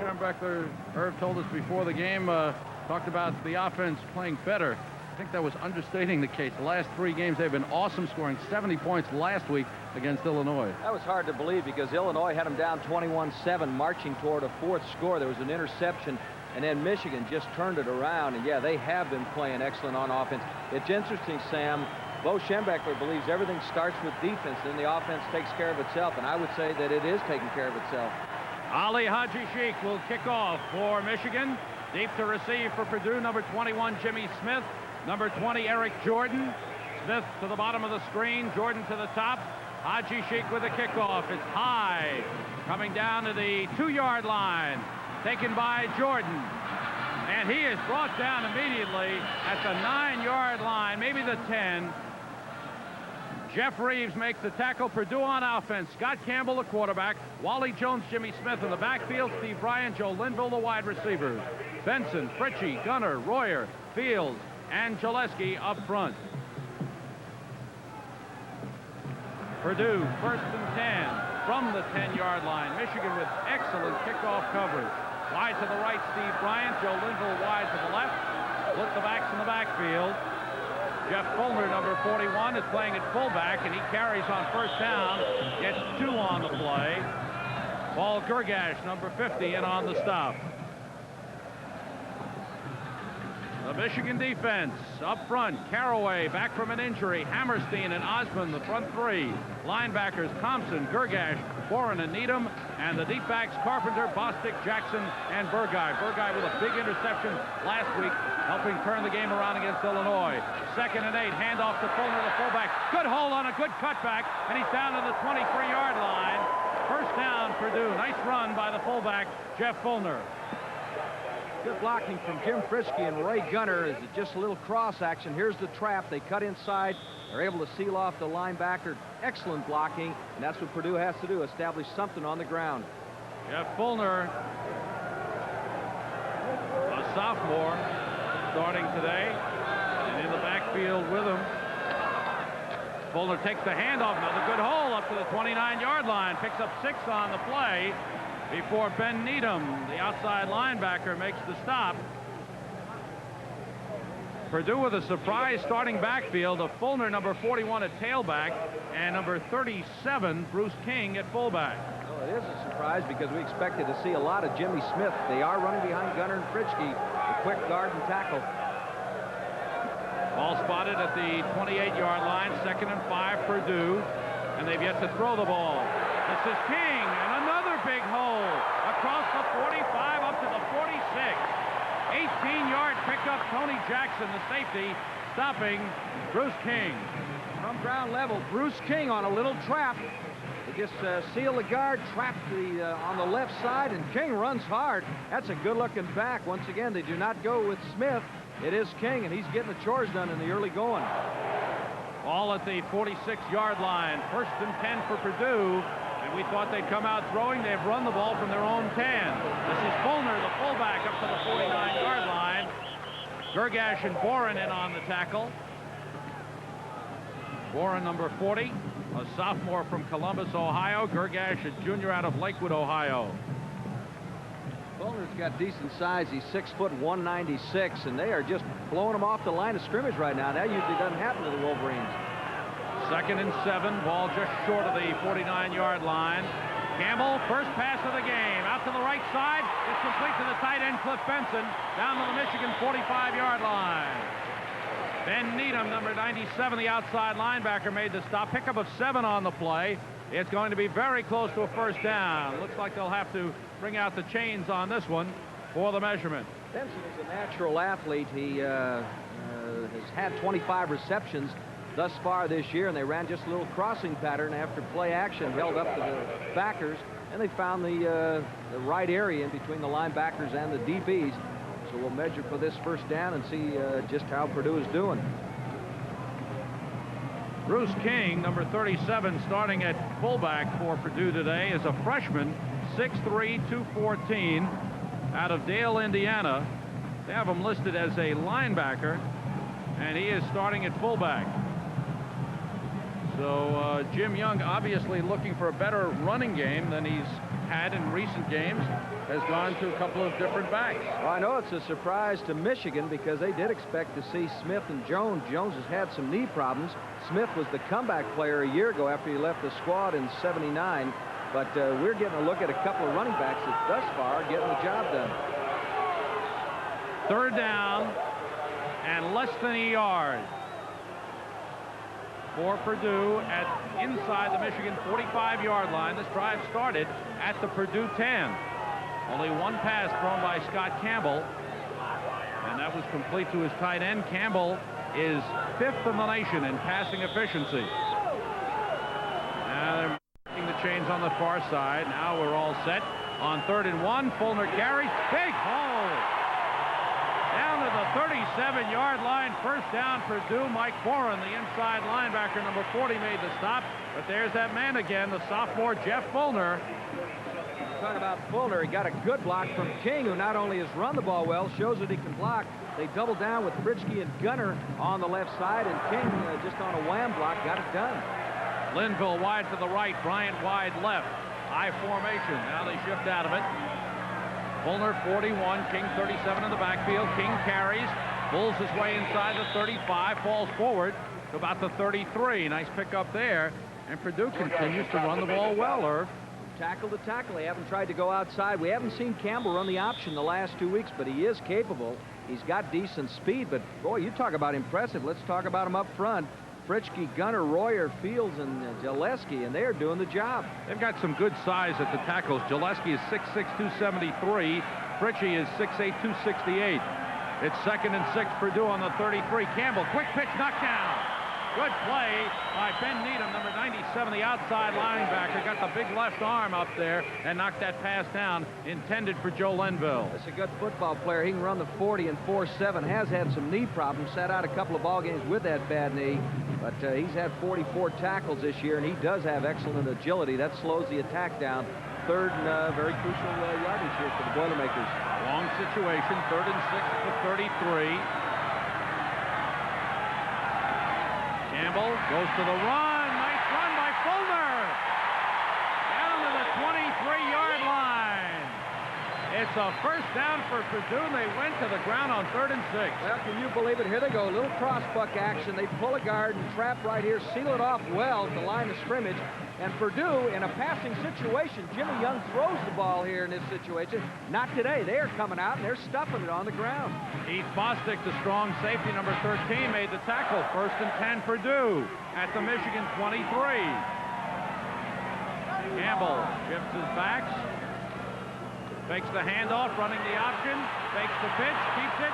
Schembechler, Irv told us before the game, talked about the offense playing better. I think that was understating the case. The last 3 games, they've been awesome, scoring 70 points last week against Illinois. That was hard to believe because Illinois had them down 21-7, marching toward a 4th score. There was an interception, and then Michigan just turned it around. And, yeah, they have been playing excellent on offense. It's interesting, Sam. Bo Schembechler believes everything starts with defense, then the offense takes care of itself, and I would say that it is taking care of itself. Ali Haji Sheikh will kick off for Michigan. Deep to receive for Purdue, number 21, Jimmy Smith. Number 20, Eric Jordan. Smith to the bottom of the screen, Jordan to the top. Haji Sheikh with a kickoff. It's high, coming down to the 2-yard line, taken by Jordan. And he is brought down immediately at the 9-yard line, maybe the 10. Jeff Reeves makes the tackle. Purdue on offense. Scott Campbell, the quarterback. Wally Jones, Jimmy Smith in the backfield. Steve Bryant, Joe Linville, the wide receivers. Benson, Fritchie, Gunner, Royer, Fields, and Gillespie up front. Purdue, 1st and 10 from the 10-yard line. Michigan with excellent kickoff coverage. Wide to the right, Steve Bryant. Joe Linville wide to the left. Split the backs in the backfield. Jeff Fulmer, number 41, is playing at fullback, and he carries on 1st down. Gets 2 on the play. Paul Gergash, number 50, in on the stop. The Michigan defense up front. Caraway back from an injury. Hammerstein and Osmond, the front 3. Linebackers Thompson, Gergash, Boren, and Needham. And the deep backs Carpenter, Bostic, Jackson, and Burguy. Burguy with a big interception last week, helping turn the game around against Illinois. 2nd and 8. Handoff to Fulmer, the fullback. Good hold on a good cutback, and he's down to the 23-yard line. 1st down, Purdue. Nice run by the fullback, Jeff Fulmer. Good blocking from Jim Frisky and Ray Gunner. Is just a little cross action. Here's the trap. They cut inside. They're able to seal off the linebacker. Excellent blocking, and that's what Purdue has to do, establish something on the ground. Jeff Fulmer, a sophomore, starting today, and in the backfield with him. Fulmer takes the handoff. Another good hole up to the 29-yard line. Picks up 6 on the play before Ben Needham, the outside linebacker, makes the stop. Purdue with a surprise starting backfield of Fulmer, number 41 at tailback, and number 37, Bruce King, at fullback. Well, it is a surprise because we expected to see a lot of Jimmy Smith. They are running behind Gunner and Fritchke, the quick guard and tackle. Ball spotted at the 28-yard line, 2nd and 5, Purdue, and they've yet to throw the ball. This is King, and another big hole across the 45 up to the 46. 18-yard pickup, Tony Jackson, the safety, stopping Bruce King. From ground level, Bruce King on a little trap. They just seal the guard, trap on the left side, and King runs hard. That's a good-looking back. Once again, they do not go with Smith. It is King, and he's getting the chores done in the early going. Ball at the 46-yard line. 1st and 10 for Purdue. And we thought they'd come out throwing. They've run the ball from their own 10. This is Fulmer, the fullback, up to the 49-yard line. Gergash and Boren in on the tackle. Boren, number 40, a sophomore from Columbus, Ohio. Gergash, a junior out of Lakewood, Ohio. Fulmer's got decent size. He's 6 foot 196, and they are just blowing him off the line of scrimmage right now. That usually doesn't happen to the Wolverines. 2nd and 7, ball just short of the 49-yard line. Campbell, first pass of the game, out to the right side. It's complete to the tight end, Cliff Benson, down to the Michigan 45-yard line. Ben Needham, number 97, the outside linebacker, made the stop. Pickup of 7 on the play. It's going to be very close to a 1st down. Looks like they'll have to bring out the chains on this one for the measurement. Benson is a natural athlete. He has had 25 receptions thus far this year, and they ran just a little crossing pattern after play action, held up to the backers, and they found the right area in between the linebackers and the DBs. So we'll measure for this 1st down and see just how Purdue is doing. Bruce King, number 37, starting at fullback for Purdue today, is a freshman, 6'3", 214, out of Dale, Indiana. They have him listed as a linebacker, and he is starting at fullback. So Jim Young obviously looking for a better running game than he's had in recent games has gone to a couple of different backs. Well, I know it's a surprise to Michigan because they did expect to see Smith and Jones. Jones has had some knee problems. Smith was the comeback player a year ago after he left the squad in '79. But we're getting a look at a couple of running backs that thus far are getting the job done. Third down and less than a yard for Purdue at inside the Michigan 45-yard line. This drive started at the Purdue 10. Only one pass thrown by Scott Campbell, and that was complete to his tight end. Campbell is 5th in the nation in passing efficiency. Now they're making the chains on the far side. Now we're all set on 3rd and 1. Fulner carries. Big hole. Down to the 37-yard line. First down, Purdue. Mike Boren, the inside linebacker, number 40, made the stop. But there's that man again, the sophomore Jeff Fulner. Talk about Fulner. He got a good block from King, who not only has run the ball well, shows that he can block. They doubled down with Fritschke and Gunner on the left side, and King just on a wham block got it done. Linville wide to the right, Bryant wide left. I formation. Now they shift out of it. Fulner 41, King 37 in the backfield. King carries, pulls his way inside the 35, falls forward to about the 33. Nice pickup there. And Purdue continues to run the ball well, Irv. Tackle to tackle. They haven't tried to go outside. We haven't seen Campbell run the option the last 2 weeks, but he is capable. He's got decent speed, but boy, you talk about impressive. Let's talk about him up front. Fritschke, Gunner, Royer, Fields, and Jaleski, and they are doing the job. They've got some good size at the tackles. Jaleski is 6'6", 273. Fritschke is 6'8", 268. It's 2nd and 6, Purdue on the 33. Campbell, quick pitch, knockdown. Good play by Ben Needham, number 97, the outside linebacker. Got the big left arm up there and knocked that pass down, intended for Joe Linville. That's a good football player. He can run the 40 and 4.7. Has had some knee problems. Sat out a couple of ball games with that bad knee. But he's had 44 tackles this year, and he does have excellent agility. That slows the attack down. 3rd and very crucial yardage here for the Boilermakers. Long situation, 3rd and 6 at the 33. Campbell goes to the run. Nice run by Fulner. Down to the 23-yard line. It's a first down for Purdue, and they went to the ground on 3rd and 6. Well, can you believe it? Here they go. A little cross-buck action. They pull a guard and trap right here, seal it off well at the line of scrimmage. And Purdue, in a passing situation, Jimmy Young throws the ball here in this situation. Not today. They are coming out, and they're stuffing it on the ground. Heath Bostic, the strong safety, number 13, made the tackle. 1st and 10, Purdue at the Michigan 23. Campbell shifts his backs. Fakes the handoff, running the option. Fakes the pitch, keeps it,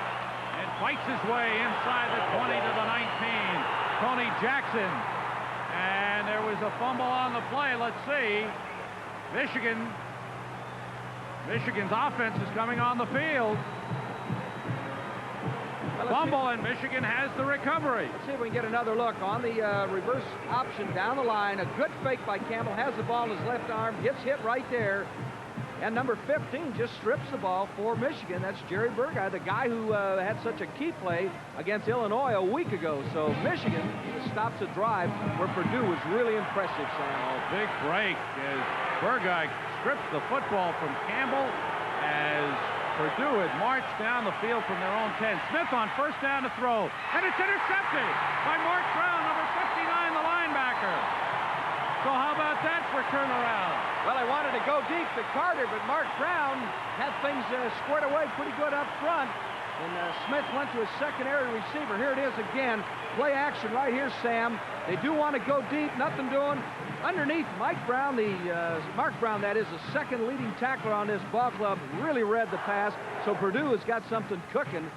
and fights his way inside the 20 to the 19. Tony Jackson. And there was a fumble on the play. Let's see. Michigan's offense is coming on the field. Fumble, and Michigan has the recovery. Let's see if we can get another look on the reverse option down the line. A good fake by Campbell. Has the ball in his left arm. Gets hit right there. And number 15 just strips the ball for Michigan. That's Jerry Burguy, the guy who had such a key play against Illinois a week ago. So Michigan stops a drive where Purdue was really impressive, Sam. Oh, big break as Burguy strips the football from Campbell as Purdue had marched down the field from their own 10. Smith on first down to throw, and it's intercepted by Mark Brown, number 59, the linebacker. So how about that for turnaround? Well, they wanted to go deep to Carter, but Mark Brown had things squared away pretty good up front. And Smith went to a secondary receiver. Here it is again. Play action right here, Sam. They do want to go deep. Nothing doing. Underneath, Mike Brown, Mark Brown, that is, the second leading tackler on this ball club, really read the pass. So Purdue has got something cooking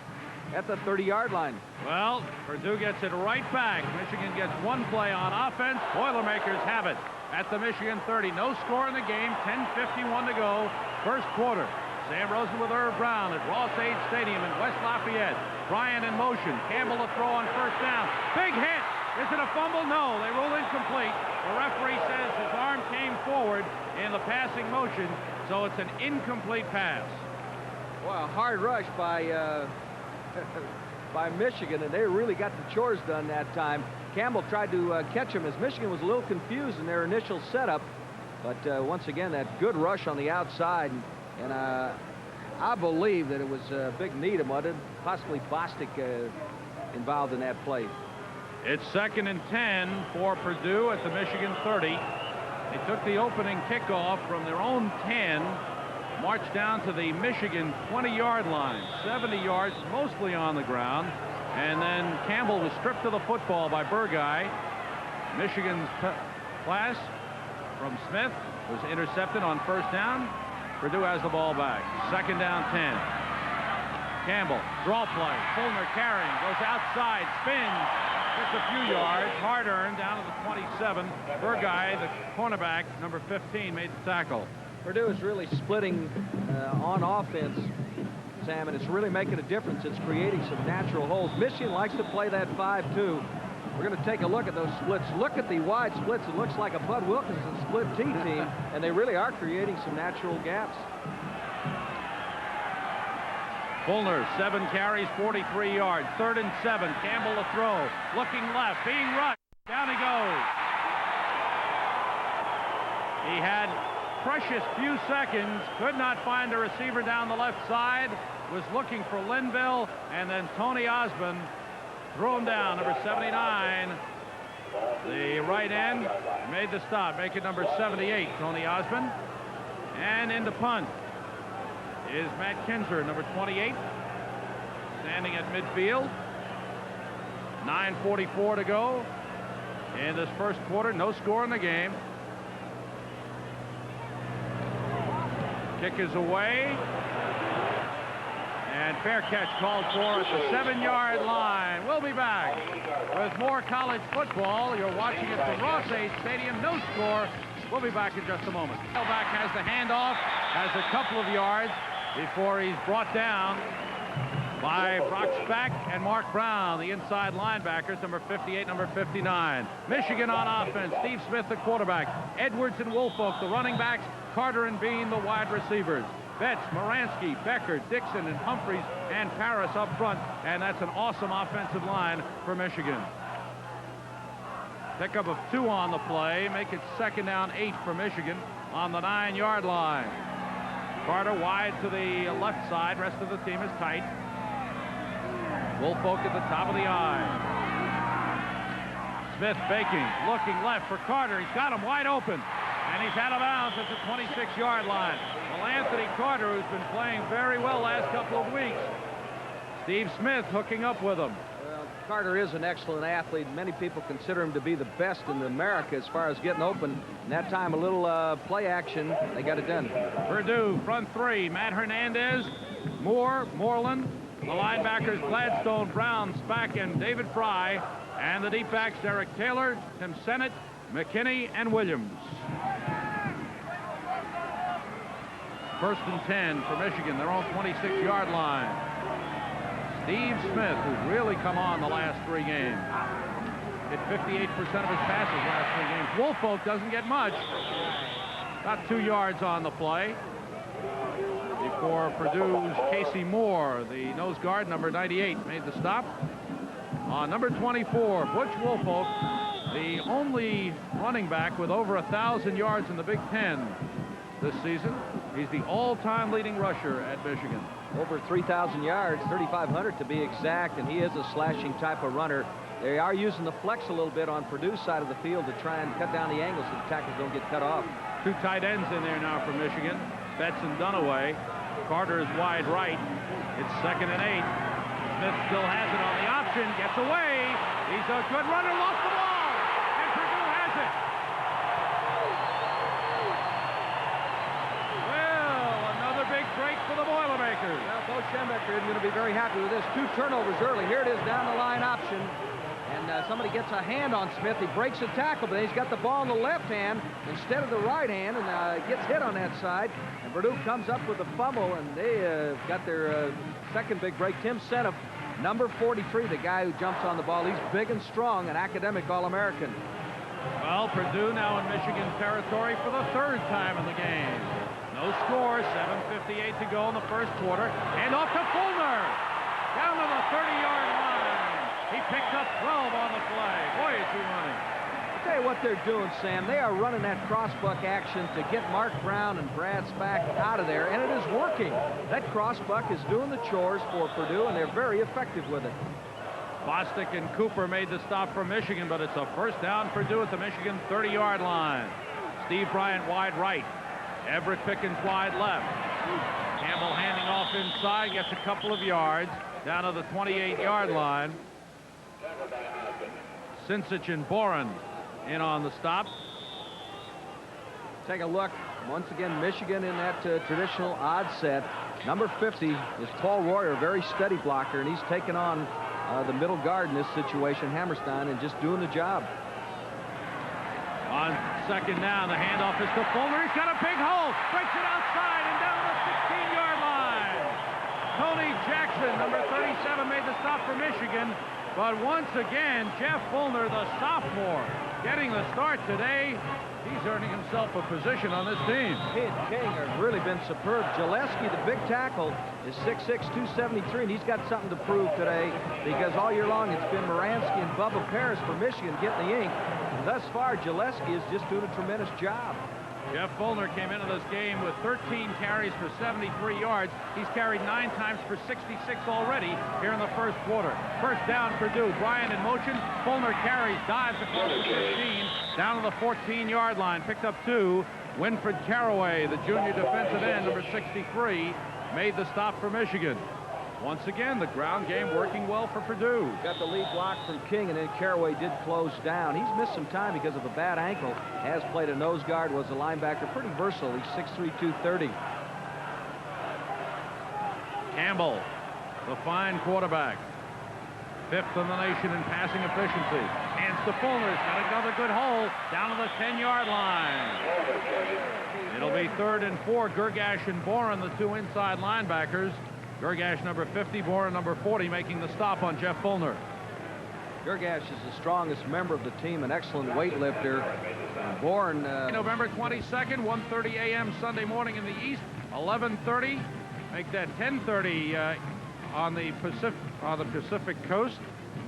at the 30-yard line. Well, Purdue gets it right back. Michigan gets one play on offense. Boilermakers have it at the Michigan 30. No score in the game. 10:51 to go. First quarter. Sam Rosen with Irv Brown at Ross-Ade Stadium in West Lafayette. Bryant in motion. Campbell to throw on first down. Big hit. Is it a fumble? No. They rule incomplete. The referee says his arm came forward in the passing motion, so it's an incomplete pass. Well, a hard rush by Michigan, and they really got the chores done that time. Campbell tried to catch him as Michigan was a little confused in their initial setup. But once again, that good rush on the outside, and I believe that it was a big Needham, possibly Bostic involved in that play. It's 2nd and 10 for Purdue at the Michigan 30. They took the opening kickoff from their own 10, marched down to the Michigan 20-yard line, 70 yards, mostly on the ground, and then Campbell was stripped of the football by Burguy. Michigan's pass from Smith was intercepted on 1st down. Purdue has the ball back. 2nd down, 10. Campbell, draw play. Fulner carrying, goes outside, spins, gets a few yards. Hard-earned down to the 27. Burguy, the cornerback, number 15, made the tackle. Purdue is really splitting on offense, Sam, and it's really making a difference. It's creating some natural holes. Michigan likes to play that 5-2. We're going to take a look at those splits. Look at the wide splits. It looks like a Bud Wilkinson split T team, and they really are creating some natural gaps. Fulner, 7 carries, 43 yards. 3rd and 7. Campbell to throw. Looking left, being rushed. Down he goes. He had precious few seconds. Could not find a receiver down the left side. Was looking for Linville, and then Tony Osmond threw him down, number 79. The right end made the stop, make it number 78, Tony Osmond. And in the punt is Matt Kinzer, number 28, standing at midfield. 9:44 to go in this first quarter. No score in the game. Kick is away. And fair catch called for at the 7-yard line. We'll be back with more college football. You're watching it from Ross A. Stadium. No score. We'll be back in just a moment. Tailback has the handoff, has a couple of yards before he's brought down by Brock Spack and Mark Brown, the inside linebackers, number 58, number 59. Michigan on offense. Steve Smith, the quarterback. Edwards and Woolfolk, the running backs. Carter and Bean, the wide receivers. Betts, Moransky, Becker, Dixon, and Humphreys, and Paris up front. And that's an awesome offensive line for Michigan. Pickup of 2 on the play. Make it 2nd down, 8 for Michigan on the 9-yard line. Carter wide to the left side. Rest of the team is tight. Woolfolk at the top of the eye. Smith faking, looking left for Carter. He's got him wide open. And he's out of bounds at the 26-yard line. Well, Anthony Carter, who's been playing very well last couple of weeks. Steve Smith hooking up with him. Well, Carter is an excellent athlete. Many people consider him to be the best in America as far as getting open. And that time, a little play action, they got it done. Purdue, front 3. Matt Hernandez, Moore, Moreland. The linebackers, Gladstone, Brown, Spack, and David Fry. And the deep backs, Derek Taylor, Tim Sennett, McKinney, and Williams. 1st and 10 for Michigan, their own 26-yard line. Steve Smith, who's really come on the last 3 games. Hit 58% of his passes last 3 games. Woolfolk doesn't get much. Got 2 yards on the play. Before Purdue's Casey Moore, the nose guard, number 98, made the stop. On number 24, Butch Woolfolk, the only running back with over 1,000 yards in the Big Ten this season. He's the all-time leading rusher at Michigan. Over 3,000 yards, 3,500 to be exact, and he is a slashing type of runner. They are using the flex a little bit on Purdue's side of the field to try and cut down the angles so the tackles don't get cut off. 2 tight ends in there now for Michigan. Betts and Dunaway. Carter is wide right. It's 2nd and 8. Smith still has it on the option. Gets away. He's a good runner. Lost the ball. And Purdue has it. Well, another big break for the Boilermakers. Well, Coach Schembeckler isn't going to be very happy with this. 2 turnovers early. Here it is, down the line option. And somebody gets a hand on Smith. He breaks a tackle, but then he's got the ball in the left hand instead of the right hand, and gets hit on that side. And Purdue comes up with a fumble, and they got their second big break. Tim Sennett, number 43, the guy who jumps on the ball. He's big and strong, an academic All-American. Well, Purdue now in Michigan territory for the 3rd time in the game. No score, 7:58 to go in the first quarter. And off to Fulner. Down to the 30-yard line. He picked up 12 on the play. Boy, is he running. Tell you what they're doing, Sam. They are running that crossbuck action to get Mark Brown and Brad Spack out of there, and it is working. That crossbuck is doing the chores for Purdue, and they're very effective with it. Bostic and Cooper made the stop for Michigan, but it's a first down Purdue at the Michigan 30-yard line. Steve Bryant wide right. Everett Pickens wide left. Campbell handing off inside, gets a couple of yards down to the 28-yard line. Sincich and Boren in on the stop. Take a look. Once again, Michigan in that traditional odd set. Number 50 is Paul Royer, a very steady blocker, and he's taken on the middle guard in this situation, Hammerstein, and just doing the job. On second down, the handoff is to Fulmer. He's got a big hole. Breaks it outside and down the 16-yard line. Tony Jackson, number 37, made the stop for Michigan. But once again, Jeff Fulmer, the sophomore, getting the start today. He's earning himself a position on this team. He and King have really been superb. Gillespie, the big tackle, is 6'6", 273, and he's got something to prove today because all year long it's been Moransky and Bubba Paris for Michigan getting the ink. And thus far, Gillespie is just doing a tremendous job. Jeff Fulmer came into this game with 13 carries for 73 yards. He's carried 9 times for 66 already here in the first quarter. First down, Purdue. Bryant in motion. Fulmer carries, dives across the 15, down to the 14-yard line. Picked up 2. Winfred Caraway, the junior defensive end, number 63, made the stop for Michigan. Once again, the ground game working well for Purdue. Got the lead block from King, and then Caraway did close down. He's missed some time because of a bad ankle. Has played a nose guard, was a linebacker. Pretty versatile. He's 6'3", 230. Campbell, the fine quarterback. 5th in the nation in passing efficiency. Hands to Fulmer. He's got another good hole down to the 10-yard line. It'll be 3rd and 4. Gergash and Boren, the 2 inside linebackers. Gergash, number 50, Boren, number 40, making the stop on Jeff Fulmer. Gergash is the strongest member of the team, an excellent weightlifter. Boren... November 22nd, 1:30 a.m. Sunday morning in the East, 11:30. Make that 10:30 on the Pacific Coast.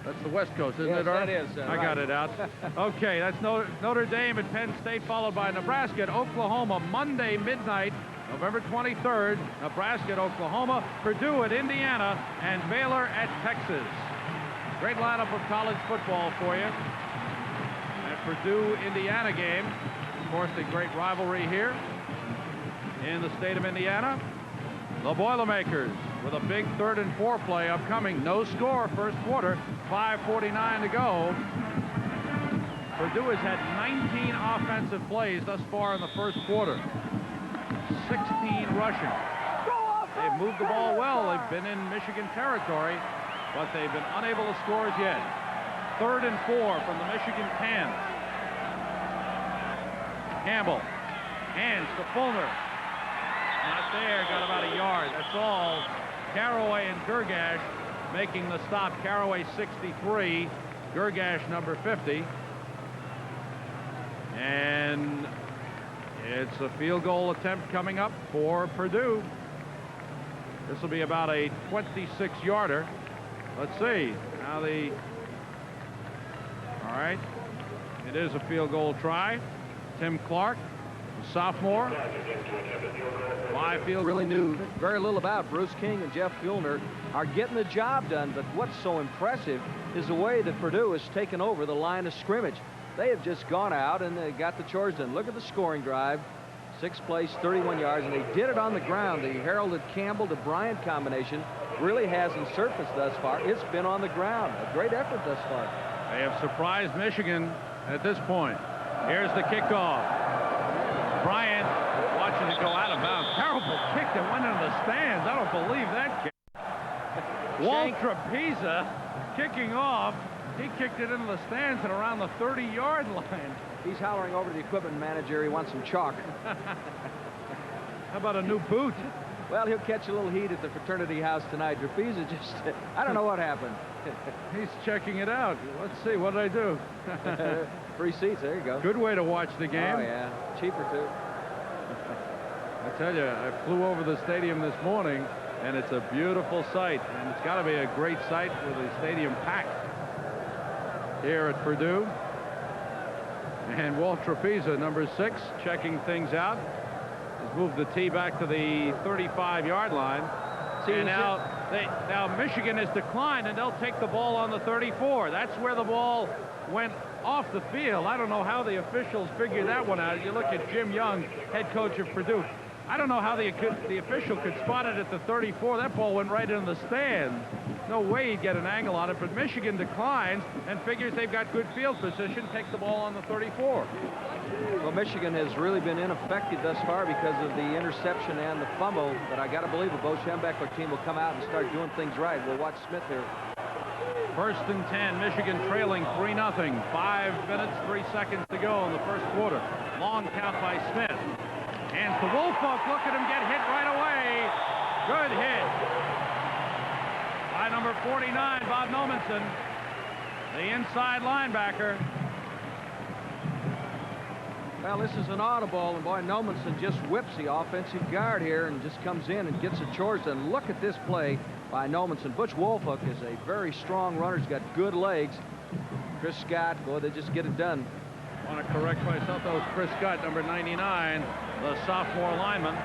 That's the West Coast, isn't yes, it, Art? That is. I got it out. Okay, that's Notre Dame at Penn State, followed by Nebraska at Oklahoma, Monday midnight, November 23rd. Nebraska at Oklahoma, Purdue at Indiana, and Baylor at Texas. Great lineup of college football for you. That Purdue-Indiana game, of course, the great rivalry here in the state of Indiana. The Boilermakers with a big 3rd and 4 play upcoming. No score first quarter, 5:49 to go. Purdue has had 19 offensive plays thus far in the first quarter. 16 rushing. They've moved the ball well. They've been in Michigan territory, but they've been unable to score as yet. 3rd and 4 from the Michigan 10. Campbell. Hands to Fulmer. Not there, got about a yard. That's all. Caraway and Gergash making the stop. Caraway 63, Gergash number 50. And it's a field goal attempt coming up for Purdue. This will be about a 26-yarder. Let's see. Now all right. It is a field goal try. Tim Clark, sophomore. Field really knew very little about. Bruce King and Jeff Fulmer are getting the job done, but what's so impressive is the way that Purdue has taken over the line of scrimmage. They have just gone out and they got the chores done. Look at the scoring drive. 6 plays, 31 yards, and they did it on the ground. The heralded Campbell to Bryant combination really hasn't surfaced thus far. It's been on the ground. A great effort thus far. They have surprised Michigan at this point. Here's the kickoff. Bryant watching it go out of bounds. Terrible kick that went into the stands. I don't believe that kick. Walt Trapeza kicking off. He kicked it into the stands and around the 30-yard line. He's hollering over to the equipment manager. He wants some chalk. How about a new boot? Well, he'll catch a little heat at the fraternity house tonight. Trapeza just, I don't know what happened. He's checking it out. Let's see, what did I do? Free seats, there you go. Good way to watch the game. Oh, yeah. Cheaper, too. I tell you, I flew over the stadium this morning, and it's a beautiful sight. And it's got to be a great sight with the stadium packed here at Purdue. And Walt Trapeza, number 6, checking things out. Has moved the tee back to the 35-yard line. And now Michigan has declined, and they'll take the ball on the 34. That's where the ball went off the field. I don't know how the officials figured that one out. You look at Jim Young, head coach of Purdue. I don't know how the official could spot it at the 34. That ball went right in the stands. No way he'd get an angle on it, but Michigan declines and figures they've got good field position, takes the ball on the 34. Well, Michigan has really been ineffective thus far because of the interception and the fumble, but I got to believe the Bo Schembechler team will come out and start doing things right. We'll watch Smith here. 1st and 10, Michigan trailing 3-0. 5 minutes, 3 seconds to go in the first quarter. Long count by Smith. And to Woolfolk, look at him get hit right away. Good hit by number 49, Bob Nomenson, the inside linebacker. Well, this is an audible, and boy, Nomenson just whips the offensive guard here and just comes in and gets the chores done. Look at this play by Nomenson. Butch Woolfolk is a very strong runner. He's got good legs. Chris Scott, boy, they just get it done. I want to correct myself. That was Chris Scott, number 99, the sophomore lineman,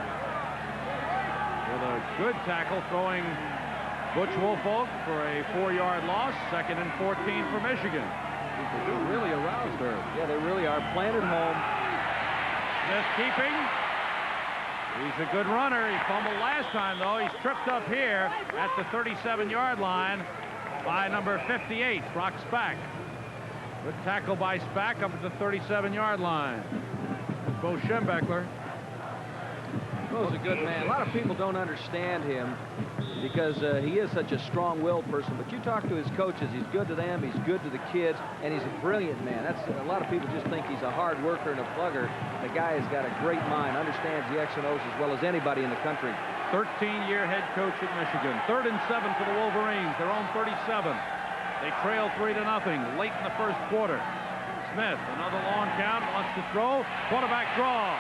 with a good tackle, throwing Butch Woolfolk for a 4-yard loss. 2nd and 14 for Michigan. Purdue really aroused her. Yeah, they really are. Playing at home. Smith keeping. He's a good runner. He fumbled last time, though. He's tripped up here at the 37-yard line by number 58, Brock Spack. Good tackle by Spack up at the 37-yard line. Bo Schembechler. Bo's a good man. A lot of people don't understand him because he is such a strong-willed person. But you talk to his coaches, he's good to them, he's good to the kids, and he's a brilliant man. That's a lot of people just think he's a hard worker and a plugger. The guy has got a great mind, understands the X and O's as well as anybody in the country. 13-year head coach at Michigan. 3rd and 7 for the Wolverines, their own 37. They trail 3-0 late in the first quarter. Smith, another long count, wants to throw. Quarterback draw.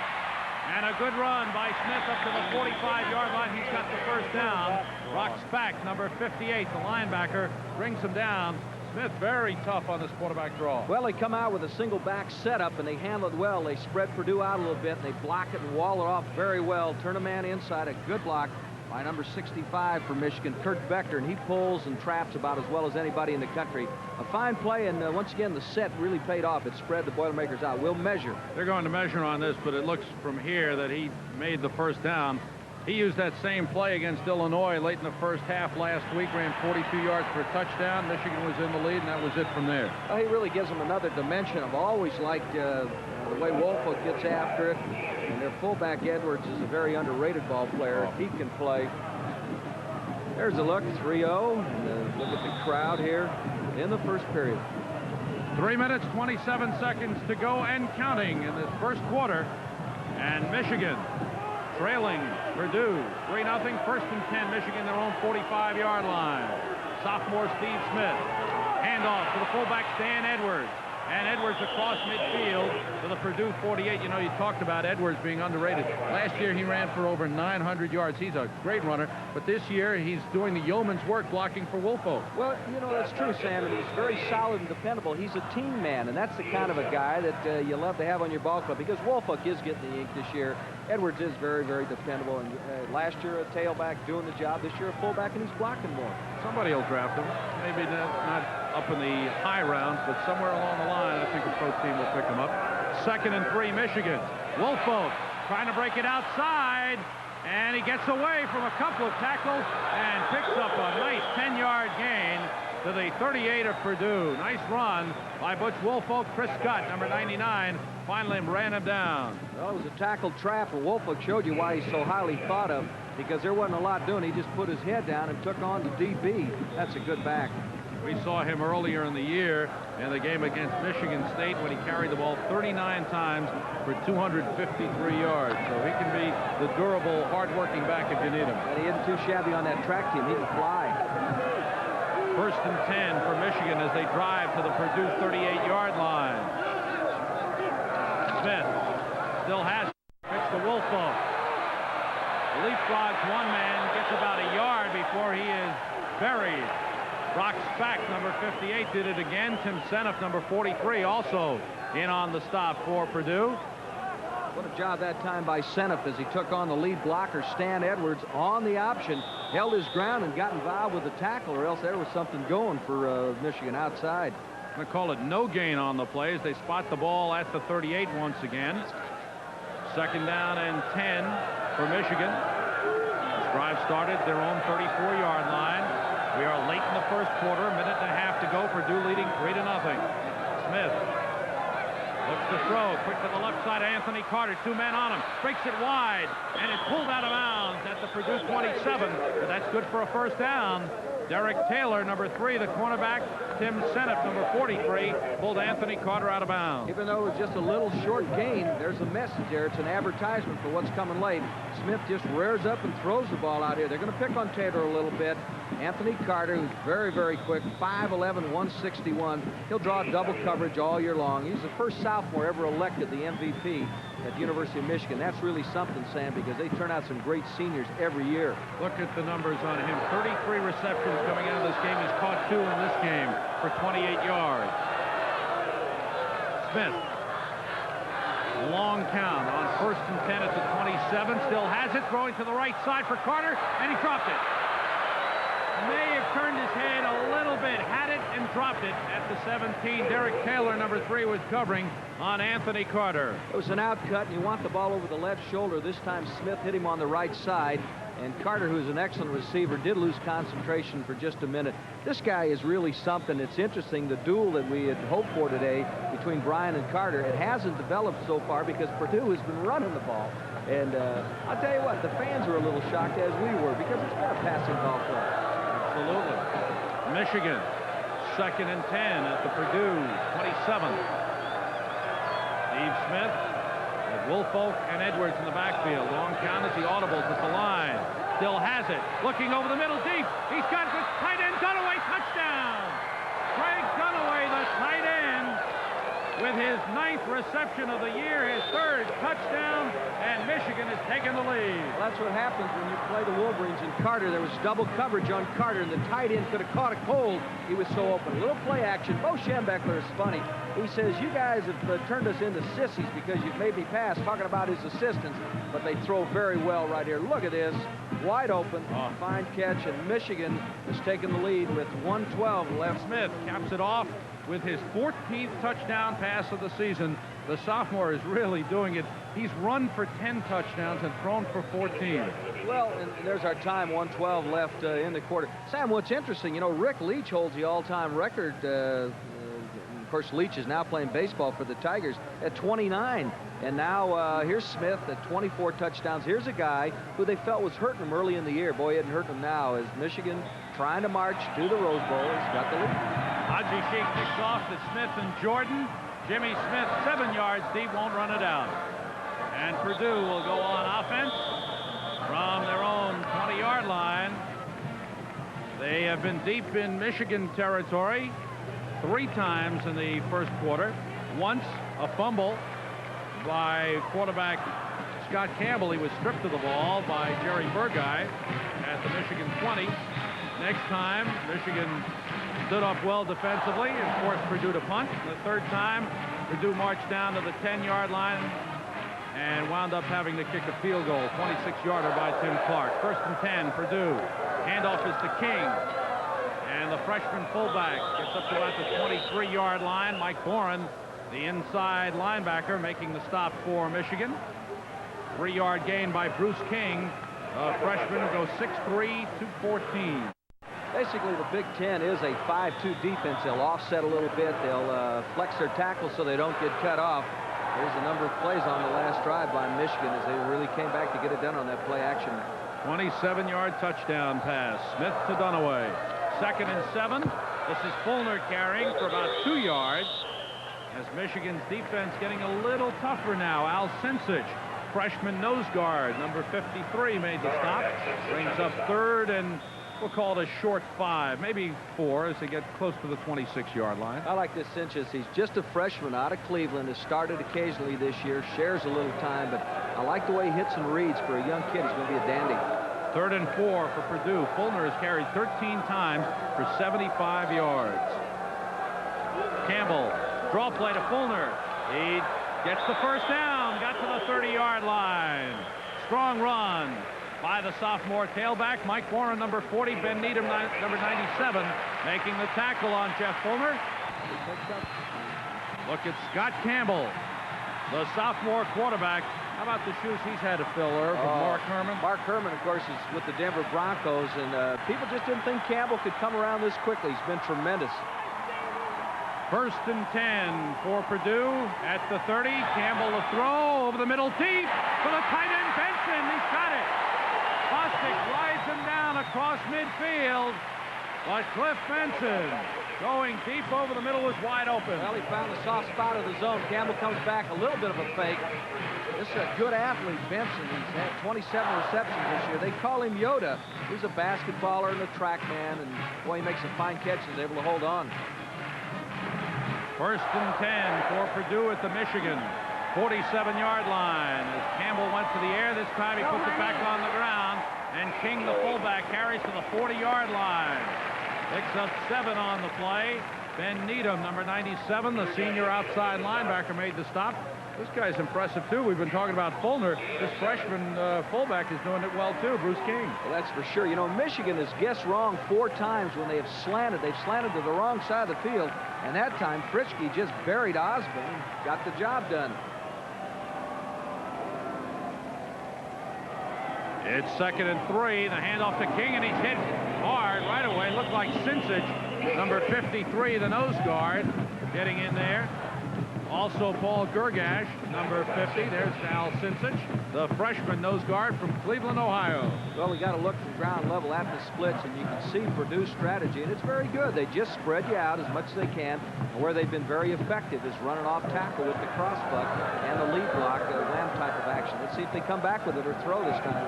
And a good run by Smith up to the 45-yard line. He's got the first down. Brock Spack, number 58, the linebacker, brings him down. Smith very tough on this quarterback draw. Well, they come out with a single back setup, and they handle it well. They spread Purdue out a little bit, and they block it and wall it off very well. Turn a man inside, a good block by number 65 for Michigan, Kurt Bechter, and he pulls and traps about as well as anybody in the country. A fine play, and once again, the set really paid off. It spread the Boilermakers out. We'll measure. They're going to measure on this, but it looks from here that he made the first down. He used that same play against Illinois late in the first half last week, ran 42 yards for a touchdown. Michigan was in the lead, and that was it from there. Well, he really gives them another dimension. I've always liked the way Woolfolk gets after it. And their fullback, Edwards, is a very underrated ball player. He can play. There's a look, 3-0. Look at the crowd here in the first period. 3 minutes, 27 seconds to go and counting in this first quarter. And Michigan trailing Purdue 3-0. 1st and 10, Michigan, their own 45-yard line. Sophomore Steve Smith. Handoff to the fullback, Stan Edwards. And Edwards across midfield to the Purdue 48. You know, you talked about Edwards being underrated. Last year, he ran for over 900 yards. He's a great runner. But this year, he's doing the yeoman's work blocking for Woolfolk. Well, you know, that's true, Sam. And he's very solid and dependable. He's a team man, and that's the kind of a guy that you love to have on your ball club because Woolfolk is getting the ink this year. Edwards is very, very dependable. And last year, a tailback doing the job. This year, a fullback, and he's blocking more. Somebody will draft him. Maybe not up in the high rounds, but somewhere along the line, I think the pro team will pick him up. 2nd and 3, Michigan. Woolfolk trying to break it outside, and he gets away from a couple of tackles and picks up a nice 10-yard gain to the 38 of Purdue. Nice run by Butch Woolfolk. Chris Scott, number 99, finally ran him down. Well, it was a tackle trap, and Woolfolk showed you why he's so highly thought of, because there wasn't a lot doing. He just put his head down and took on the DB. That's a good back. We saw him earlier in the year in the game against Michigan State when he carried the ball 39 times for 253 yards. So he can be the durable, hard-working back if you need him. And he isn't too shabby on that track team. He can fly. 1st and 10 for Michigan as they drive to the Purdue 38-yard line. Smith still has it. Pitch to Woolfolk. Leapfrogs one man, gets about a yard before he is buried. Brock Spack, number 58, did it again. Tim Seneff, number 43, also in on the stop for Purdue. What a job that time by Seneff as he took on the lead blocker, Stan Edwards, on the option, held his ground and got involved with the tackle, or else there was something going for Michigan outside. I'm going to call it no gain on the plays. They spot the ball at the 38 once again. Second down and 10 for Michigan. This drive started their own 34-yard line. We are late in the first quarter, a minute and a half to go. Purdue leading 3-0. Smith looks to throw, quick to the left side. Anthony Carter, 2 men on him, breaks it wide, and it's pulled out of bounds at the Purdue 27. But that's good for a first down. Derek Taylor, number 3, the cornerback. Tim Seneff, number 43, pulled Anthony Carter out of bounds. Even though it was just a little short gain, there's a message there. It's an advertisement for what's coming late. Smith just rears up and throws the ball out here. They're going to pick on Taylor a little bit. Anthony Carter, who's very, very quick, 5'11", 161. He'll draw double coverage all year long. He's the first sophomore ever elected the MVP at the University of Michigan. That's really something, Sam, because they turn out some great seniors every year. Look at the numbers on him. 33 receptions coming out of this game. He's caught 2 in this game for 28 yards. Smith. Long count on 1st and 10 at the 27. Still has it. Throwing to the right side for Carter, and he dropped it. May have turned his head a little bit, had it and dropped it at the 17. Derek Taylor, number 3, was covering on Anthony Carter. It was an out cut, and you want the ball over the left shoulder. This time Smith hit him on the right side, and Carter, who's an excellent receiver, did lose concentration for just a minute. This guy is really something. It's interesting, the duel that we had hoped for today between Brian and Carter. It hasn't developed so far because Purdue has been running the ball. And I'll tell you what, the fans were a little shocked, as we were, because it's been a passing ball club. Absolutely. Michigan, 2nd and 10 at the Purdue 27. Steve Smith with Woolfolk and Edwards in the backfield. Long count as he audibles at the line. Still has it. Looking over the middle deep. He's got the tight end. Dunaway, touchdown. Craig Dunaway, the tight end, with his 9th reception of the year, his 3rd touchdown, and Michigan has taken the lead. Well, that's what happens when you play the Wolverines and Carter. There was double coverage on Carter, and the tight end could have caught a cold. He was so open. A little play action. Bo Schembechler is funny. He says, you guys have turned us into sissies because you've made me pass, talking about his assistants, but they throw very well right here. Look at this. Wide open. Fine catch, and Michigan has taken the lead with 1:12 left. Smith caps it off with his 14th touchdown pass of the season. The sophomore is really doing it. He's run for 10 touchdowns and thrown for 14. Well, and there's our time, 1:12 left in the quarter. Sam, what's interesting, you know, Rick Leach holds the all-time record. Of course, Leach is now playing baseball for the Tigers at 29. And now here's Smith at 24 touchdowns. Here's a guy who they felt was hurting him early in the year. Boy, he hadn't hurt him now as Michigan trying to march to the Rose Bowl. He's got the lead. Haji Sheikh kicks off to Smith and Jordan. Jimmy Smith, 7 yards deep, won't run it out. And Purdue will go on offense from their own 20-yard line. They have been deep in Michigan territory 3 times in the first quarter. Once a fumble by quarterback Scott Campbell. He was stripped of the ball by Jerry Burguy at the Michigan 20. Next time, Michigan stood up well defensively and forced Purdue to punt. The 3rd time, Purdue marched down to the 10-yard line and wound up having to kick a field goal. 26-yarder by Tim Clark. 1st and 10, Purdue. Handoff is to King. And the freshman fullback gets up to about the 23-yard line. Mike Boren, the inside linebacker, making the stop for Michigan. 3-yard gain by Bruce King. A freshman who goes 6'3", 214. Basically, the Big Ten is a 5-2 defense. They'll offset a little bit. They'll flex their tackles so they don't get cut off. There's a number of plays on the last drive by Michigan as they really came back to get it done on that play action. 27-yard touchdown pass. Smith to Dunaway. 2nd and 7. This is Fulner carrying for about 2 yards. As Michigan's defense getting a little tougher now. Al Sinsich, freshman nose guard, number 53, made the stop. Brings up 3rd and we'll call it a short 5, maybe 4 as they get close to the 26-yard line. I like this Sinsich. He's just a freshman out of Cleveland. Has started occasionally this year. Shares a little time, but I like the way he hits and reads for a young kid. He's going to be a dandy. 3rd and 4 for Purdue. Fulner has carried 13 times for 75 yards. Campbell, draw play to Fulner. He gets the first down, got to the 30-yard line. Strong run by the sophomore tailback. Mike Warren, number 40. Ben Needham, number 97, making the tackle on Jeff Fulner. Look at Scott Campbell, the sophomore quarterback. How about the shoes he's had to fill, Irv, with Mark Herman? Mark Herman, of course, is with the Denver Broncos, and people just didn't think Campbell could come around this quickly. He's been tremendous. 1st and 10 for Purdue at the 30. Campbell to throw over the middle deep for the tight end Benson. He's got it. Bostic rides him down across midfield, but Cliff Benson going deep over the middle was wide open. Well, he found the soft spot of the zone. Campbell comes back, a little bit of a fake. This is a good athlete, Benson. He's had 27 receptions this year. They call him Yoda. He's a basketballer and a track man, and boy, he makes some fine catches, able to hold on. 1st and 10 for Purdue at the Michigan 47-yard line. As Campbell went to the air, this time he puts it back on the ground, and King, the fullback, carries to the 40-yard line. Picks up 7 on the play. Ben Needham, number 97, the senior outside linebacker, made the stop. This guy's impressive, too. We've been talking about Fulner. This freshman fullback is doing it well, too, Bruce King. Well, that's for sure. You know, Michigan has guessed wrong 4 times when they have slanted. They've slanted to the wrong side of the field. And that time, Fritzke just buried Osborne and got the job done. It's 2nd and 3. The handoff to King, and he's hit hard right away. Looked like Sinsich, number 53, the nose guard, getting in there. Also Paul Gergash, number 50. There's Al Sinsich, the freshman nose guard from Cleveland, Ohio. Well, we got to look from ground level at the splits, and you can see Purdue's strategy, and it's very good. They just spread you out as much as they can, and where they've been very effective is running off tackle with the crossbuck and the lead block, lamb type of action. Let's see if they come back with it or throw this time.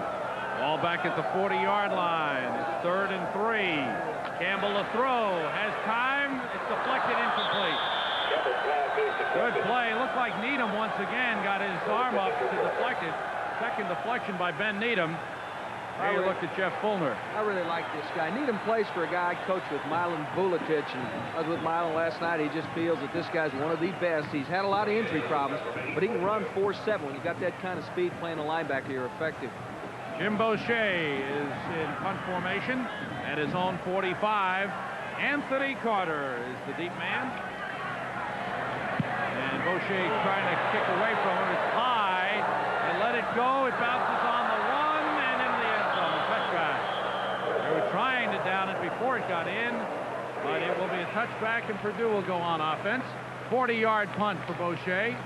Ball back at the 40-yard line. It's 3rd and 3. Campbell to throw. Has time. It's deflected, incomplete. Good play. Looked like Needham once again got his arm up to deflect it. Second deflection by Ben Needham. Here you look at Jeff Fulner. I really like this guy. Needham plays for a guy I coached with, Milan Vuletic, and I was with Milan last night. He just feels that this guy's one of the best. He's had a lot of injury problems, but he can run 4.7. When you've got that kind of speed playing a linebacker, you're effective. Jim Boucher is in punt formation at his own 45. Anthony Carter is the deep man. And Boucher trying to kick away from him. It's high. They let it go. It bounces on the run and in the end zone. Touchback. They were trying to down it before it got in, but it will be a touchback, and Purdue will go on offense. 40-yard punt for Boucher.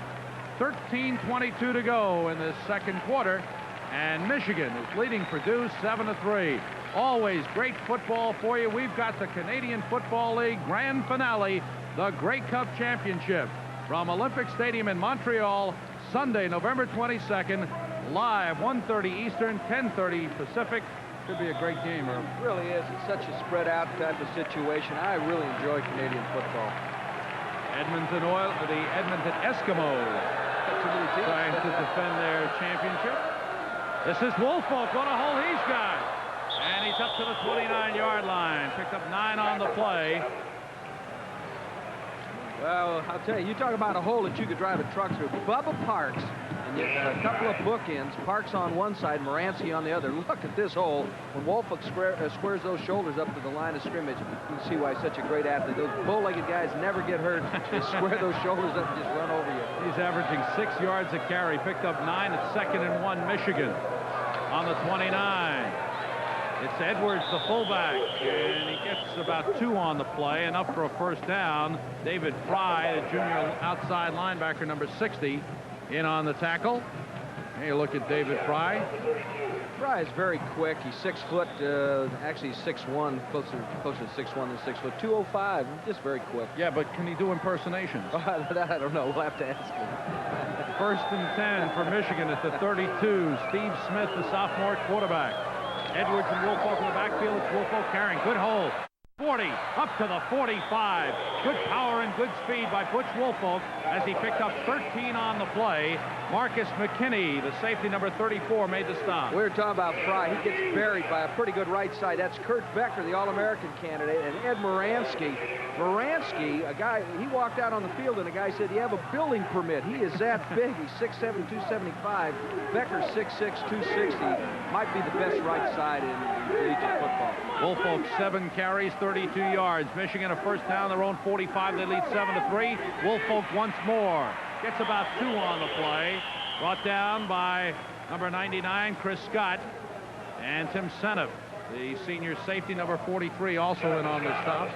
13:22 to go in the 2nd quarter. And Michigan is leading Purdue 7-3. Always great football for you. We've got the Canadian Football League grand finale, the Grey Cup Championship, from Olympic Stadium in Montreal, Sunday, November 22nd, live, 1:30 Eastern, 10:30 Pacific. Should be a great game, Irv. It really is. It's such a spread-out type of situation. I really enjoy Canadian football. Edmonton Oil, the Edmonton Eskimos, trying to defend their championship. This is Woolfolk. What a hole he's got. And he's up to the 29-yard line. Picked up 9 on the play. Well, I'll tell you, you talk about a hole that you could drive a truck through. Bubba Parks, and a couple of bookends. Parks on one side, Morancy on the other. Look at this hole. When Woolfolk squares those shoulders up to the line of scrimmage, you can see why he's such a great athlete. Those bow-legged guys never get hurt. They square those shoulders up and just run over you. He's averaging 6 yards a carry. Picked up 9 at 2nd and 1, Michigan on the 29. It's Edwards, the fullback, and he gets about 2 on the play, enough for a first down. David Fry, the junior outside linebacker, number 60, in on the tackle. Hey, look at David Fry. Fry is very quick. He's 6 foot, actually 6'1", closer to 6'1" than 6 foot, 205, just very quick. Yeah, but can he do impersonations? That I don't know. We'll have to ask him. 1st and 10 for Michigan at the 32. Steve Smith, the sophomore quarterback. Edwards and Woolfolk in the backfield. It's Woolfolk carrying. Good hole. 40, up to the 45. Good power and good speed by Butch Woolfolk as he picked up 13 on the play. Marcus McKinney, the safety number 34, made the stop. We were talking about Fry. He gets buried by a pretty good right side. That's Kurt Becker, the All-American candidate, and Ed Moransky. Moransky, a guy, he walked out on the field and a guy said, "You have a building permit." He is that big. He's 6'7", 275. Becker 6'6", 260. Might be the best right side in collegiate football. Woolfolk 7 carries, 32 yards. Michigan a first down, their own 45. They lead 7-3. Woolfolk once more gets about 2 on the play. Brought down by number 99, Chris Scott, and Tim Seneff, the senior safety number 43, also in on the stop.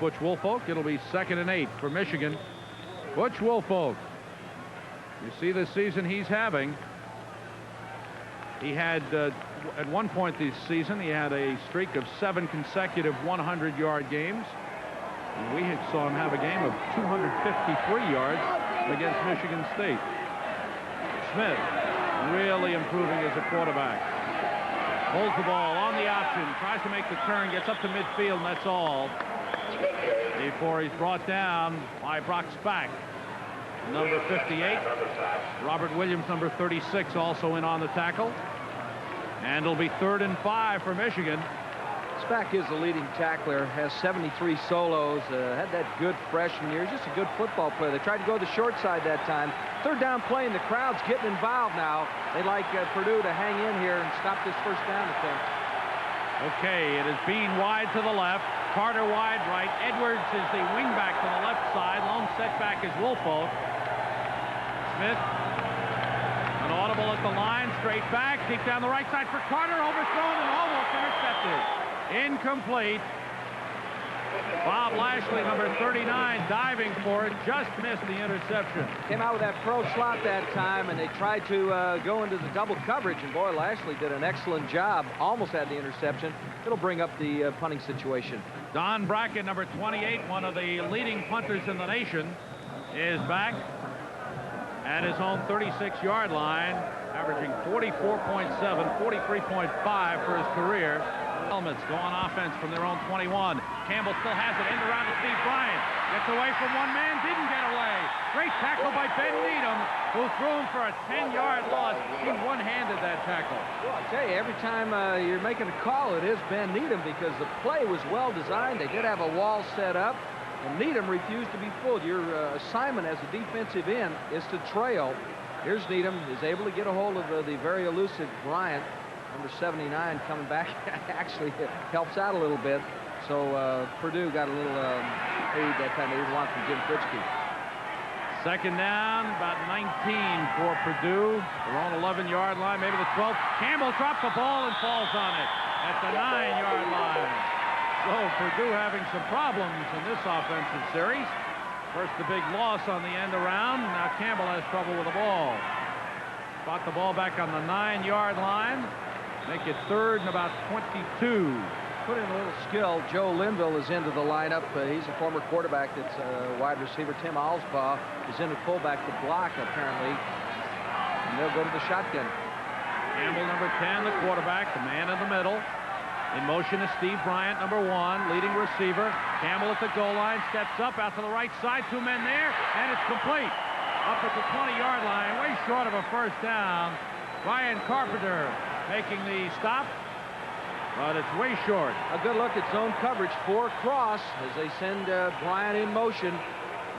Butch Woolfolk. It'll be 2nd and 8 for Michigan. Butch Woolfolk. You see the season he's having. He had, at one point this season, he had a streak of 7 consecutive 100-yard games. And we saw him have a game of 253 yards against Michigan State. Smith really improving as a quarterback. Holds the ball on the option, tries to make the turn, gets up to midfield, and that's all. Before he's brought down by Brock Spack, number 58. Robert Williams, number 36, also in on the tackle. And it'll be 3rd and 5 for Michigan. Spack is the leading tackler, has 73 solos, had that good freshman year. He's just a good football player. They tried to go the short side that time. 3rd down play, and the crowd's getting involved now. They like Purdue to hang in here and stop this first down attempt. Okay, it is Bean wide to the left. Carter wide right. Edwards is the wingback to the left side. Lone setback is Woolfolk. Smith, an audible at the line, straight back, deep down the right side for Carter, overthrown and almost intercepted. Incomplete. Bob Lashley, number 39, diving for it, just missed the interception. Came out with that pro slot that time, and they tried to go into the double coverage, and boy, Lashley did an excellent job. Almost had the interception. It'll bring up the punting situation. Don Brackett, number 28, one of the leading punters in the nation, is back at his own 36-yard line, averaging 44.7, 43.5 for his career. Helmets go on offense from their own 21. Campbell still has it, end around to Steve Bryant. Gets away from one man, didn't get away. Great tackle by Ben Needham, who threw him for a 10-yard loss. He one-handed that tackle. Well, I tell you, every time you're making a call, it is Ben Needham, because the play was well designed. They did have a wall set up, and Needham refused to be fooled. Your assignment as a defensive end is to trail. Here's Needham, is able to get a hold of the very elusive Bryant. Number 79 coming back actually helps out a little bit. So Purdue got a little aid that time. They didn't want from Jim Pritzker. 2nd down, about 19 for Purdue. They're on 11-yard line, maybe the 12th. Campbell drops the ball and falls on it at the 9-yard line. So Purdue having some problems in this offensive series. First the big loss on the end around. Now Campbell has trouble with the ball. Fought the ball back on the 9-yard line. Make it 3rd and about 22. Put in a little skill. Joe Linville is into the lineup. He's a former quarterback that's a wide receiver. Tim Alsbaugh is in at fullback to block, apparently. And they'll go to the shotgun. Campbell, number 10, the quarterback, the man in the middle. In motion is Steve Bryant, number 1, leading receiver. Campbell at the goal line, steps up out to the right side. 2 men there, and it's complete. Up at the 20-yard line, way short of a first down. Ryan Carpenter making the stop, but it's way short. A good look at zone coverage for cross as they send Bryant in motion.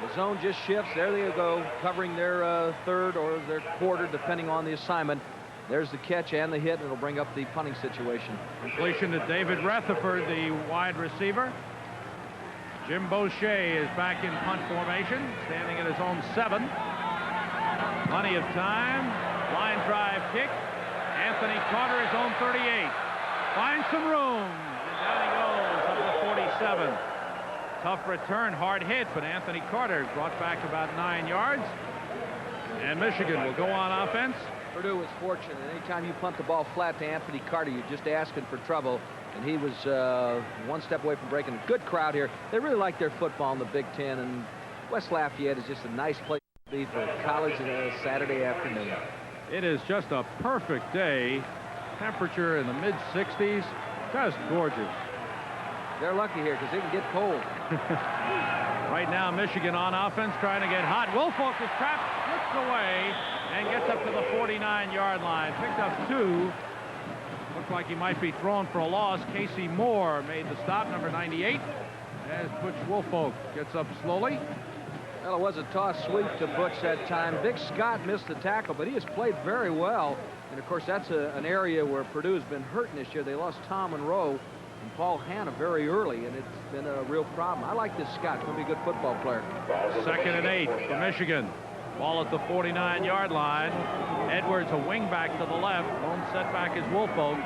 The zone just shifts. There they go, covering their 3rd or their quarter, depending on the assignment. There's the catch and the hit, and it'll bring up the punting situation. Completion to David Rutherford, the wide receiver. Jim Boucher is back in punt formation, standing at his own 7. Plenty of time. Line drive kick. Anthony Carter, his own 38. Finds some room. And down he goes up to 47. Tough return, hard hit, but Anthony Carter brought back about 9 yards. And Michigan will go on offense. Purdue was fortunate. Anytime you punt the ball flat to Anthony Carter, you're just asking for trouble. And he was 1 step away from breaking. A good crowd here. They really like their football in the Big Ten. And West Lafayette is just a nice place to be for college on a Saturday afternoon. It is just a perfect day. Temperature in the mid-60s. Just gorgeous. They're lucky here because they can get cold. Right now, Michigan on offense trying to get hot. Woolfolk is trapped, slips away, and gets up to the 49-yard line. Picked up 2. Looked like he might be thrown for a loss. Casey Moore made the stop, number 98, as Butch Woolfolk gets up slowly. Well, it was a toss sweep to Butch that time. Vic Scott missed the tackle, but he has played very well. And, of course, that's an area where Purdue has been hurting this year. They lost Tom Monroe and Paul Hanna very early, and it's been a real problem. I like this Scott. He'll be a good football player. 2nd and 8 for Michigan. Ball at the 49-yard line. Edwards, a wing back to the left. Lone setback is Woolfolk.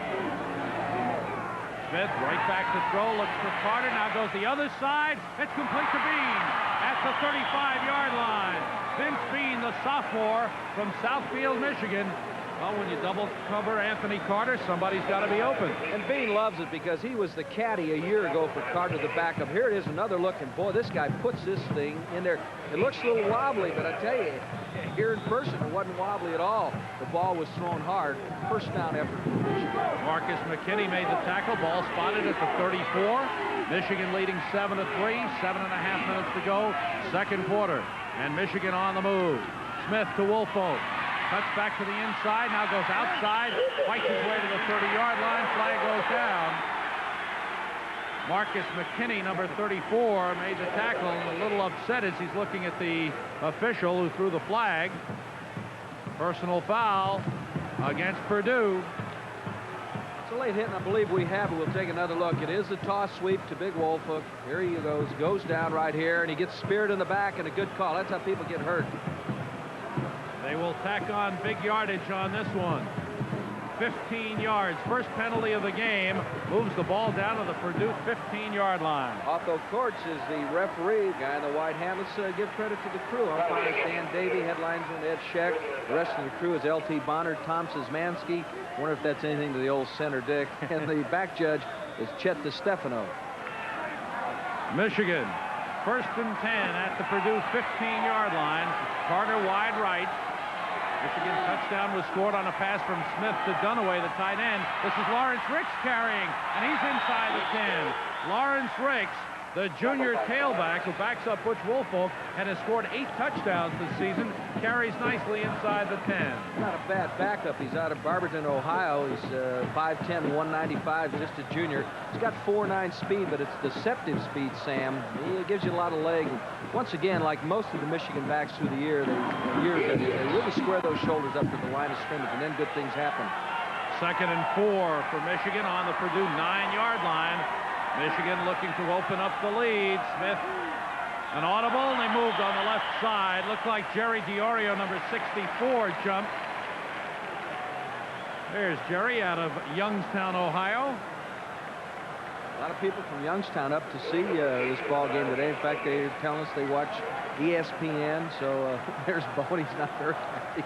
Smith right back to throw. Looks for Carter. Now goes the other side. It's complete to Bean at the 35-yard line. Vince Bean, the sophomore from Southfield, Michigan. Well, when you double cover Anthony Carter, somebody's got to be open. And Bean loves it because he was the caddy a year ago for Carter, the backup. Here it is, another look, and boy, this guy puts this thing in there. It looks a little wobbly, but I tell you, here in person, it wasn't wobbly at all. The ball was thrown hard. First down effort for Michigan. Marcus McKinney made the tackle. Ball spotted at the 34. Michigan leading 7-3. 7.5 minutes to go. Second quarter. And Michigan on the move. Smith to Woolfolk. Cuts back to the inside, now goes outside, fights his way to the 30-yard line, flag goes down. Marcus McKinney, number 34, made the tackle, and a little upset as he's looking at the official who threw the flag. Personal foul against Purdue. It's a late hit, and I believe we have it. We'll take another look. It is a toss sweep to Big Woolfolk. Here he goes down right here, and he gets speared in the back, and a good call. That's how people get hurt. They will tack on big yardage on this one. 15 yards. First penalty of the game. Moves the ball down to the Purdue 15-yard line. Otho Kortz is the referee. Guy in the white hat. Let's give credit to the crew. Umpires Dan Davey, headlinesman Ed Scheck. The rest of the crew is L.T. Bonner, Tom Szymanski. Wonder if that's anything to the old center Dick. And the back judge is Chet DiStefano. Michigan, 1st and 10 at the Purdue 15-yard line. Carter wide right. Michigan touchdown was scored on a pass from Smith to Dunaway, the tight end. This is Lawrence Ricks carrying, and he's inside the 10. Lawrence Ricks, the junior tailback who backs up Butch Woolfolk and has scored 8 touchdowns this season, carries nicely inside the 10. Not a bad backup. He's out of Barberton, Ohio. He's 5'10", 195, just a junior. He's got 4.9 speed, but it's deceptive speed, Sam. He gives you a lot of leg. Once again, like most of the Michigan backs through the year, they really square those shoulders up to the line of scrimmage, and then good things happen. 2nd and 4 for Michigan on the Purdue 9-yard line. Michigan looking to open up the lead. Smith, an audible, and they moved on the left side. Looked like Jerry DiOrio, number 64, jumped. There's Jerry out of Youngstown, Ohio. A lot of people from Youngstown up to see this ball game today. In fact, they're telling us they watch ESPN, so there's Bodie's not very happy.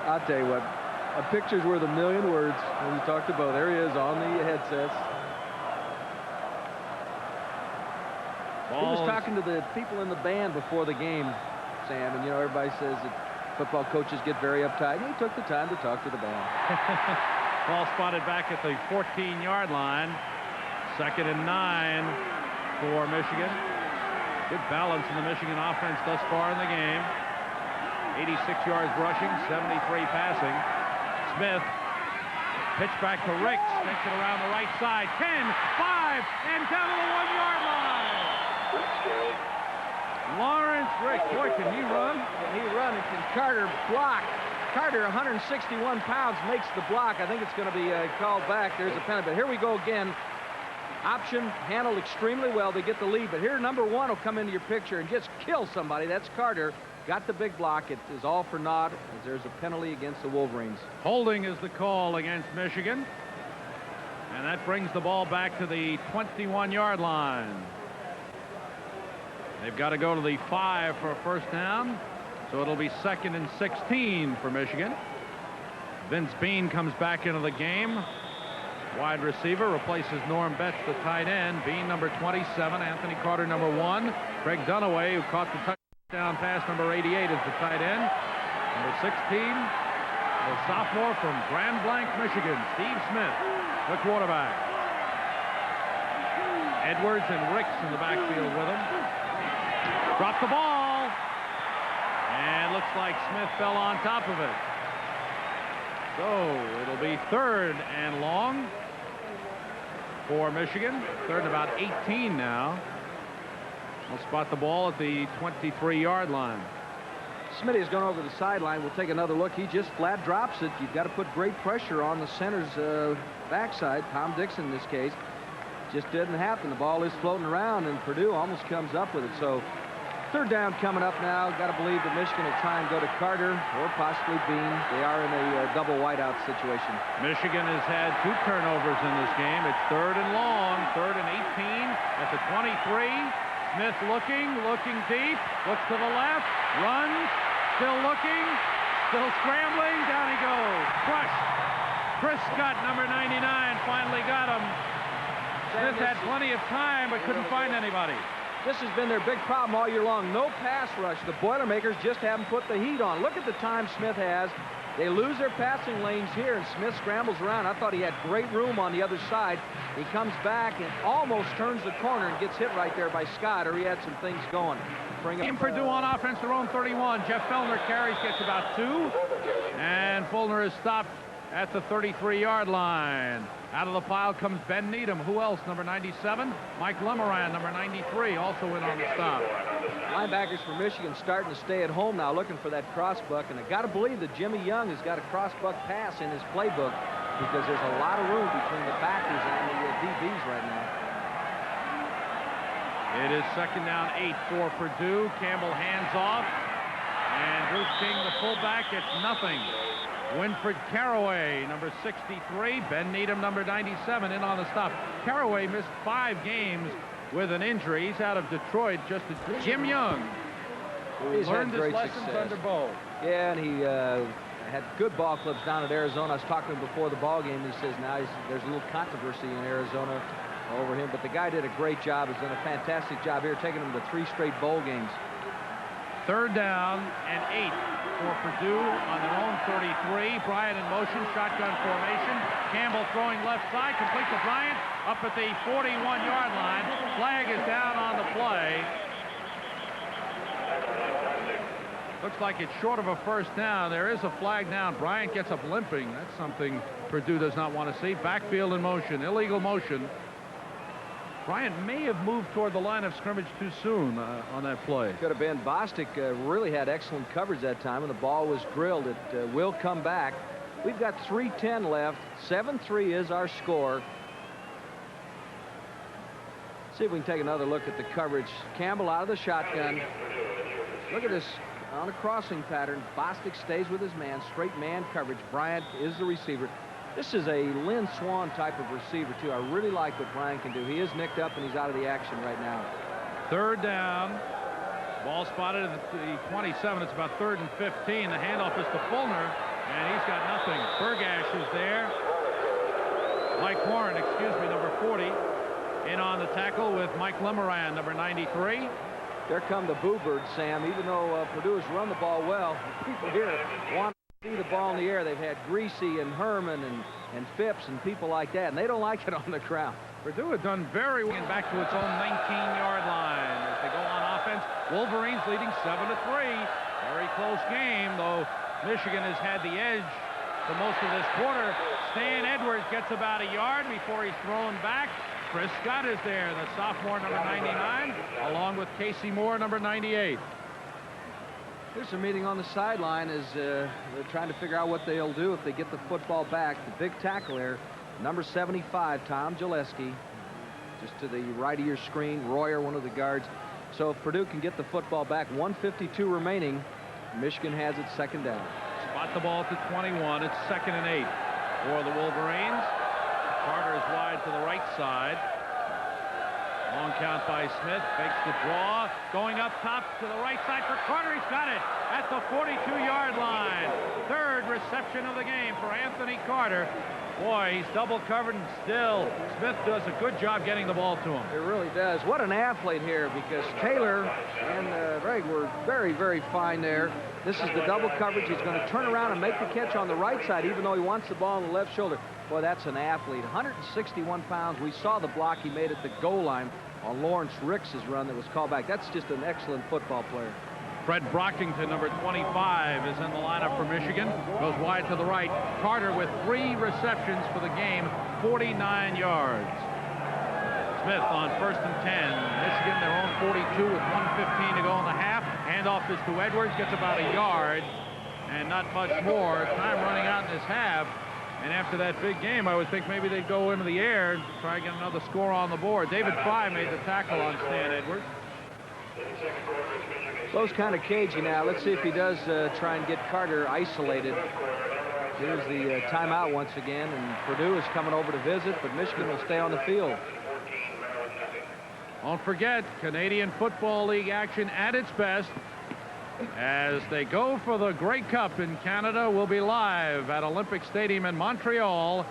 I'll tell you what, a picture's worth a million words when you talk to Bo. There he is on the headsets. He was talking to the people in the band before the game, Sam, and, you know, everybody says that football coaches get very uptight, and he took the time to talk to the band. Ball spotted back at the 14-yard line. 2nd and 9 for Michigan. Good balance in the Michigan offense thus far in the game. 86 yards rushing, 73 passing. Smith, pitch back to Ricks, takes it around the right side. 10, 5, and down to the 1-yard line. Lawrence Ricks, boy, can he run? Can he run, and can Carter block? Carter, 161 pounds, makes the block. I think it's going to be called back. There's a penalty, but here we go again. Option handled extremely well. They get the lead, but here number 1 will come into your picture and just kill somebody. That's Carter. Got the big block. It is all for naught as there's a penalty against the Wolverines. Holding is the call against Michigan, and that brings the ball back to the 21-yard line. They've got to go to the 5 for a first down, so it'll be 2nd and 16 for Michigan. Vince Bean comes back into the game. Wide receiver replaces Norm Betts, the tight end. Bean, number 27. Anthony Carter, number 1. Craig Dunaway, who caught the touchdown pass, number 88, is the tight end. Number 16, the sophomore from Grand Blanc, Michigan, Steve Smith, the quarterback. Edwards and Ricks in the backfield with him. Dropped the ball. And looks like Smith fell on top of it. So it'll be 3rd and long for Michigan. 3rd and about 18 now. We'll spot the ball at the 23-yard line. Smitty has gone over the sideline. We'll take another look. He just flat drops it. You've got to put great pressure on the center's backside. Tom Dixon in this case. Just didn't happen. The ball is floating around, and Purdue almost comes up with it. So 3rd down coming up now. Got to believe that Michigan will try and go to Carter or possibly Bean. They are in a double wideout situation. Michigan has had 2 turnovers in this game. It's 3rd and long, 3rd and 18 at the 23. Smith looking deep, looks to the left, runs, still looking, still scrambling, down he goes. Crushed. Chris Scott, number 99, finally got him. Smith had plenty of time but couldn't find anybody. This has been their big problem all year long. No pass rush. The Boilermakers just haven't put the heat on. Look at the time Smith has. They lose their passing lanes here, and Smith scrambles around. I thought he had great room on the other side. He comes back and almost turns the corner and gets hit right there by Scott, or he had some things going. Team Purdue on offense, their own 31. Jeff Fellner carries, gets about 2. And Fulner is stopped at the 33-yard line. Out of the pile comes Ben Needham. Who else? Number 97. Mike Lemoran, number 93, also in on the stop. Linebackers for Michigan starting to stay at home now, looking for that crossbuck. And I got to believe that Jimmy Young has got a crossbuck pass in his playbook because there's a lot of room between the backers and the DBs right now. It is 2nd down 8 for Purdue. Campbell hands off. And Bruce King, the fullback, gets nothing. Winfred Caraway, number 63. Ben Needham, number 97, in on the stop. Caraway missed 5 games with an injury. He's out of Detroit. Just as Jim Young, who learned his lessons under Bo. Yeah, and he had good ball clubs down at Arizona. I was talking to him before the ball game. He says now there's a little controversy in Arizona over him, but the guy did a great job. Has done a fantastic job here, taking him to 3 straight bowl games. 3rd down and 8 for Purdue on their own 33. Bryant in motion, shotgun formation. Campbell throwing left side, complete to Bryant up at the 41-yard line. Flag is down on the play. Looks like it's short of a 1st down. There is a flag down. Bryant gets up limping. That's something Purdue does not want to see. Backfield in motion, illegal motion. Bryant may have moved toward the line of scrimmage too soon on that play. Could have been. Bostic really had excellent coverage that time, and the ball was drilled. It will come back. We've got 3:10 left. 7-3 is our score. See if we can take another look at the coverage. Campbell out of the shotgun. Look at this on a crossing pattern. Bostic stays with his man. Straight man coverage. Bryant is the receiver. This is a Lynn Swan type of receiver, too. I really like what Bryant can do. He is nicked up, and he's out of the action right now. 3rd down. Ball spotted at the 27. It's about 3rd and 15. The handoff is to Fulner, and he's got nothing. Bergash is there. Mike Warren, number 40, in on the tackle with Mike Lemoran, number 93. There come the Boo Birds, Sam. Even though Purdue has run the ball well, people here want see the ball in the air. They've had Greasy and Herman and Phipps and people like that, and they don't like it on the ground. Purdue has done very well back to its own 19-yard line as they go on offense. Wolverines leading 7-3. Very close game, though Michigan has had the edge for most of this quarter. Stan Edwards gets about a yard before he's thrown back. Chris Scott is there, the sophomore, number 99, along with Casey Moore, number 98. Here's a meeting on the sideline as they're trying to figure out what they'll do if they get the football back. The big tackle there, number 75, Tom Gillespie, just to the right of your screen. Royer, one of the guards. So if Purdue can get the football back, 1:52 remaining, Michigan has its 2nd down. Spot the ball at the 21. It's 2nd and 8 for the Wolverines. Carter is wide to the right side. Long count by Smith, fakes the draw, going up top to the right side for Carter. He's got it at the 42-yard line. 3rd reception of the game for Anthony Carter. Boy, he's double covered, and still Smith does a good job getting the ball to him. It really does. What an athlete here, because Taylor and Greg were very, very fine there. This is the double coverage. He's going to turn around and make the catch on the right side, even though he wants the ball on the left shoulder. Boy, that's an athlete. 161 pounds. We saw the block he made at the goal line on Lawrence Ricks' run that was called back. That's just an excellent football player. Fred Brockington, number 25, is in the lineup for Michigan. Goes wide to the right. Carter with 3 receptions for the game, 49 yards. Smith on 1st and 10. Michigan, their own 42 with 1:15 to go in the half. Handoff is to Edwards, gets about a yard and not much more. Time running out in this half. And after that big game, I would think maybe they'd go into the air and try and get another score on the board. David Fry made the tackle on Stan Edwards. Flo's kind of cagey now. Let's see if he does try and get Carter isolated. Here's the timeout once again, and Purdue is coming over to visit, but Michigan will stay on the field. Don't forget, Canadian Football League action at its best as they go for the Grey Cup in Canada. We'll be live at Olympic Stadium in Montreal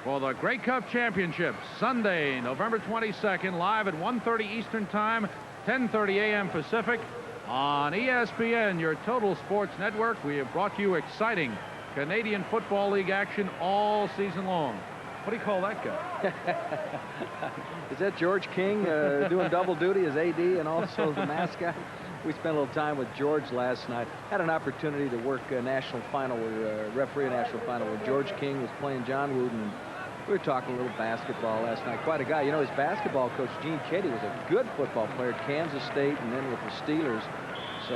for the Grey Cup Championship, Sunday, November 22nd, live at 1:30 Eastern Time, 10:30 a.m. Pacific on ESPN, your total sports network. We have brought you exciting Canadian Football League action all season long. What do you call that guy? Is that George King doing double duty as AD and also the mascot? We spent a little time with George last night. Had an opportunity to work a national final, referee a national final where George King was playing John Wooden. And we were talking a little basketball last night. Quite a guy. You know, his basketball coach, Gene Keddie, was a good football player at Kansas State and then with the Steelers. So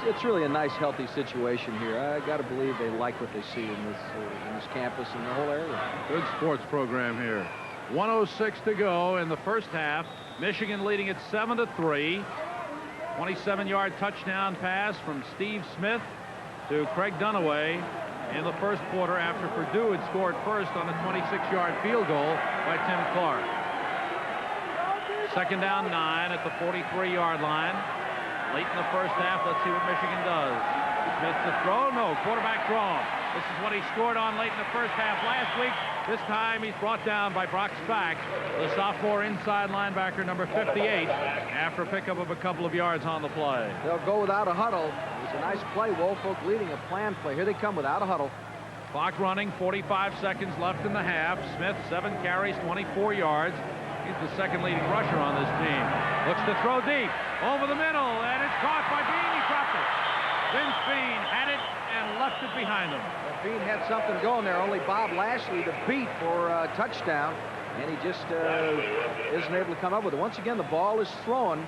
it's really a nice, healthy situation here. I got to believe they like what they see in this campus and the whole area. Good sports program here. 1:06 to go in the first half. Michigan leading at 7-3. 27-yard touchdown pass from Steve Smith to Craig Dunaway in the first quarter after Purdue had scored first on a 26-yard field goal by Tim Clark. 2nd down 9 at the 43-yard line. Late in the first half, let's see what Michigan does. Smith to throw? No, quarterback draw. This is what he scored on late in the first half last week. This time he's brought down by Brock Spack, the sophomore inside linebacker, number 58, after a pickup of a couple of yards on the play. They'll go without a huddle. It was a nice play. Woolfolk leading a planned play. Here they come without a huddle. Clock running, 45 seconds left in the half. Smith, 7 carries, 24 yards. He's the second leading rusher on this team. Looks to throw deep, over the middle, and it's caught by Bean. He dropped it. Vince Bean had it and left it behind him. Well, Bean had something going there. Only Bob Lashley to beat for a touchdown, and he just isn't able to come up with it. Once again, the ball is thrown.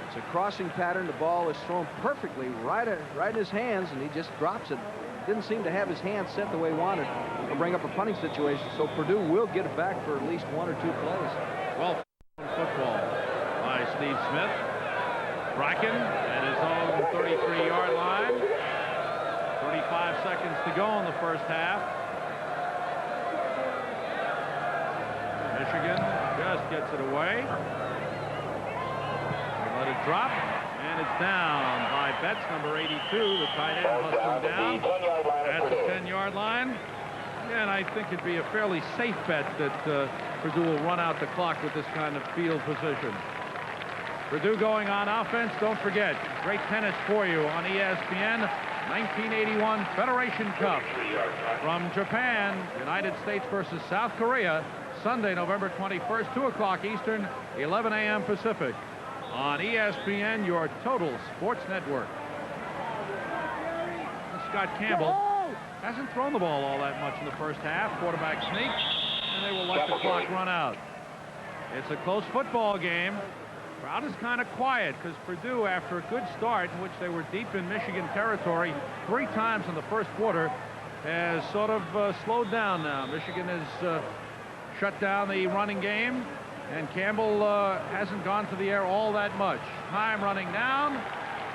It's a crossing pattern. The ball is thrown perfectly right in his hands, and he just drops it. Didn't seem to have his hands set the way he wanted to bring up a punting situation, so Purdue will get it back for at least 1 or 2 plays. Well, football by Steve Smith. Bracken at his own 33-yard line. 35 seconds to go in the first half. Michigan just gets it away. They let it drop. And it's down by Betts, number 82. The tight end hustling down at the 10-yard line. And I think it'd be a fairly safe bet that Purdue will run out the clock with this kind of field position. Purdue going on offense. Don't forget, great tennis for you on ESPN. 1981 Federation Cup from Japan. United States versus South Korea. Sunday, November 21st, 2 o'clock Eastern, 11 a.m. Pacific. On ESPN, your total sports network. Scott Campbell hasn't thrown the ball all that much in the first half. Quarterback sneak, and they will let the clock run out. It's a close football game. Crowd is kind of quiet because Purdue, after a good start in which they were deep in Michigan territory 3 times in the first quarter, has sort of slowed down now. Michigan has shut down the running game. And Campbell hasn't gone to the air all that much. Time running down,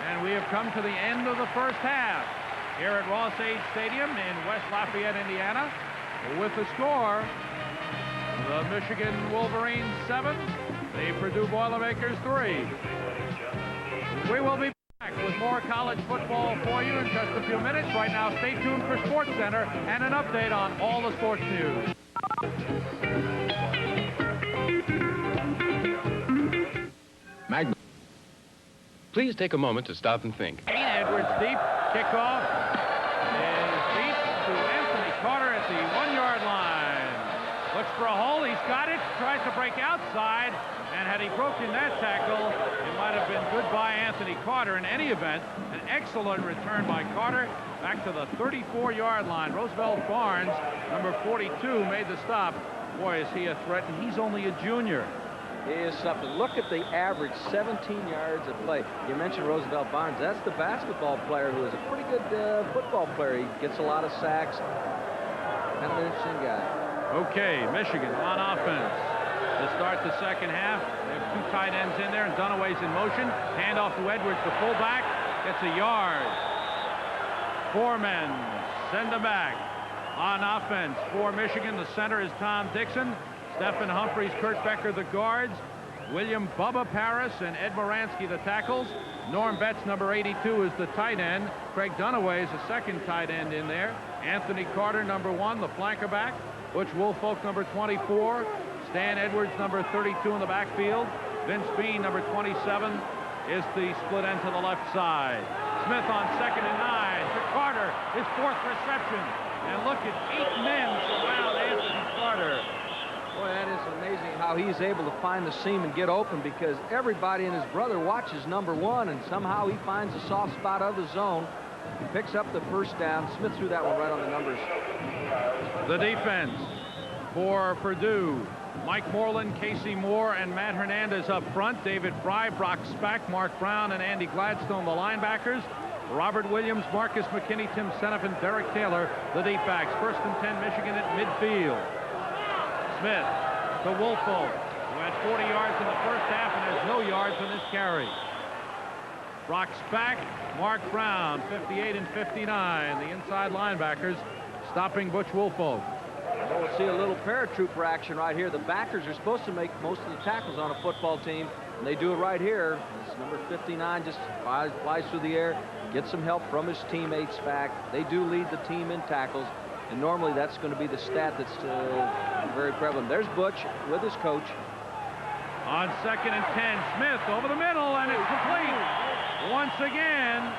and we have come to the end of the first half here at Ross-Age Stadium in West Lafayette, Indiana. With the score, the Michigan Wolverines 7, the Purdue Boilermakers 3. We will be back with more college football for you in just a few minutes. Right now, stay tuned for Sports Center and an update on all the sports news. Please take a moment to stop and think. Edwards deep, kickoff is deep to Anthony Carter at the 1-yard for a hole. He's got it. Tries to break outside. And had he broken that tackle, it might have been goodbye Anthony Carter. In any event, an excellent return by Carter back to the 34-yard line. Roosevelt Barnes, number 42, made the stop. Boy, is he a threat, and he's only a junior. He is something. Look at the average, 17 yards of play. You mentioned Roosevelt Barnes. That's the basketball player who is a pretty good football player. He gets a lot of sacks. Kind of an interesting guy. Okay, Michigan on offense. To start the second half, they have 2 tight ends in there, and Dunaway's in motion. Handoff to Edwards, the fullback. Gets a yard. 4 men. Send them back. On offense for Michigan, the center is Tom Dixon. Stephen Humphreys, Kurt Becker, the guards. William Bubba Paris and Ed Moransky, the tackles. Norm Betts, number 82, is the tight end. Craig Dunaway is the second tight end in there. Anthony Carter, number 1, the flanker back. Butch Woolfolk, number 24. Stan Edwards, number 32 in the backfield. Vince Bean, number 27, is the split end to the left side. Smith on 2nd and 9 to Carter, his 4th reception. And look at 8 men surround Anthony Carter. Boy, that is amazing how he's able to find the seam and get open, because everybody and his brother watches number 1, and somehow he finds a soft spot of the zone. He picks up the first down. Smith threw that one right on the numbers. The defense for Purdue. Mike Moreland, Casey Moore, and Matt Hernandez up front. David Fry, Brock Spack, Mark Brown, and Andy Gladstone, the linebackers. Robert Williams, Marcus McKinney, Tim Seneff, and Derek Taylor, the deep backs. 1st and 10, Michigan at midfield. Smith to Woolfolk, who had 40 yards in the first half and has no yards in this carry. Brock Spack, Mark Brown, 58 and 59, the inside linebackers, stopping Butch Woolfolk. Well, we'll see a little paratrooper action right here. The backers are supposed to make most of the tackles on a football team, and they do it right here. This number 59 just flies through the air, gets some help from his teammates back. They do lead the team in tackles, and normally that's going to be the stat that's very prevalent. There's Butch with his coach. On 2nd and 10, Smith over the middle, and it's complete. Once again,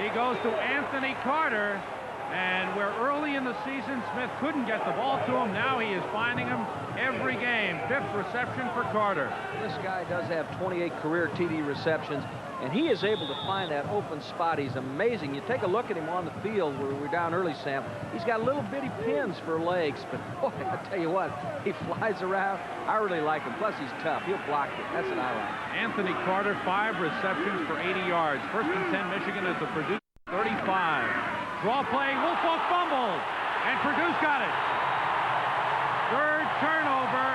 he goes to Anthony Carter. And where early in the season Smith couldn't get the ball to him, now he is finding him every game. 5th reception for Carter. This guy does have 28 career TD receptions, and he is able to find that open spot. He's amazing. You take a look at him on the field where we're down early, Sam. He's got little bitty pins for legs, but boy, I tell you what, he flies around. I really like him. Plus, he's tough. He'll block it. That's what I like. Anthony Carter, 5 receptions for 80 yards. 1st and 10, Michigan is the Purdue 35. Draw play, Woolfolk fumbled, and Purdue's got it. 3rd turnover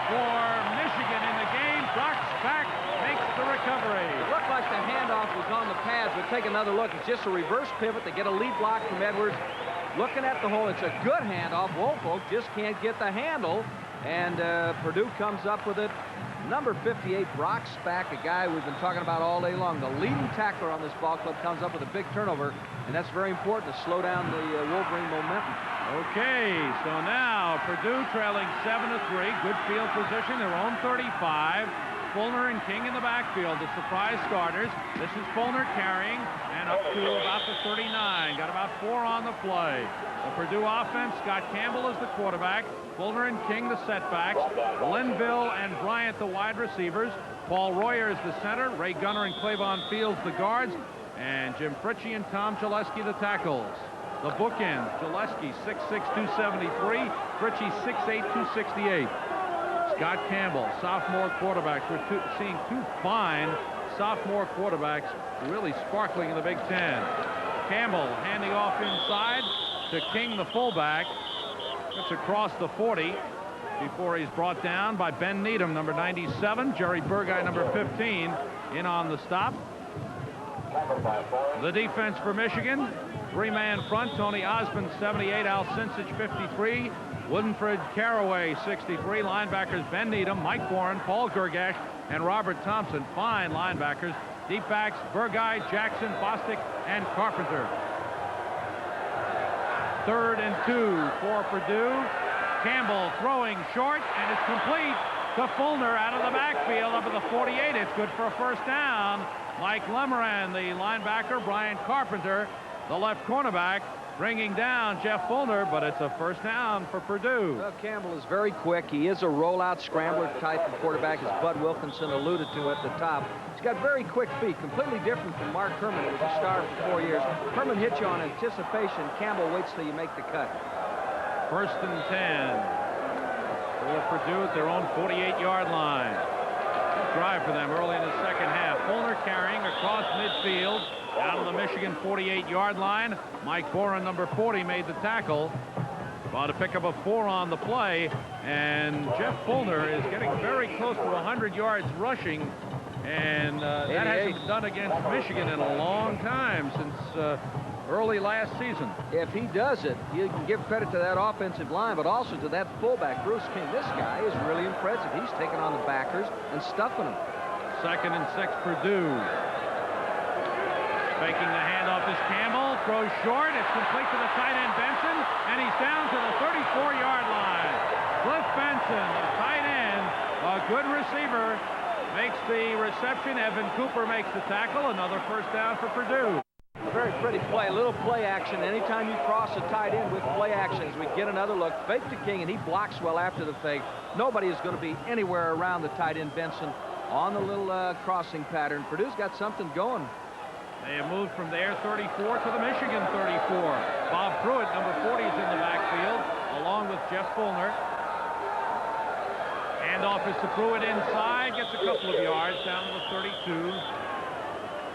for Michigan in the game. Brock Spack makes the recovery. It looked like the handoff was on the pads, but take another look. It's just a reverse pivot to get a lead block from Edwards. Looking at the hole, it's a good handoff. Woolfolk just can't get the handle, and Purdue comes up with it. Number 58, Brock Spack, a guy we've been talking about all day long. The leading tackler on this ball club comes up with a big turnover, and that's very important to slow down the Wolverine momentum. Okay, so now Purdue trailing 7-3. Good field position, their own 35. Fulner and King in the backfield, the surprise starters. This is Fulner carrying, and up to about the 39. Got about 4 on the play. The Purdue offense, Scott Campbell is the quarterback. Fulner and King the setbacks. Linville and Bryant the wide receivers. Paul Royer is the center. Ray Gunner and Clavon Fields the guards. And Jim Fritchie and Tom Gillespie the tackles. The bookends, Gillespie 6'6", 273. Fritchie 6'8", 268. Scott Campbell, sophomore quarterback. We're seeing 2 fine sophomore quarterbacks really sparkling in the Big Ten. Campbell handing off inside to King, the fullback. It's across the 40 before he's brought down by Ben Needham, number 97. Jerry Burguy, number 15, in on the stop. The defense for Michigan, 3-man front. Tony Osmond, 78. Al Sinsich, 53. Woodford Caraway, 63. Linebackers Ben Needham, Mike Boren, Paul Gergash, and Robert Thompson. Fine linebackers. Deep backs, Burguy, Jackson, Bostic, and Carpenter. 3rd and 2 for Purdue. Campbell throwing short, and it's complete to Fulner out of the backfield up at the 48. It's good for a 1st down. Mike Lemoran, the linebacker. Brian Carpenter, the left cornerback. bringing down Jeff Fulner, but it's a first down for Purdue. Well, Campbell is very quick. He is a rollout scrambler type of quarterback, as Bud Wilkinson alluded to at the top. He's got very quick feet, completely different from Mark Herman, who was a star for 4 years. Herman hits you on anticipation. Campbell waits till you make the cut. First and 10 for Purdue at their own 48-yard line. Drive for them early in the second half. Fulner carrying across midfield down to the Michigan 48-yard line. Mike Boren, number 40, made the tackle. About to pick up a 4 on the play, and Jeff Fulner is getting very close to 100 yards rushing, and that hasn't been done against Michigan in a long time, since early last season. If he does it, you can give credit to that offensive line, but also to that fullback, Bruce King. This guy is really impressive. He's taking on the backers and stuffing them. Second and 6, Purdue. Faking the handoff is Campbell. Throws short. It's complete to the tight end, Benson, and he's down to the 34-yard line. Cliff Benson, the tight end, a good receiver, makes the reception. Evan Cooper makes the tackle. Another first down for Purdue. A very pretty play, a little play action. Anytime you cross a tight end with play actions, we get another look. Fake to King, and he blocks well after the fake. Nobody is going to be anywhere around the tight end, Benson, on the little crossing pattern. Purdue's got something going. They have moved from their 34 to the Michigan 34. Bob Pruitt, number 40, is in the backfield, along with Jeff Fulner. Handoff is to Pruitt inside, gets a couple of yards down to the 32.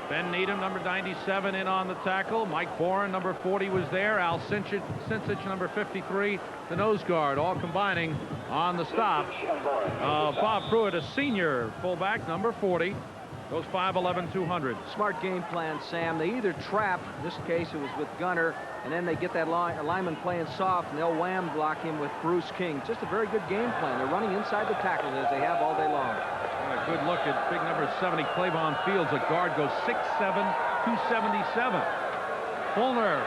Ben Needham, number 97, in on the tackle. Mike Boren, number 40, was there. Al Sincic, number 53, the nose guard, all combining on the stop. Bob Pruitt, a senior fullback, number 40. Goes 5'11", 200. Smart game plan, Sam. They either trap, in this case it was with Gunner, and then they get that lineman playing soft, and they'll wham block him with Bruce King. Just a very good game plan. They're running inside the tackles as they have all day long. A good look at big number 70, Clavon Fields. A guard goes 6'7", 277. Fulner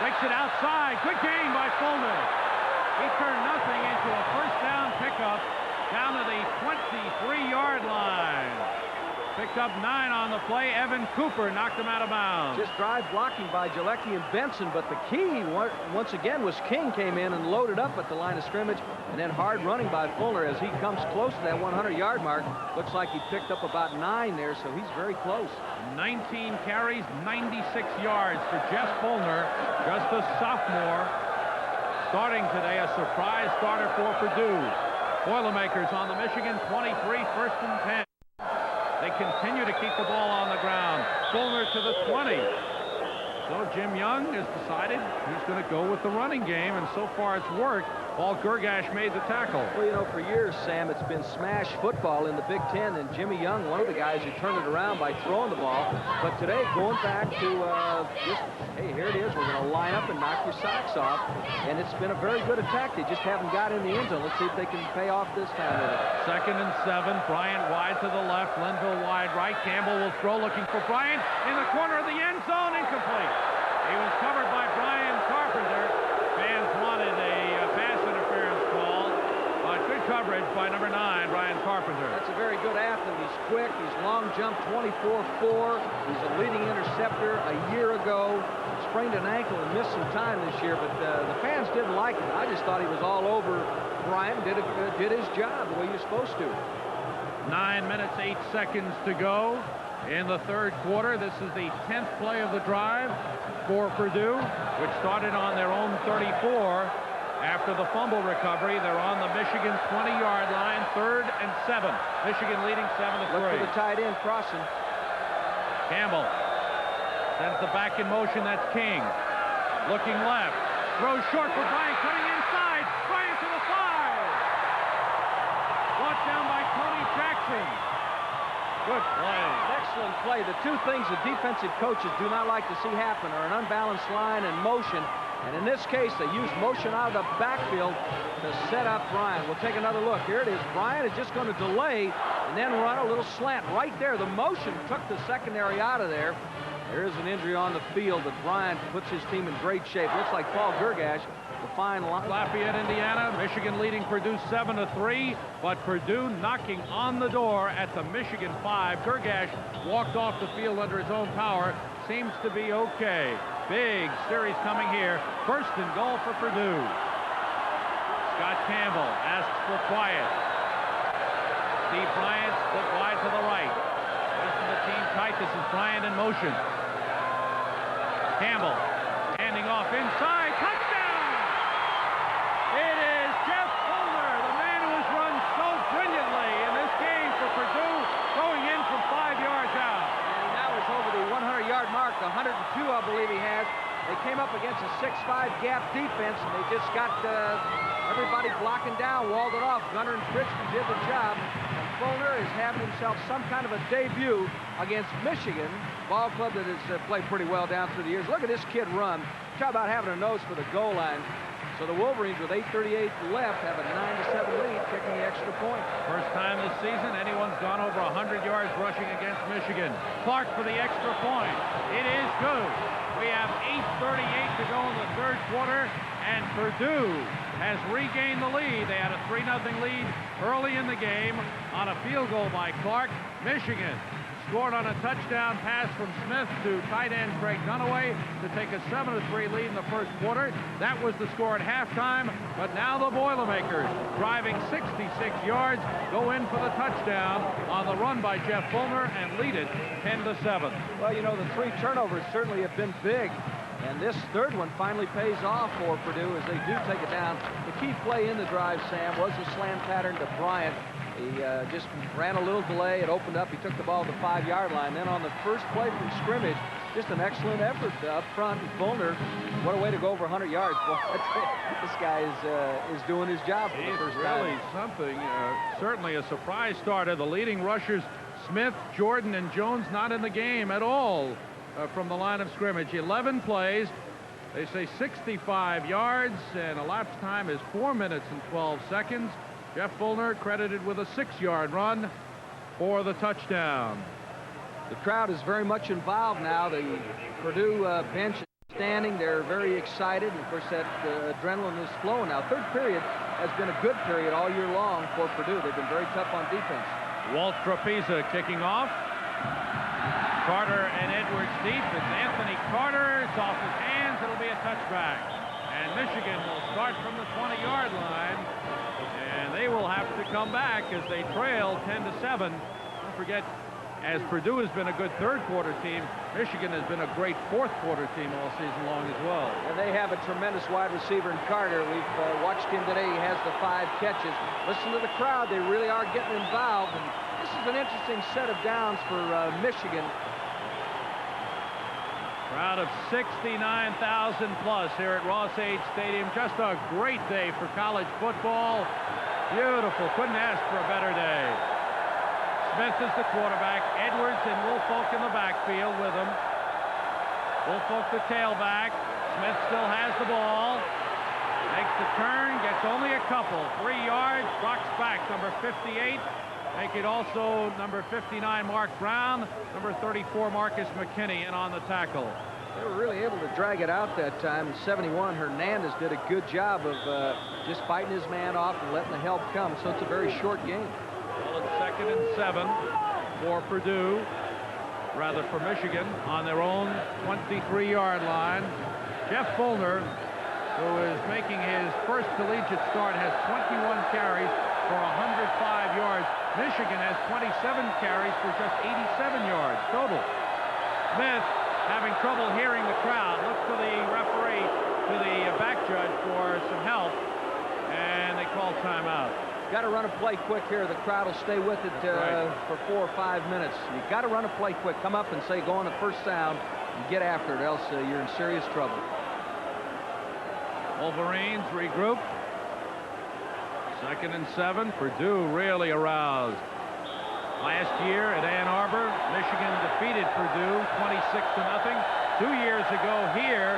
breaks it outside. Good game by Fulner. He turned nothing into a first down pickup down to the 23-yard line. Picked up 9 on the play. Evan Cooper knocked him out of bounds. Just drive blocking by Jalecki and Benson, but the key once again was King came in and loaded up at the line of scrimmage, and then hard running by Fulner as he comes close to that 100-yard mark. Looks like he picked up about 9 there, so he's very close. 19 carries, 96 yards for Jeff Fulner, just a sophomore. Starting today, a surprise starter for Purdue. Boilermakers on the Michigan 23, first and 10. They continue to keep the ball on the ground. Fulner to the 20. So Jim Young has decided he's going to go with the running game, and so far it's worked. Paul Gergash made the tackle. Well, you know, for years, Sam, it's been smash football in the Big Ten, and Jimmy Young, one of the guys who turned it around by throwing the ball. But today, going back to just, hey, here it is. We're going to line up and knock your socks off. And it's been a very good attack. They just haven't got in the end zone. Let's see if they can pay off this time with it. Second and 7. Bryant wide to the left. Linville wide right. Campbell will throw, looking for Bryant in the corner of the end zone. Incomplete. He was covered by Brian Carpenter. Fans wanted a pass interference call. Good coverage by number 9, Brian Carpenter. That's a very good athlete. He's quick. He's long jump, 24-4. He's a leading interceptor. A year ago, sprained an ankle and missed some time this year, but the fans didn't like it. I just thought he was all over Bryant. Did his job the way you're supposed to. 9 minutes, 8 seconds to go in the third quarter. This is the 10th play of the drive for Purdue, which started on their own 34. After the fumble recovery, they're on the Michigan 20-yard line, 3rd and 7. Michigan leading 7-3. Look for the tight end crossing. Campbell sends the back in motion. That's King. Looking left. Throws short for Bryant, cutting inside. Bryant to the 5. Brought down by Tony Jackson. Good play. Excellent play. The two things the defensive coaches do not like to see happen are an unbalanced line and motion. And in this case, they used motion out of the backfield to set up Bryant. We'll take another look. Here it is. Bryant is just going to delay and then run a little slant right there. The motion took the secondary out of there. There is an injury on the field, but Bryant puts his team in great shape. Looks like Paul Gergash, the fine line. Lafayette, Indiana. Michigan leading Purdue 7-3, but Purdue knocking on the door at the Michigan 5. Gergash walked off the field under his own power. Seems to be okay. Big series coming here. First and goal for Purdue. Scott Campbell asks for quiet. Steve Bryant split wide to the right. Rest of the team tight. This is Bryant in motion. Campbell handing off inside. Touchdown! It is Jeff Fulmer, the man who has run so brilliantly in this game for Purdue, going in from 5 yards out. And now it's over the 100-yard mark, 102, I believe he has. They came up against a 6'5 gap defense, and they just got everybody blocking down, walled it off. Gunner and Pritzker did the job. And Fulmer is having himself some kind of a debut against Michigan, ball club that has played pretty well down through the years. Look at this kid run. Talk about having a nose for the goal line. So the Wolverines, with 8:38 left, have a 9-7 lead, kicking the extra point. First time this season anyone's gone over 100 yards rushing against Michigan. Clark for the extra point. It is good. We have 8:38 to go in the third quarter, and Purdue has regained the lead. They had a 3-0 lead early in the game on a field goal by Clark. Michigan scored on a touchdown pass from Smith to tight end Craig Dunaway to take a 7-3 lead in the first quarter. That was the score at halftime, but now the Boilermakers, driving 66 yards, go in for the touchdown on the run by Jeff Fulmer and lead it 10-7. Well, you know, the 3 turnovers certainly have been big, and this third one finally pays off for Purdue as they do take it down. The key play in the drive, Sam, was the slant pattern to Bryant. He just ran a little delay. It opened up. He took the ball to the 5-yard line. Then on the first play from scrimmage, just an excellent effort up front. And Fulmer, what a way to go over 100 yards. Boy, this guy is doing his job for the first time. Really something. Certainly a surprise starter. The leading rushers, Smith, Jordan, and Jones, not in the game at all from the line of scrimmage. 11 plays. They say 65 yards, and elapsed time is 4 minutes and 12 seconds. Jeff Fulmer credited with a 6-yard run for the touchdown. The crowd is very much involved now. The Purdue bench is standing. They're very excited. And of course, that adrenaline is flowing now. Third period has been a good period all year long for Purdue. They've been very tough on defense. Walt Trapeza kicking off. Carter and Edwards deep. It's Anthony Carter. It's off his hands. It'll be a touchback. And Michigan will start from the 20-yard line. And they will have to come back as they trail 10-7. Don't forget, as Purdue has been a good third-quarter team, Michigan has been a great fourth-quarter team all season long as well. And they have a tremendous wide receiver in Carter. We've watched him today. He has the 5 catches. Listen to the crowd. They really are getting involved. And this is an interesting set of downs for Michigan. Crowd of 69,000 plus here at Ross-Ade Stadium. Just a great day for college football. Beautiful. Couldn't ask for a better day. Smith is the quarterback. Edwards and Woolfolk in the backfield with him. Woolfolk the tailback. Smith still has the ball. Makes the turn. Gets only a couple. 3 yards. Rocks back. Number 58. Make it also number 59, Mark Brown. Number 34, Marcus McKinney, in on the tackle. They were really able to drag it out that time. 71, Hernandez did a good job of just fighting his man off and letting the help come. So it's a very short game. Well, it's 2nd and 7 for Purdue, rather for Michigan, on their own 23-yard line. Jeff Fulmer, who is making his first collegiate start, has 21 carries for 105 yards. Michigan has 27 carries for just 87 yards total. Smith having trouble hearing the crowd. Looks to the referee, to the back judge for some help, and they call timeout. Got to run a play quick here. The crowd will stay with it for 4 or 5 minutes. You got to run a play quick. Come up and say, go on the first down and get after it, else you're in serious trouble. Wolverines regroup. 2nd and 7. Purdue really aroused. Last year at Ann Arbor, Michigan defeated Purdue 26-0. 2 years ago here,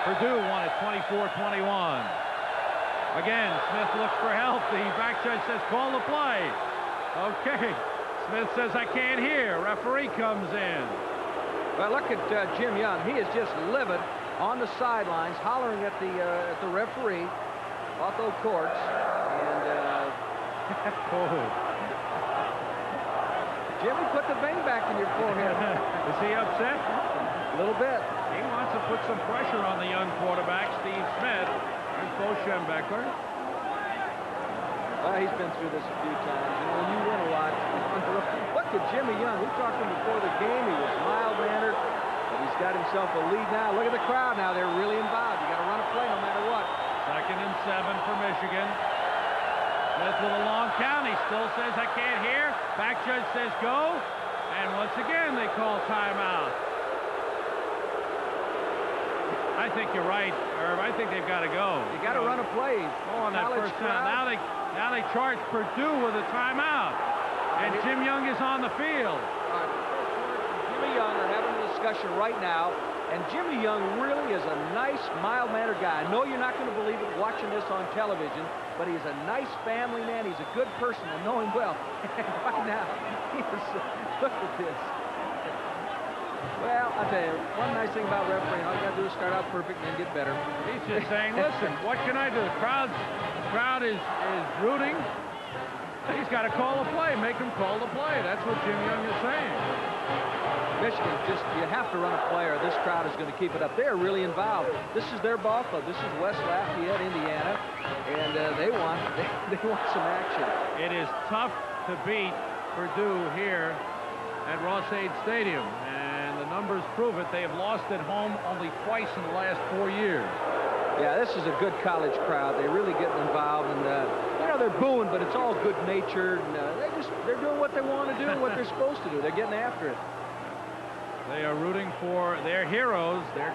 Purdue won it 24-21. Again, Smith looks for help. The back judge says, call the play. Okay. Smith says, I can't hear. Referee comes in. Well, look at Jim Young. He is just livid on the sidelines, hollering at the referee, Otho Courts. And Jimmy, put the vein back in your forehead. Is he upset? A little bit. He wants to put some pressure on the young quarterback, Steve Smith. There's Bo Schembechler. He's been through this a few times. You know, when you win a lot, look at Jimmy Young. We talked to him before the game. He was mild-mannered, but he's got himself a lead now. Look at the crowd now. They're really involved. You got to run a play no matter what. 2nd and 7 for Michigan. Smith with a long count. He still says, I can't hear. Back judge says go. And once again, they call timeout. I think you're right, Herb. I think they've got to go. You got to run a play. On that first down. Now they charge Purdue with a timeout. And Jim Young is on the field. Jimmy Young are having a discussion right now. And Jimmy Young really is a nice, mild-mannered guy. I know you're not going to believe it watching this on television, but he's a nice family man. He's a good person. I know him well. Right now, look at this. Well, I'll tell you, one nice thing about refereeing, all you got to do is start out perfect and then get better. He's just saying, listen, what can I do? The crowd is rooting. He's got to call a play. Make him call the play. That's what Jim Young is saying. Michigan, you have to run a play or this crowd is going to keep it up. They're really involved. This is their ball club. This is West Lafayette, Indiana, and they want some action. It is tough to beat Purdue here at Ross-Ade Stadium, and the numbers prove it. They have lost at home only twice in the last 4 years. Yeah, this is a good college crowd. They're really getting involved, and you know, they're booing, but it's all good-natured. And they're doing what they want to do and what they're supposed to do. They're getting after it. They are rooting for their heroes, their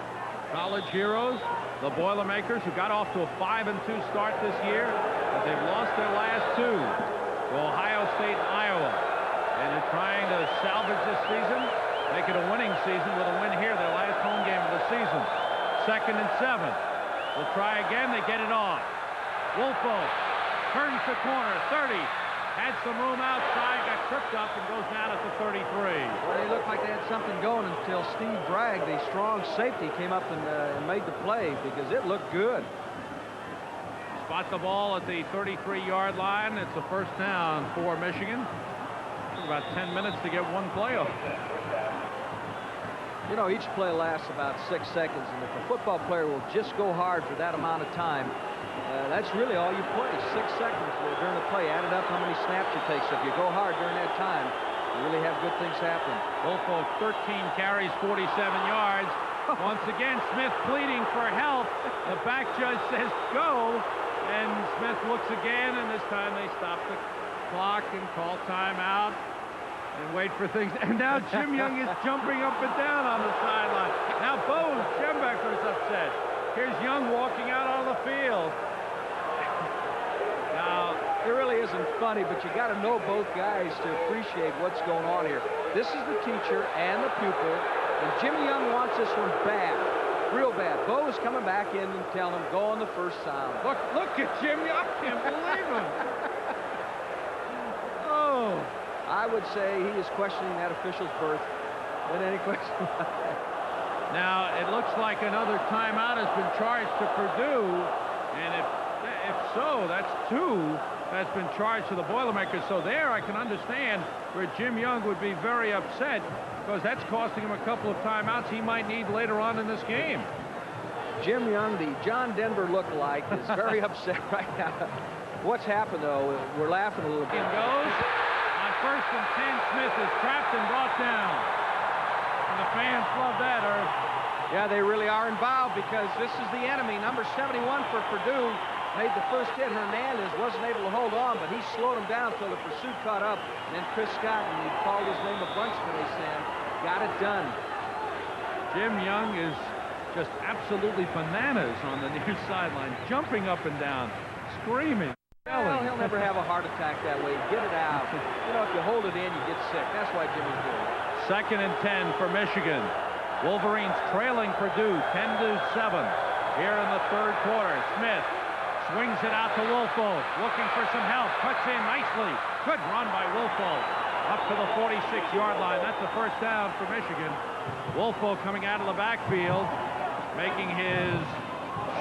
college heroes, the Boilermakers, who got off to a 5-2 start this year, but they've lost their last 2 to Ohio State and Iowa. And they're trying to salvage this season, make it a winning season with a win here, their last home game of the season. 2nd and 7. They'll try again. They get it off. Wolfo turns the corner. 30. Had some room outside. Got tripped up and goes down at the 33. Well, they looked like they had something going until Steve Bragg, the strong safety, came up and made the play because it looked good. Spot the ball at the 33-yard line. It's a first down for Michigan. Took about 10 minutes to get one play off. You know, each play lasts about 6 seconds, and if a football player will just go hard for that amount of time, that's really all you play, 6 seconds during the play. Add it up how many snaps you take. So if you go hard during that time, you really have good things happen. Wolfo, 13 carries, 47 yards. Once again, Smith pleading for help. The back judge says go, and Smith looks again, and this time they stop the clock and call timeout and wait for things. And now Jim Young is jumping up and down on the sideline. Now Bo Schembechler is upset. Here's Young walking out on the field. Now, it really isn't funny, but you got to know both guys to appreciate what's going on here. This is the teacher and the pupil, and Jimmy Young wants this one bad, real bad. Bo is coming back in and telling him, go on the first sound. Look at Jim Young. I can't believe him. Oh. I would say he is questioning that official's birth. Than any question about that. Now, it looks like another timeout has been charged to Purdue, and if so, that's 2 that's been charged to the Boilermakers. So there I can understand where Jim Young would be very upset, because that's costing him a couple of timeouts he might need later on in this game. Jim Young, the John Denver lookalike, is very upset right now. What's happened, though, we're laughing a little bit. In goes. On 1st and 10, Smith is trapped and brought down. And the fans love that, Irv. Yeah, they really are involved because this is the enemy. Number 71 for Purdue made the first hit. Hernandez wasn't able to hold on, but he slowed him down until the pursuit caught up. And then Chris Scott, and he called his name a bunch when they said, got it done. Jim Young is just absolutely bananas on the near sideline, jumping up and down, screaming. Well, he'll never have a heart attack that way. Get it out. You know, if you hold it in, you get sick. That's why Jimmy's doing it. 2nd and 10 for Michigan. Wolverines trailing Purdue 10-7 here in the 3rd quarter. Smith swings it out to Wolfo, looking for some help. Cuts in nicely. Good run by Wolfo. Up to the 46-yard line. That's the first down for Michigan. Wolfo coming out of the backfield, making his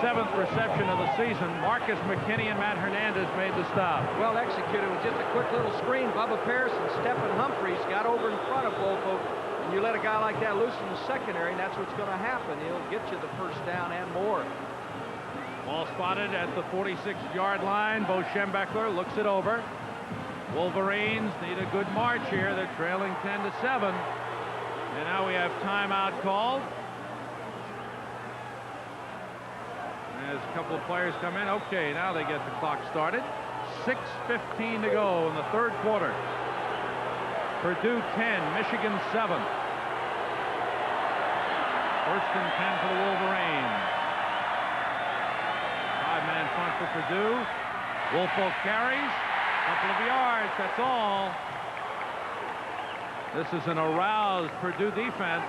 7th reception of the season. Marcus McKinney and Matt Hernandez made the stop. Well executed with just a quick little screen. Bubba Paris and Stephen Humphreys got over in front of Wolfo. And you let a guy like that loose in the secondary, and that's what's going to happen. He'll get you the first down and more. Ball spotted at the 46-yard line. Bo Schembechler looks it over. Wolverines need a good march here. They're trailing 10-7. And now we have timeout called. As a couple of players come in. Okay, now they get the clock started. 6:15 to go in the third quarter. Purdue 10, Michigan 7. First and 10 for the Wolverines. 5-man front for Purdue. Woolfolk carries. Couple of yards, that's all. This is an aroused Purdue defense.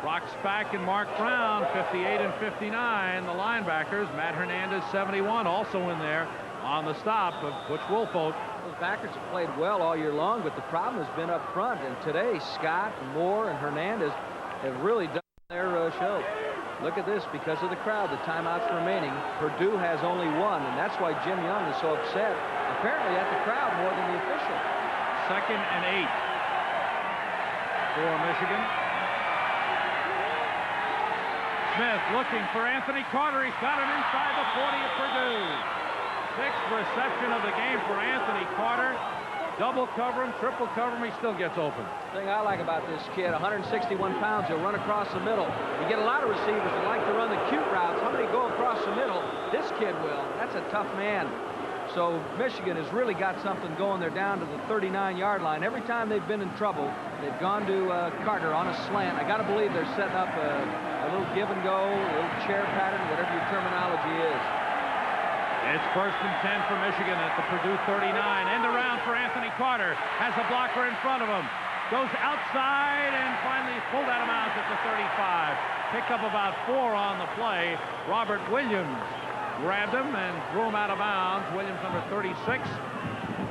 Brock Spack and Mark Brown, 58 and 59. The linebackers, Matt Hernandez, 71, also in there on the stop of Butch Woolfolk. Those backers have played well all year long, but the problem has been up front. And today, Scott, Moore, and Hernandez have really done their show. Look at this, because of the crowd, the timeouts remaining. Purdue has only one, and that's why Jim Young is so upset. Apparently at the crowd more than the official. 2nd and 8 for Michigan. Smith looking for Anthony Carter. He's got him inside the 40 of Purdue. 6th reception of the game for Anthony Carter. Double cover him, triple cover him, he still gets open. The thing I like about this kid, 161 pounds, he'll run across the middle. You get a lot of receivers that like to run the cute routes. How many go across the middle? This kid will. That's a tough man. So Michigan has really got something going. They're down to the 39-yard line. Every time they've been in trouble, they've gone to Carter on a slant. I got to believe they're setting up a little give and go, a little chair pattern, whatever your terminology is. It's 1st and 10 for Michigan at the Purdue 39. End around for Anthony Carter. Has a blocker in front of him. Goes outside and finally pulled out of bounds at the 35. Picked up about 4 on the play. Robert Williams grabbed him and threw him out of bounds. Williams, number 36.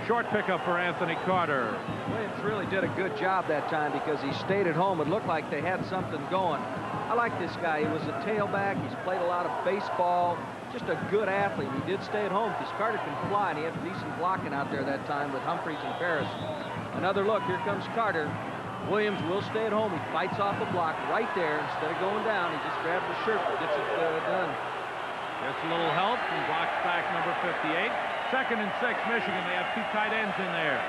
Short pickup for Anthony Carter. Williams really did a good job that time because he stayed at home. It looked like they had something going. I like this guy. He was a tailback. He's played a lot of baseball. Just a good athlete. He did stay at home because Carter can fly, and he had decent blocking out there that time with Humphreys and Ferris. Another look. Here comes Carter. Williams will stay at home. He fights off a block right there. Instead of going down, he just grabs the shirt and gets it done. Gets a little help from Brock Spack, number 58. 2nd and 6, Michigan. They have 2 tight ends in there.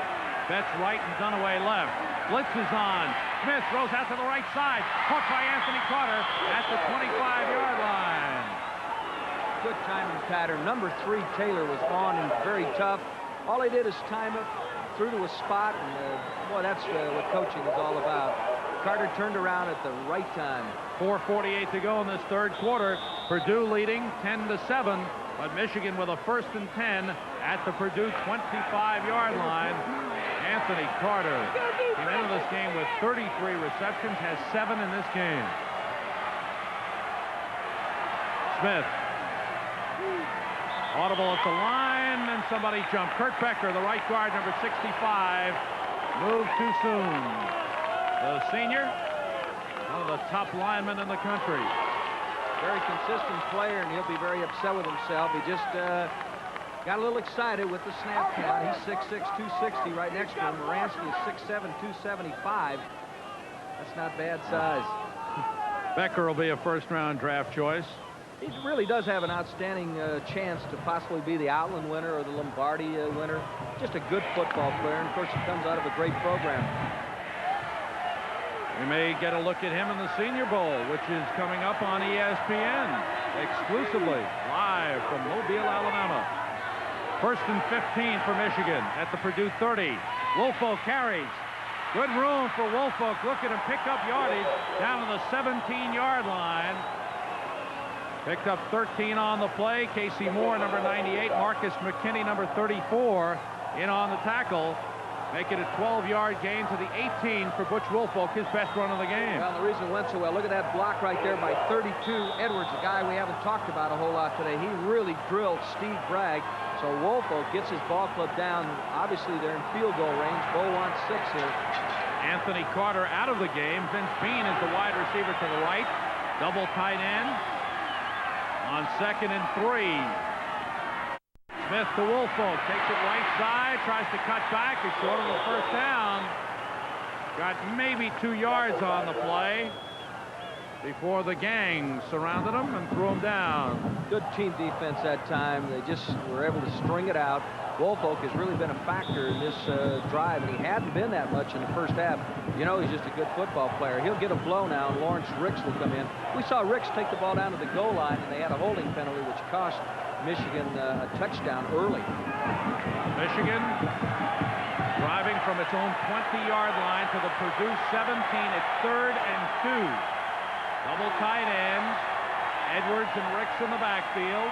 Betts right and Dunaway left. Blitz is on. Smith throws out to the right side. Caught by Anthony Carter at the 25-yard line. Good timing pattern. Number 3, Taylor, was on and very tough. All he did is time it through to a spot, and boy, that's what coaching is all about. Carter turned around at the right time. 4:48 to go in this third quarter. Purdue leading 10-7, but Michigan with a 1st and 10 at the Purdue 25-yard line. Anthony Carter came into this game with 33 receptions, has 7 in this game. Smith. Audible at the line, and somebody jumped. Kurt Becker, the right guard, number 65, moved too soon. The senior, one of the top linemen in the country. Very consistent player, and he'll be very upset with himself. He just got a little excited with the snap count. He's 6'6", 260 right next to him. Moransky is 6'7", 275. That's not bad size. Becker will be a first-round draft choice. He really does have an outstanding chance to possibly be the Outland winner or the Lombardi winner. Just a good football player, and of course he comes out of a great program. We may get a look at him in the Senior Bowl, which is coming up on ESPN exclusively live from Mobile, Alabama. 1st and 15 for Michigan at the Purdue 30. Woolfolk carries. Good room for Woolfolk. Look at him pick up yardage down to the 17-yard line. Picked up 13 on the play. Casey Moore, number 98. Marcus McKinney, number 34, in on the tackle. Make it a 12-yard gain to the 18 for Butch Woolfolk, his best run of the game. Well, the reason it went so well, look at that block right there by 32. Edwards, a guy we haven't talked about a whole lot today. He really drilled Steve Bragg. So Woolfolk gets his ball club down. Obviously, they're in field goal range. Bo wants 6 here. Anthony Carter out of the game. Vince Bean is the wide receiver to the right. Double tight end. On 2nd and 3. Smith to Woolfolk. Takes it right side. Tries to cut back. It's short of the first down. got maybe 2 yards on the play before the gang surrounded him and threw him down. Good team defense that time. They just were able to string it out. Woolfolk has really been a factor in this drive, and he hadn't been that much in the first half. You know, he's just a good football player. He'll get a blow now, and Lawrence Ricks will come in. We saw Ricks take the ball down to the goal line, and they had a holding penalty, which cost Michigan a touchdown early. Michigan driving from its own 20-yard line to the Purdue 17 at 3rd and 2. Double tight ends, Edwards and Ricks in the backfield.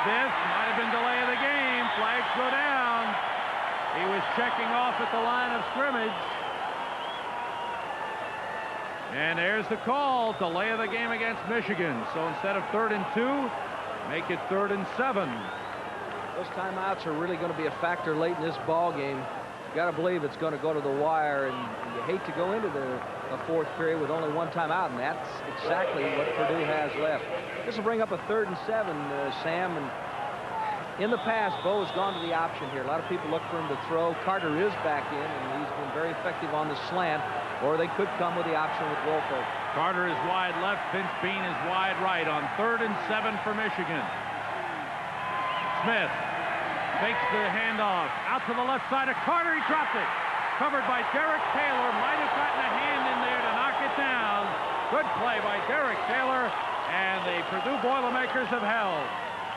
Smith might have been delay of the game. Flags go down. He was checking off at the line of scrimmage. And there's the call, delay of the game against Michigan. So instead of 3rd and 2, make it 3rd and 7. Those timeouts are really going to be a factor late in this ball game. You got to believe it's going to go to the wire, and you hate to go into the fourth period with only one timeout, and that's exactly what Purdue has left. This will bring up a 3rd and 7, Sam. And in the past, Bo has gone to the option here. A lot of people look for him to throw. Carter is back in, and he's been very effective on the slant, or they could come with the option with Woolfolk. Carter is wide left. Vince Bean is wide right on 3rd and 7 for Michigan. Smith fakes the handoff out to the left side of Carter. He dropped it. Covered by Derek Taylor. Might have gotten a hand in there to knock it down. Good play by Derek Taylor, and the Purdue Boilermakers have held.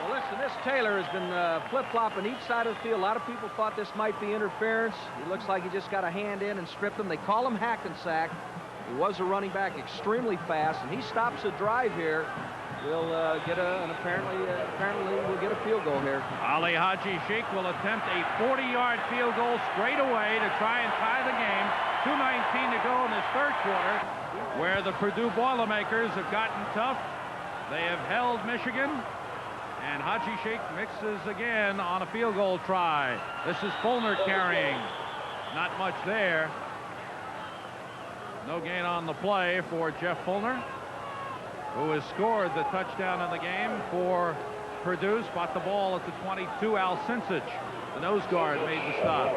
Well, listen, this Taylor has been flip-flopping each side of the field. A lot of people thought this might be interference. It looks like he just got a hand in and stripped him. They call him Hackensack. He was a running back, extremely fast, and he stops a drive here. We'll get apparently we'll get a field goal here. Ali Haji Sheikh will attempt a 40-yard field goal straight away to try and tie the game. 2:19 to go in this third quarter, where the Purdue Boilermakers have gotten tough. They have held Michigan, and Haji Sheikh mixes again on a field goal try. This is Fulner carrying. Not much there. No gain on the play for Jeff Fulner, who has scored the touchdown in the game for Purdue. Spot the ball at the 22. Al Sinsich, the nose guard, made the stop.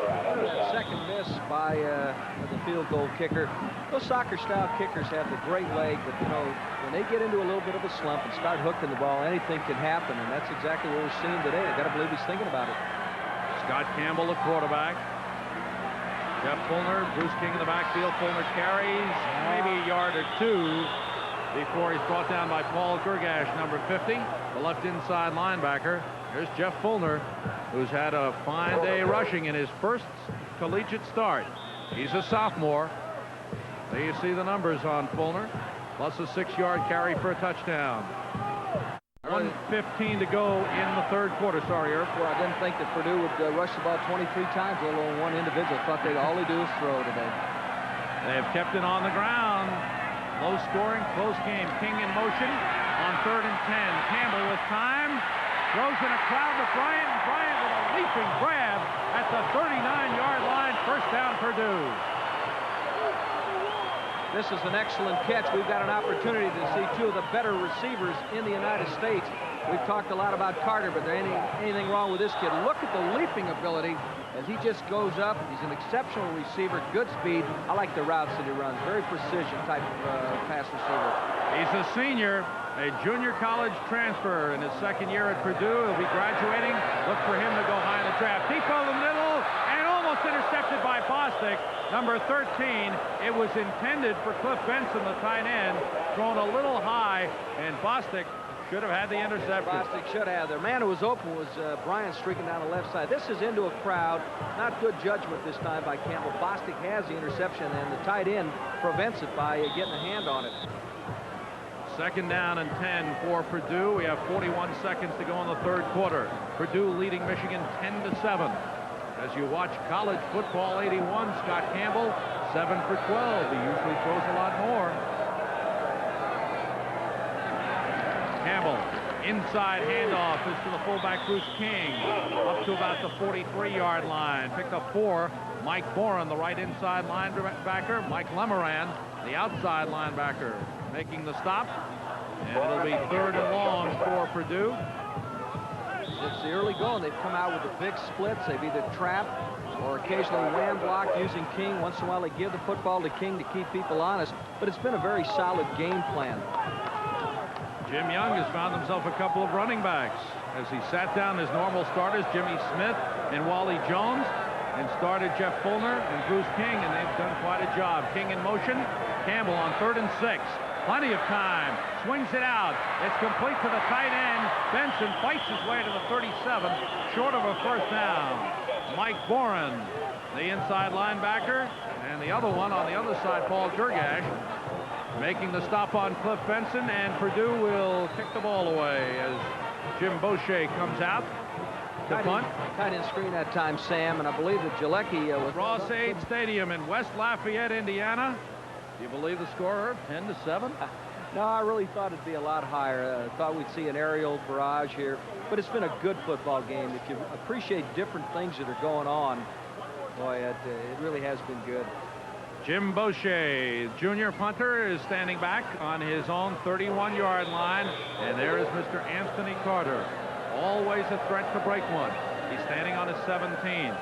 Second miss by the field goal kicker. Those soccer-style kickers have the great leg, but, you know, when they get into a little bit of a slump and start hooking the ball, anything can happen, and that's exactly what we're seeing today. I got to believe he's thinking about it. Scott Campbell, the quarterback. Jeff Fulner, Bruce King in the backfield. Fulner carries maybe a yard or two before he's brought down by Paul Gergash, number 50, the left inside linebacker. Here's Jeff Fulner, who's had a fine day rushing in his first collegiate start. He's a sophomore. There you see the numbers on Fulner, plus a 6-yard carry for a touchdown. 1:15 to go in the third quarter. Sorry, Irv. Well, I didn't think that Purdue would rush the ball 23 times, let alone one individual. Thought all they do is throw today. They have kept it on the ground. Low scoring, close game. King in motion on 3rd and 10. Campbell with time. Throws in a crowd to Bryant, and Bryant with a leaping grab at the 39-yard line. First down, Purdue. This is an excellent catch. We've got an opportunity to see two of the better receivers in the United States. We've talked a lot about Carter, but there ain't anything wrong with this kid. Look at the leaping ability as he just goes up. He's an exceptional receiver, good speed. I like the routes that he runs. Very precision type of pass receiver. He's a senior, a junior college transfer in his second year at Purdue. He'll be graduating. Look for him to go high in the draft. Deep over the middle and almost intercepted by Bostic. Number 13, it was intended for Cliff Benson, the tight end, thrown a little high, and Bostic should have had the interception. Bostic should have. The man who was open was Bryant streaking down the left side. This is into a crowd. Not good judgment this time by Campbell. Bostic has the interception, and the tight end prevents it by getting a hand on it. Second down and 10 for Purdue. We have 41 seconds to go in the third quarter. Purdue leading Michigan 10-7. As you watch college football, 81, Scott Campbell, 7 for 12. He usually throws a lot more. Campbell, inside handoff is to the fullback Bruce King, up to about the 43-yard line. Picked up 4. Mike Boren, the right inside linebacker. Mike Lemoran, the outside linebacker, making the stop. And it'll be 3rd and long for Purdue. It's the early going. They've come out with the big splits. They've either trapped or occasionally wham blocked using King. Once in a while, they give the football to King to keep people honest. But it's been a very solid game plan. Jim Young has found himself a couple of running backs as he sat down his normal starters, Jimmy Smith and Wally Jones, and started Jeff Fulner and Bruce King, and they've done quite a job. King in motion. Campbell on 3rd and 6. Plenty of time. Swings it out. It's complete to the tight end. Benson fights his way to the 37, short of a first down. Mike Boren, the inside linebacker, and the other one on the other side, Paul Durgash, making the stop on Cliff Benson, and Purdue will kick the ball away as Jim Boucher comes out to punt. Tight end screen that time, Sam, and I believe that Jalecki was... Ross-Ade Stadium in West Lafayette, Indiana. Do you believe the score, 10-7? No, I really thought it'd be a lot higher. I thought we'd see an aerial barrage here. But it's been a good football game. If you appreciate different things that are going on, boy, it really has been good. Jim Boucher, junior punter, is standing back on his own 31-yard line. And there is Mr. Anthony Carter. Always a threat to break one. He's standing on his 17.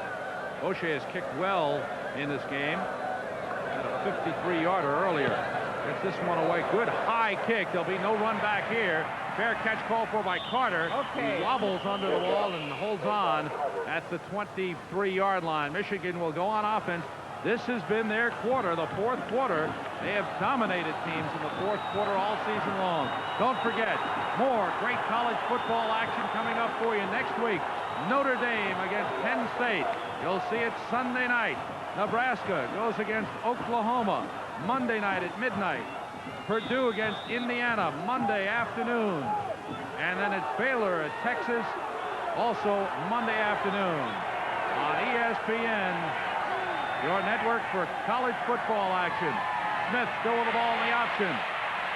Boucher has kicked well in this game. Had a 53-yarder earlier. Gets this one away. Good high kick. There'll be no run back here. Fair catch called for by Carter. Okay. He wobbles under the wall and holds on at the 23-yard line. Michigan will go on offense. This has been their quarter, the fourth quarter. They have dominated teams in the fourth quarter all season long. Don't forget, more great college football action coming up for you next week. Notre Dame against Penn State. You'll see it Sunday night. Nebraska goes against Oklahoma Monday night at midnight. Purdue against Indiana Monday afternoon. And then it's Baylor at Texas also Monday afternoon on ESPN, your network for college football action. Smith still with the ball in the option.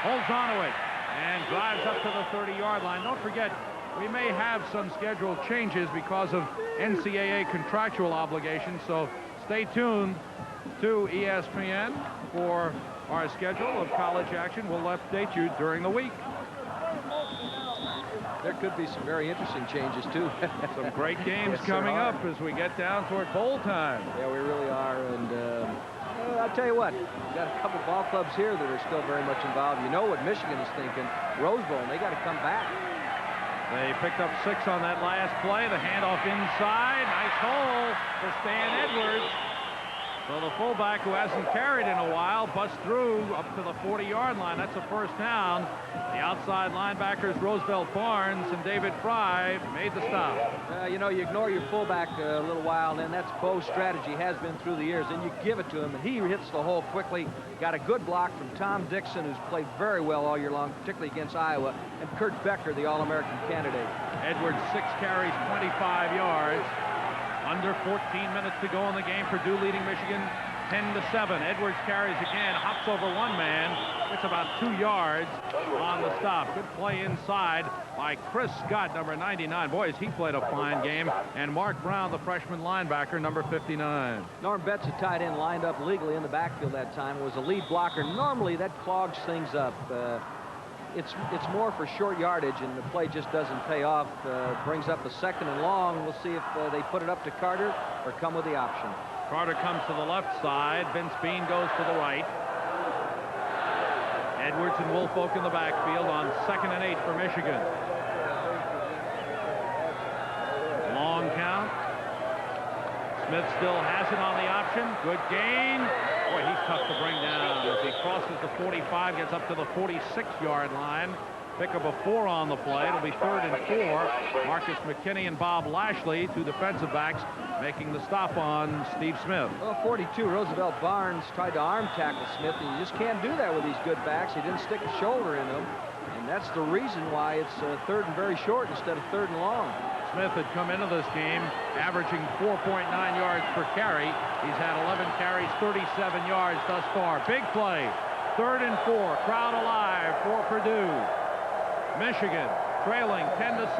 Holds on to it and drives up to the 30-yard line. Don't forget, we may have some schedule changes because of NCAA contractual obligations, so stay tuned to ESPN for our schedule of college action. We'll update you during the week. There could be some very interesting changes, too. Some great games Yes, coming up as we get down toward bowl time. Yeah, we really are. And I'll tell you what, we've got a couple ball clubs here that are still very much involved. You know what Michigan is thinking. Rose Bowl, and they got to come back. They picked up 6 on that last play. The handoff inside. Nice hole for Stan Edwards. So the fullback, who hasn't carried in a while, busts through up to the 40-yard line. That's a first down. The outside linebackers, Roosevelt Barnes and David Fry, made the stop. You know, you ignore your fullback a little while, and that's Bo's strategy, has been through the years. And you give it to him, and he hits the hole quickly. Got a good block from Tom Dixon, who's played very well all year long, particularly against Iowa, and Kurt Becker, the All-American candidate. Edwards, 6 carries, 25 yards. Under 14 minutes to go in the game. Purdue leading Michigan 10-7. Edwards carries again, hops over one man. It's about 2 yards on the stop. Good play inside by Chris Scott, number 99. Boy, has he played a fine game. And Mark Brown, the freshman linebacker, number 59. Norm Betts, a tight end, lined up legally in the backfield that time. Was a lead blocker. Normally, that clogs things up. It's more for short yardage, and the play just doesn't pay off. Brings up a 2nd and long. We'll see if they put it up to Carter or come with the option. Carter comes to the left side. Vince Bean goes to the right. Edwards and Woolfolk in the backfield on 2nd and 8 for Michigan. Long count. Smith still has it on the option. Good gain. Boy, he's tough to bring down as he crosses the 45, gets up to the 46-yard line. Pickup of 4 on the play. It'll be 3rd and 4. Marcus McKinney and Bob Lashley, 2 defensive backs, making the stop on Steve Smith. Well, 42, Roosevelt Barnes tried to arm tackle Smith, and you just can't do that with these good backs. He didn't stick a shoulder in them, and that's the reason why it's 3rd and very short instead of 3rd and long. Smith had come into this game averaging 4.9 yards per carry. He's had 11 carries, 37 yards thus far. Big play. 3rd and 4. Crowd alive for Purdue. Michigan trailing 10-7.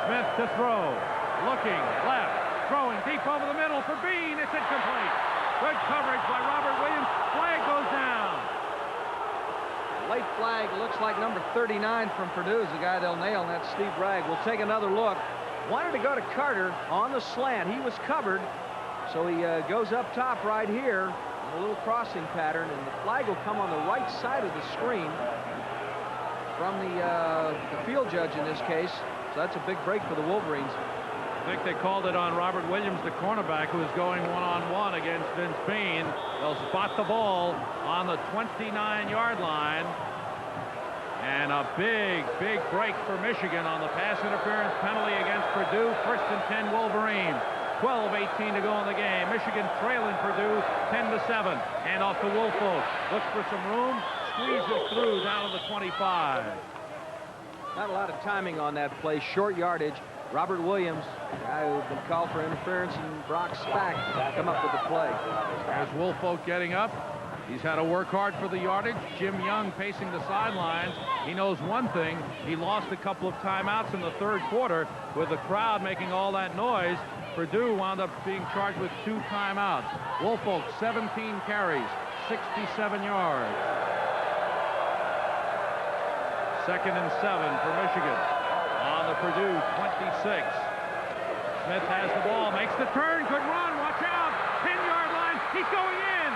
Smith to throw. Looking left. Throwing deep over the middle for Bean. It's incomplete. Good coverage by Robert Williams. Flag goes down. Late flag, looks like number 39 from Purdue is the guy they'll nail, and that's Steve Bragg. We'll take another look. Wanted to go to Carter on the slant. He was covered, so he goes up top right here in a little crossing pattern, and the flag will come on the right side of the screen from the field judge in this case. So that's a big break for the Wolverines. I think they called it on Robert Williams, the cornerback, who was going one-on-one against Vince Bean. They'll spot the ball on the 29-yard line. And a big break for Michigan on the pass interference penalty against Purdue. 1st and 10 Wolverines. 12:18 to go in the game. Michigan trailing Purdue 10-7. Hand off to Woolfolk. Looks for some room. Squeezes through down to the 25. Not a lot of timing on that play. Short yardage. Robert Williams, the guy who's been called for interference, and Brock Spack come up with the play. There's Woolfolk getting up. He's had to work hard for the yardage. Jim Young pacing the sidelines. He knows one thing. He lost a couple of timeouts in the 3rd quarter with the crowd making all that noise. Purdue wound up being charged with 2 timeouts. Woolfolk, 17 carries, 67 yards. 2nd and 7 for Michigan. On the Purdue 26. Smith has the ball, makes the turn, could run, watch out, 10-yard line, he's going in.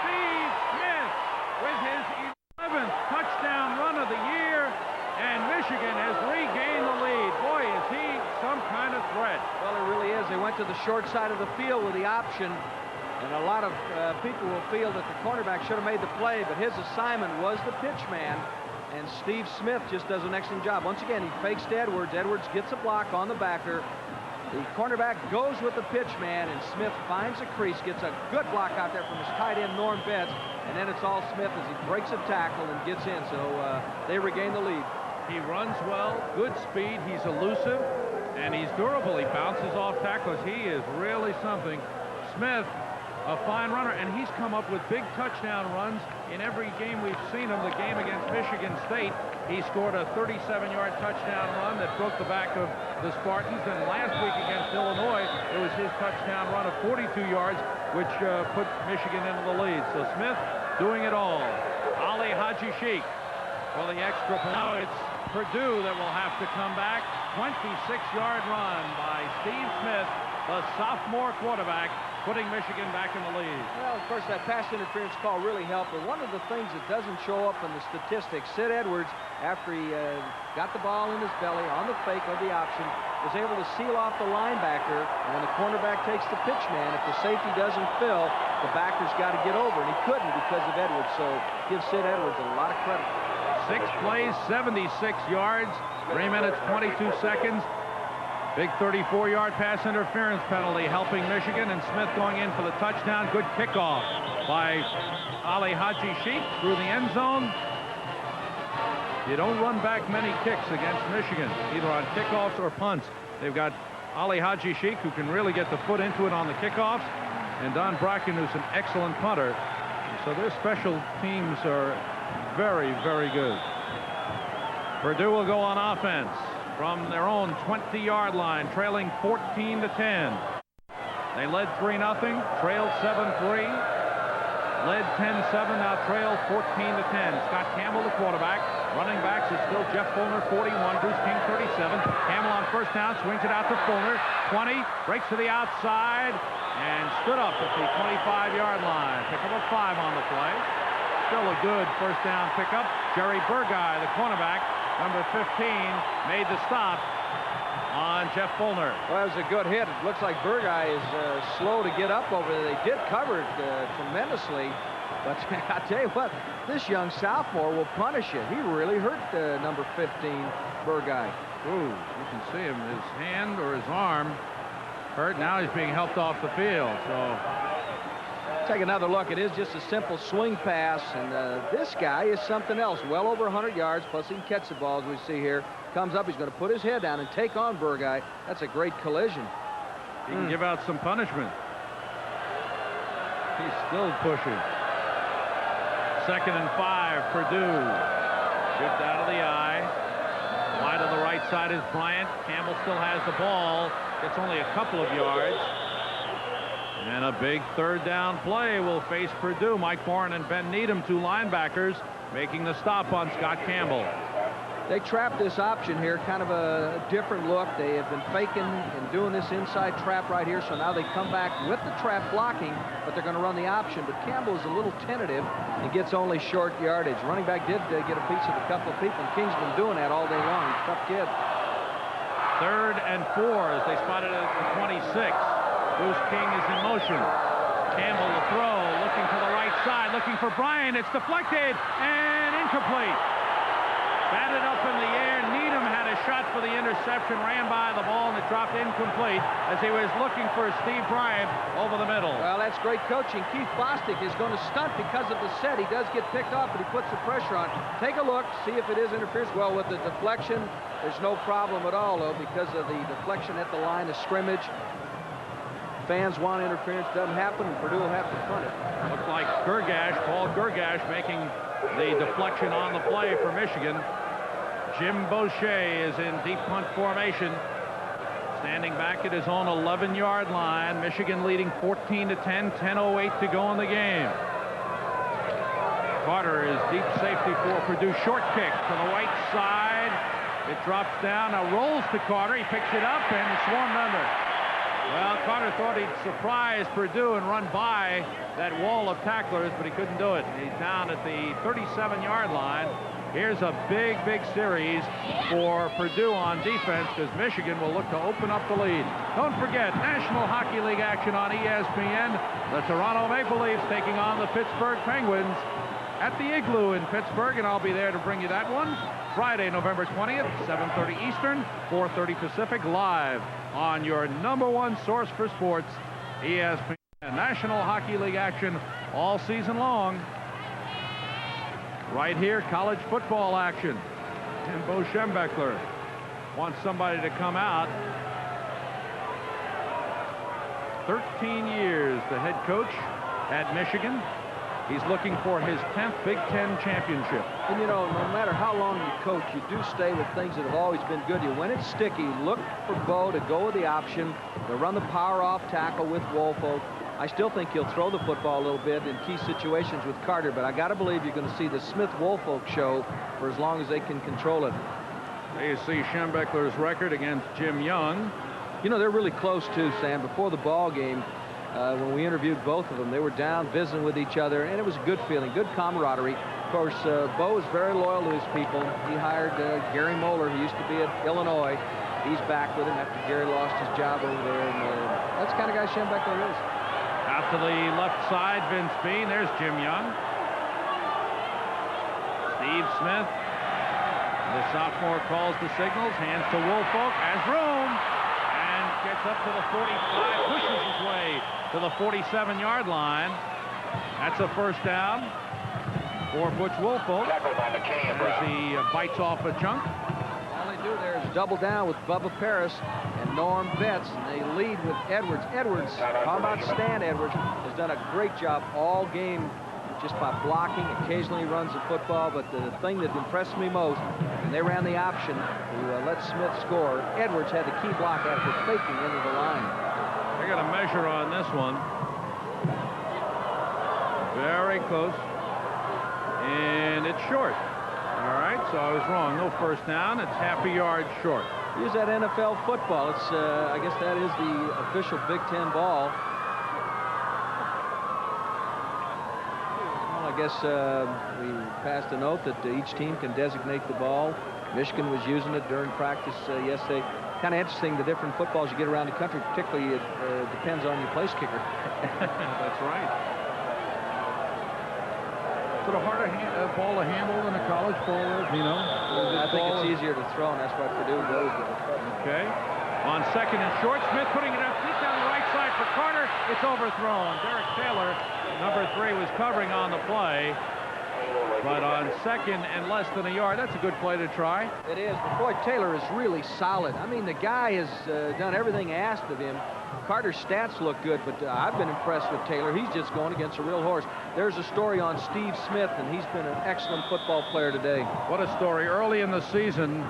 Steve Smith with his 11th touchdown run of the year, and Michigan has regained the lead. Boy, is he some kind of threat. Well, it really is. They went to the short side of the field with the option, and a lot of people will feel that the cornerback should have made the play, but his assignment was the pitch man. And Steve Smith just does an excellent job. Once again, he fakes to Edwards. Edwards gets a block on the backer. The cornerback goes with the pitch man, and Smith finds a crease, gets a good block out there from his tight end, Norm Betts, and then it's all Smith as he breaks a tackle and gets in. So they regain the lead. He runs well, good speed, he's elusive, and he's durable. He bounces off tacklers. He is really something. Smith, a fine runner, and he's come up with big touchdown runs in every game we've seen him. The game against Michigan State, he scored a 37-yard touchdown run that broke the back of the Spartans, and last week against Illinois, it was his touchdown run of 42 yards, which put Michigan into the lead. So Smith doing it all. Ali Haji Sheikh for the extra point. Now it's Purdue that will have to come back. 26-yard run by Steve Smith, the sophomore quarterback, putting Michigan back in the lead. Well, of course, that pass interference call really helped, but one of the things that doesn't show up in the statistics, Sid Edwards, after he got the ball in his belly on the fake of the option, was able to seal off the linebacker, and when the cornerback takes the pitch man, if the safety doesn't fill, the backer's got to get over, and he couldn't because of Edwards, so give Sid Edwards a lot of credit. 6 plays, 76 yards, 3 minutes, 22 seconds. Big 34-yard pass interference penalty helping Michigan, and Smith going in for the touchdown. Good kickoff by Ali Haji Sheikh through the end zone. You don't run back many kicks against Michigan, either on kickoffs or punts. They've got Ali Haji Sheikh, who can really get the foot into it on the kickoffs, and Don Bracken, who's an excellent punter. So their special teams are very, very good. Purdue will go on offense from their own 20-yard line, trailing 14-10. They led 3-0, trailed 7-3, led 10-7, now trailed 14-10. Scott Campbell, the quarterback. Running backs is still Jeff Fulner, 41, Bruce King, 37. Campbell on first down, swings it out to Fulner, 20, breaks to the outside, and stood up at the 25-yard line. Pick up a 5 on the play. Still a good first down pickup. Jerry Burguy, the cornerback, number 15, made the stop on Jeff Fulner. Well, that was a good hit. It looks like Burguy is slow to get up over there. They did cover it tremendously, but I tell you what, this young sophomore will punish it. He really hurt number 15, Burguy. Ooh, you can see him, his hand or his arm hurt. Now he's being helped off the field. So take another look. It is just a simple swing pass, and this guy is something else. Well over 100 yards, plus he can catch the ball, as we see here. Comes up, he's going to put his head down and take on Burguy. That's a great collision. He can give out some punishment. He's still pushing. 2nd and 5, Purdue. Shift out of the eye. Wide to the right side is Bryant. Campbell still has the ball. Gets only a couple of yards. And a big 3rd down play will face Purdue. Mike Bourne and Ben Needham, 2 linebackers. making the stop on Scott Campbell. They trapped this option here, kind of a different look. They have been faking and doing this inside trap right here, so now they come back with the trap blocking, but they're going to run the option. But Campbell is a little tentative and gets only short yardage. Running back did get a piece of a couple of people, and King's been doing that all day long. He's a tough kid. 3rd and 4 as they spotted it at the 26. Bruce King is in motion. Campbell the throw, looking to the right side, looking for Bryan. It's deflected and incomplete. Batted up in the air. Needham had a shot for the interception, ran by the ball, and it dropped incomplete as he was looking for Steve Bryant over the middle. Well, that's great coaching. Keith Bostic is going to stunt because of the set. He does get picked off, but he puts the pressure on. Take a look, see if it is interference. Well, with the deflection, there's no problem at all, though, because of the deflection at the line of scrimmage. Fans want interference. Doesn't happen, and Purdue will have to punt it. Looks like Gergash, Paul Gergash, making the deflection on the play for Michigan. Jim Boucher is in deep punt formation, standing back at his own 11-yard line. Michigan leading 14-10, 10:08 to go in the game. Carter is deep safety for Purdue. Short kick to the right side. It drops down, now rolls to Carter. He picks it up and swarmed under. Well, Carter thought he'd surprise Purdue and run by that wall of tacklers, but he couldn't do it. He's down at the 37-yard line. Here's a big, big series for Purdue on defense, because Michigan will look to open up the lead. Don't forget, National Hockey League action on ESPN. The Toronto Maple Leafs taking on the Pittsburgh Penguins at the Igloo in Pittsburgh, and I'll be there to bring you that one. Friday, November 20th, 7:30 Eastern, 4:30 Pacific, live on your #1 source for sports, ESPN. National Hockey League action all season long. Right here, college football action. And Bo Schembechler wants somebody to come out. 13 years, the head coach at Michigan. He's looking for his 10th Big Ten championship. And, you know, no matter how long you coach, you do stay with things that have always been good. When it's sticky, look for Bo to go with the option, to run the power off tackle with Woolfolk. I still think he'll throw the football a little bit in key situations with Carter, but I got to believe you're going to see the Smith-Woolfolk show for as long as they can control it. There you see Schembechler's record against Jim Young. You know, they're really close, too, Sam. Before the ball game, when we interviewed both of them, they were down visiting with each other, and it was a good feeling, good camaraderie. Of course, Bo is very loyal to his people. He hired Gary Moeller, who used to be at Illinois. He's back with him after Gary lost his job over there, and that's the kind of guy Schembechler is. Out to the left side, Vince Bean. There's Jim Young. Steve Smith. The sophomore calls the signals, hands to Woolfolk, has room, and gets up to the 45, pushes his way to the 47-yard line. That's a first down for Butch Woolfolk as he bites off a chunk. All they do there is double down with Bubba Paris and Norm Betts, and they lead with Edwards. Edwards, how about Stan Edwards, has done a great job all game just by blocking. Occasionally he runs the football, but the thing that impressed me most, when they ran the option to let Smith score, Edwards had the key block after faking into the line. I got a measure on this one. Very close. And it's short. All right, so I was wrong. No first down. It's half a yard short. Use that NFL football. It's, I guess that is the official Big Ten ball. Well, I guess we passed a note that each team can designate the ball. Michigan was using it during practice yesterday. Kind of interesting, the different footballs you get around the country, particularly it depends on your place kicker. That's right. Is it a harder ball to handle than a college ball is, you know? I think it's easier to throw, and that's why Purdue goes with it. Okay. On second and short, Smith putting it up deep down the right side for Carter. It's overthrown. Derek Taylor, number 3, was covering on the play. But on second and less than a yard, that's a good play to try. It is, but boy, Taylor is really solid. I mean, the guy has done everything asked of him. Carter's stats look good, but I've been impressed with Taylor. He's just going against a real horse. There's a story on Steve Smith, and he's been an excellent football player today. What a story. Early in the season,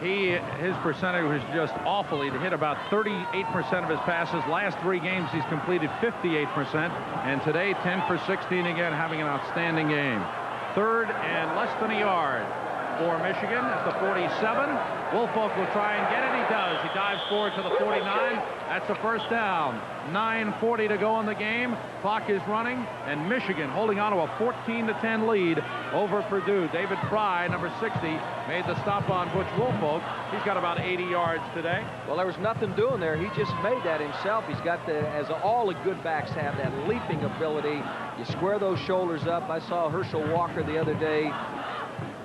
his percentage was just awful. He'd hit about 38% of his passes. Last 3 games, he's completed 58%. And today, 10 for 16 again, having an outstanding game. Third and less than a yard for Michigan at the 47. Woolfolk will try and get it. He does. He dives forward to the 49. That's a first down. 9:40 to go in the game. Clock is running, and Michigan holding on to a 14-10 lead over Purdue. David Fry, number 60, made the stop on Butch Woolfolk. He's got about 80 yards today. Well, there was nothing doing there. He just made that himself. He's got as all the good backs have, that leaping ability. You square those shoulders up. I saw Herschel Walker the other day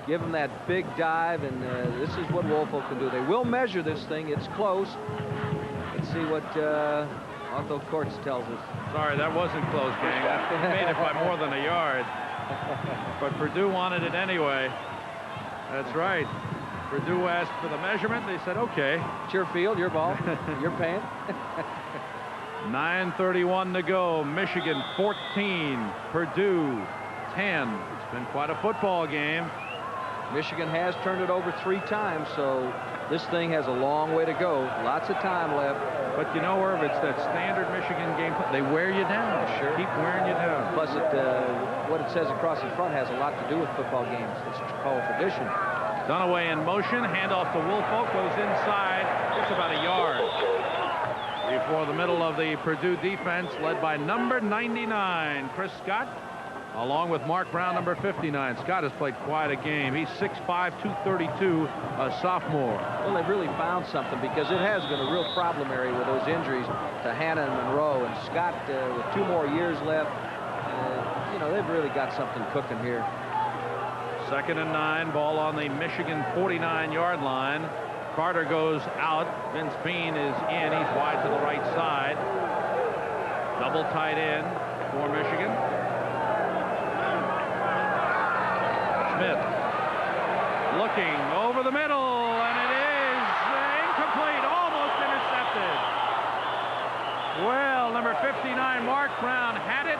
give him that big dive, and this is what Woolfolk can do. They will measure this thing. It's close. Let's see what Otto Kortz tells us. Sorry, that wasn't close, gang. That made it by more than a yard. But Purdue wanted it anyway. That's right. Purdue asked for the measurement. They said, okay. It's your field, your ball, you're paying. 9:31 to go. Michigan 14, Purdue 10. It's been quite a football game. Michigan has turned it over 3 times, so this thing has a long way to go. Lots of time left. But you know, Irv, it's that standard Michigan game. They wear you down. Sure. Keep wearing you down. Plus, what it says across in front has a lot to do with football games. It's called tradition. Dunaway in motion. Handoff to Woolfolk. Goes inside. It's about a yard. Before the middle of the Purdue defense, led by number 99, Chris Scott, along with Mark Brown, number 59. Scott has played quite a game. He's 6'5", 232, a sophomore. Well, they've really found something, because it has been a real problem area with those injuries to Hannah and Monroe. And Scott, with 2 more years left, you know, they've really got something cooking here. 2nd and 9, ball on the Michigan 49-yard line. Carter goes out. Vince Bean is in. He's wide to the right side. Double tight end for Michigan. Smith looking over the middle, and it is incomplete, almost intercepted. Well, number 59, Mark Brown, had it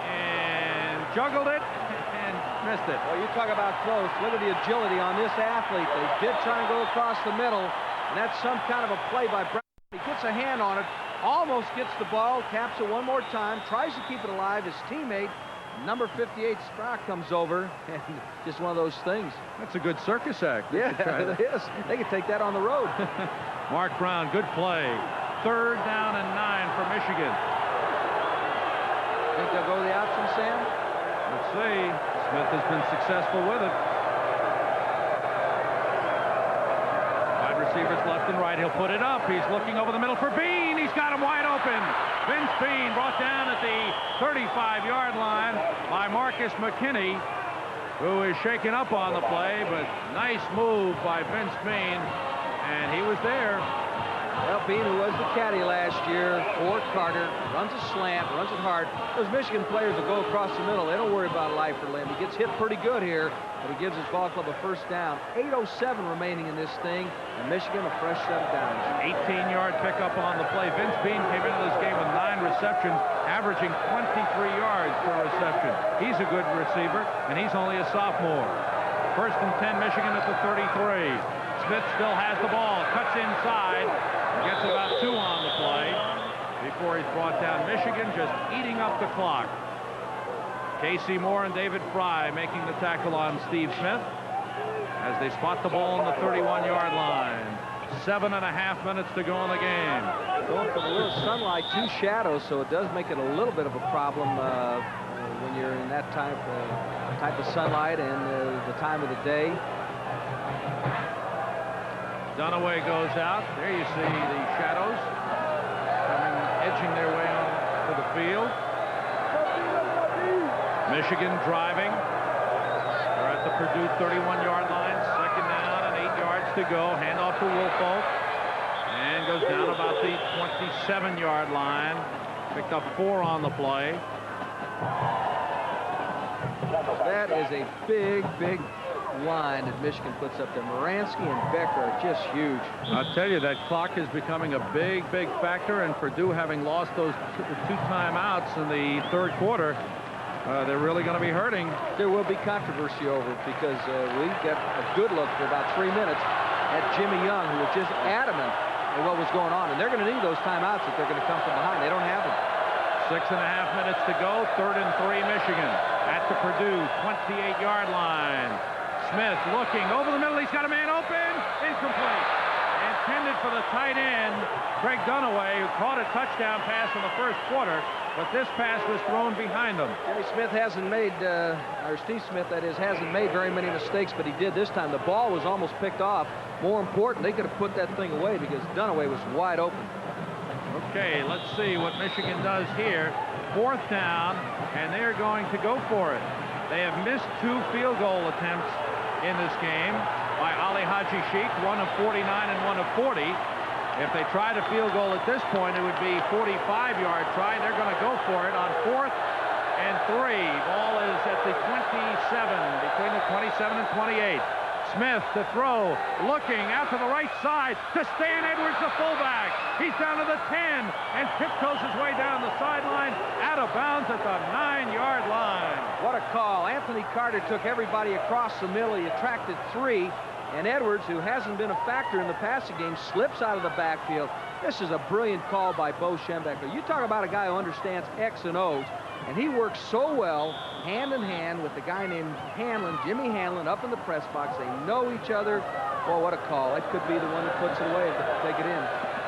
and juggled it and missed it. Well, you talk about close. Look at the agility on this athlete. They did try and go across the middle, and that's some kind of a play by Brown. He gets a hand on it, almost gets the ball, taps it one more time, tries to keep it alive. His teammate, number 58, Sprock, comes over, and just one of those things. That's a good circus act. Yeah, it is. They could take that on the road. Mark Brown, good play. 3rd down and 9 for Michigan. Think they'll go the option, Sam? Let's see. Smith has been successful with it. Wide receivers left and right. He'll put it up. He's looking over the middle for Bean. He's got him wide open. Vince Bean brought down at the 35-yard line by Marcus McKinney, who is shaken up on the play, but nice move by Vince Bean, and he was there. Well, Bean, who was the caddy last year for Carter, runs a slant, runs it hard. Those Michigan players will go across the middle. They don't worry about life or limb. He gets hit pretty good here, but he gives his ball club a first down. 8:07 remaining in this thing, and Michigan a fresh set of downs. 18-yard pickup on the play. Vince Bean came into this game with 9 receptions, averaging 23 yards per reception. He's a good receiver, and he's only a sophomore. 1st and 10, Michigan at the 33. Smith still has the ball, cuts inside, gets about 2 on the play before he's brought down. Michigan just eating up the clock. Casey Moore and David Fry making the tackle on Steve Smith as they spot the ball on the 31-yard line. 7.5 minutes to go in the game. Going from a little sunlight to shadows, so it does make it a little bit of a problem when you're in that type of sunlight and the time of the day. Dunaway goes out. There you see the shadows edging their way onto the field. Michigan driving. They're at the Purdue 31-yard line. 2nd down and 8 yards to go. Handoff to Woolfolk. And goes down about the 27-yard line. Picked up 4 on the play. That is a big, big line that Michigan puts up there. Moransky and Becker are just huge. I'll tell you, that clock is becoming a big, big factor, and Purdue, having lost those 2 timeouts in the 3rd quarter, they're really going to be hurting. There will be controversy over it, because we got a good look for about 3 minutes at Jimmy Young, who was just adamant at what was going on, and they're going to need those timeouts if they're going to come from behind. They don't have them. 6.5 minutes to go. 3rd and 3, Michigan at the Purdue 28-yard line. Smith looking over the middle. He's got a man open. Incomplete. Intended for the tight end, Craig Dunaway, who caught a touchdown pass in the first quarter, but this pass was thrown behind him. Jimmy Smith hasn't made, or Steve Smith, that is, hasn't made very many mistakes, but he did this time. The ball was almost picked off. More important, they could have put that thing away because Dunaway was wide open. Okay, let's see what Michigan does here. 4th down, and they're going to go for it. They have missed 2 field goal attempts in this game by Ali Haji Sheikh, one of 49 and one of 40. If they tried a field goal at this point, it would be 45-yard try. They're going to go for it on 4th and 3. Ball is at the 27, between the 27 and 28. Smith to throw, looking out to the right side to Stan Edwards, the fullback. He's down to the 10 and tiptoes his way down the sideline, out of bounds at the 9-yard line. What a call. Anthony Carter took everybody across the middle. He attracted 3. And Edwards, who hasn't been a factor in the passing game, slips out of the backfield. This is a brilliant call by Bo Schembechler. You talk about a guy who understands X and O's, and he works so well hand in hand with the guy named Hanlon, Jimmy Hanlon, up in the press box. They know each other. Boy, what a call. That could be the one that puts it away if they take it in.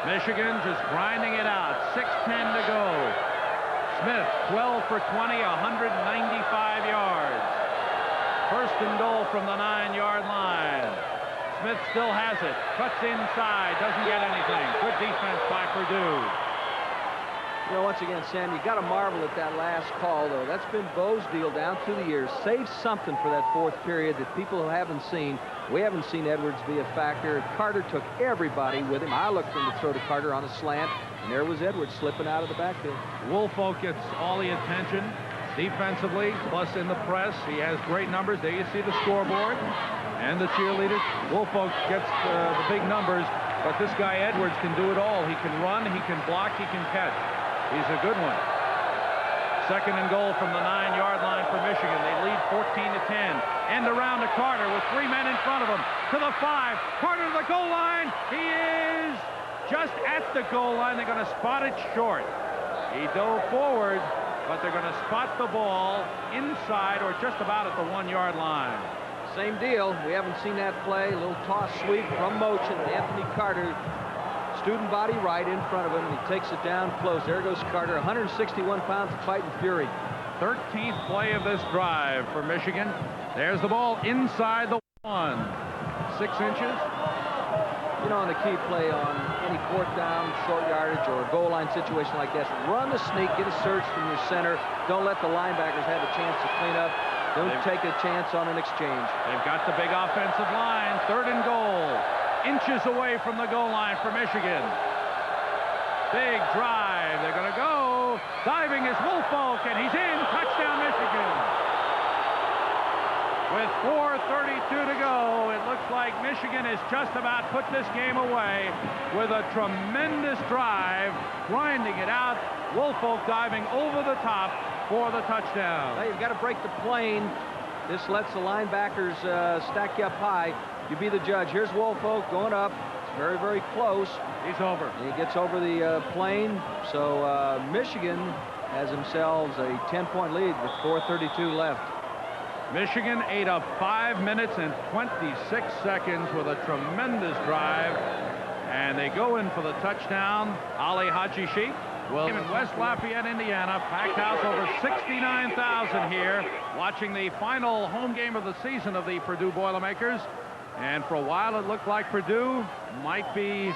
Michigan just grinding it out. 6:10 to go. Smith, 12 for 20, 195 yards. 1st and goal from the 9-yard line. Smith still has it. Cuts inside. Doesn't get anything. Good defense by Purdue. You know, once again, Sam, you got to marvel at that last call, though. That's been Bo's deal down through the years. Save something for that 4th period that people who haven't seen. We haven't seen Edwards be a factor. Carter took everybody with him. I looked for him to throw to Carter on a slant, and there was Edwards slipping out of the backfield. Woolfolk gets all the attention defensively, plus in the press. He has great numbers. There you see the scoreboard and the cheerleaders. Woolfolk gets the big numbers, but this guy Edwards can do it all. He can run, he can block, he can catch. He's a good one. 2nd and goal from the 9-yard line for Michigan. They lead 14-10. End around to Carter with 3 men in front of him. To the 5. Carter to the goal line. He is just at the goal line. They're going to spot it short. He dove forward, but they're going to spot the ball inside or just about at the 1-yard line. Same deal. We haven't seen that play. A little toss sweep from motion. Anthony Carter, student body right in front of him, and he takes it down close. There goes Carter, 161 pounds of fighting fury. 13th play of this drive for Michigan. There's the ball inside the 1. 6 inches. You know, on the key play on any 4th down, short yardage, or a goal line situation like this, run the sneak, get a surge from your center. Don't let the linebackers have a chance to clean up. Don't take a chance on an exchange. They've got the big offensive line. 3rd and goal. Inches away from the goal line for Michigan. Big drive. They're going to go. Diving is Woolfolk, and he's in. Touchdown, Michigan. With 4:32 to go, it looks like Michigan has just about put this game away with a tremendous drive, grinding it out. Woolfolk diving over the top for the touchdown. Now you've got to break the plane. This lets the linebackers stack you up high. You be the judge. Here's Woolfolk going up. It's very, very close. He's over. He gets over the plane. So Michigan has themselves a 10-point lead with 4:32 left. Michigan ate up 5 minutes and 26 seconds with a tremendous drive. And they go in for the touchdown. Ali Haji Sheikh. Well, in West Lafayette, Indiana, packed house, over 69,000 here, watching the final home game of the season of the Purdue Boilermakers. And for a while, it looked like Purdue might be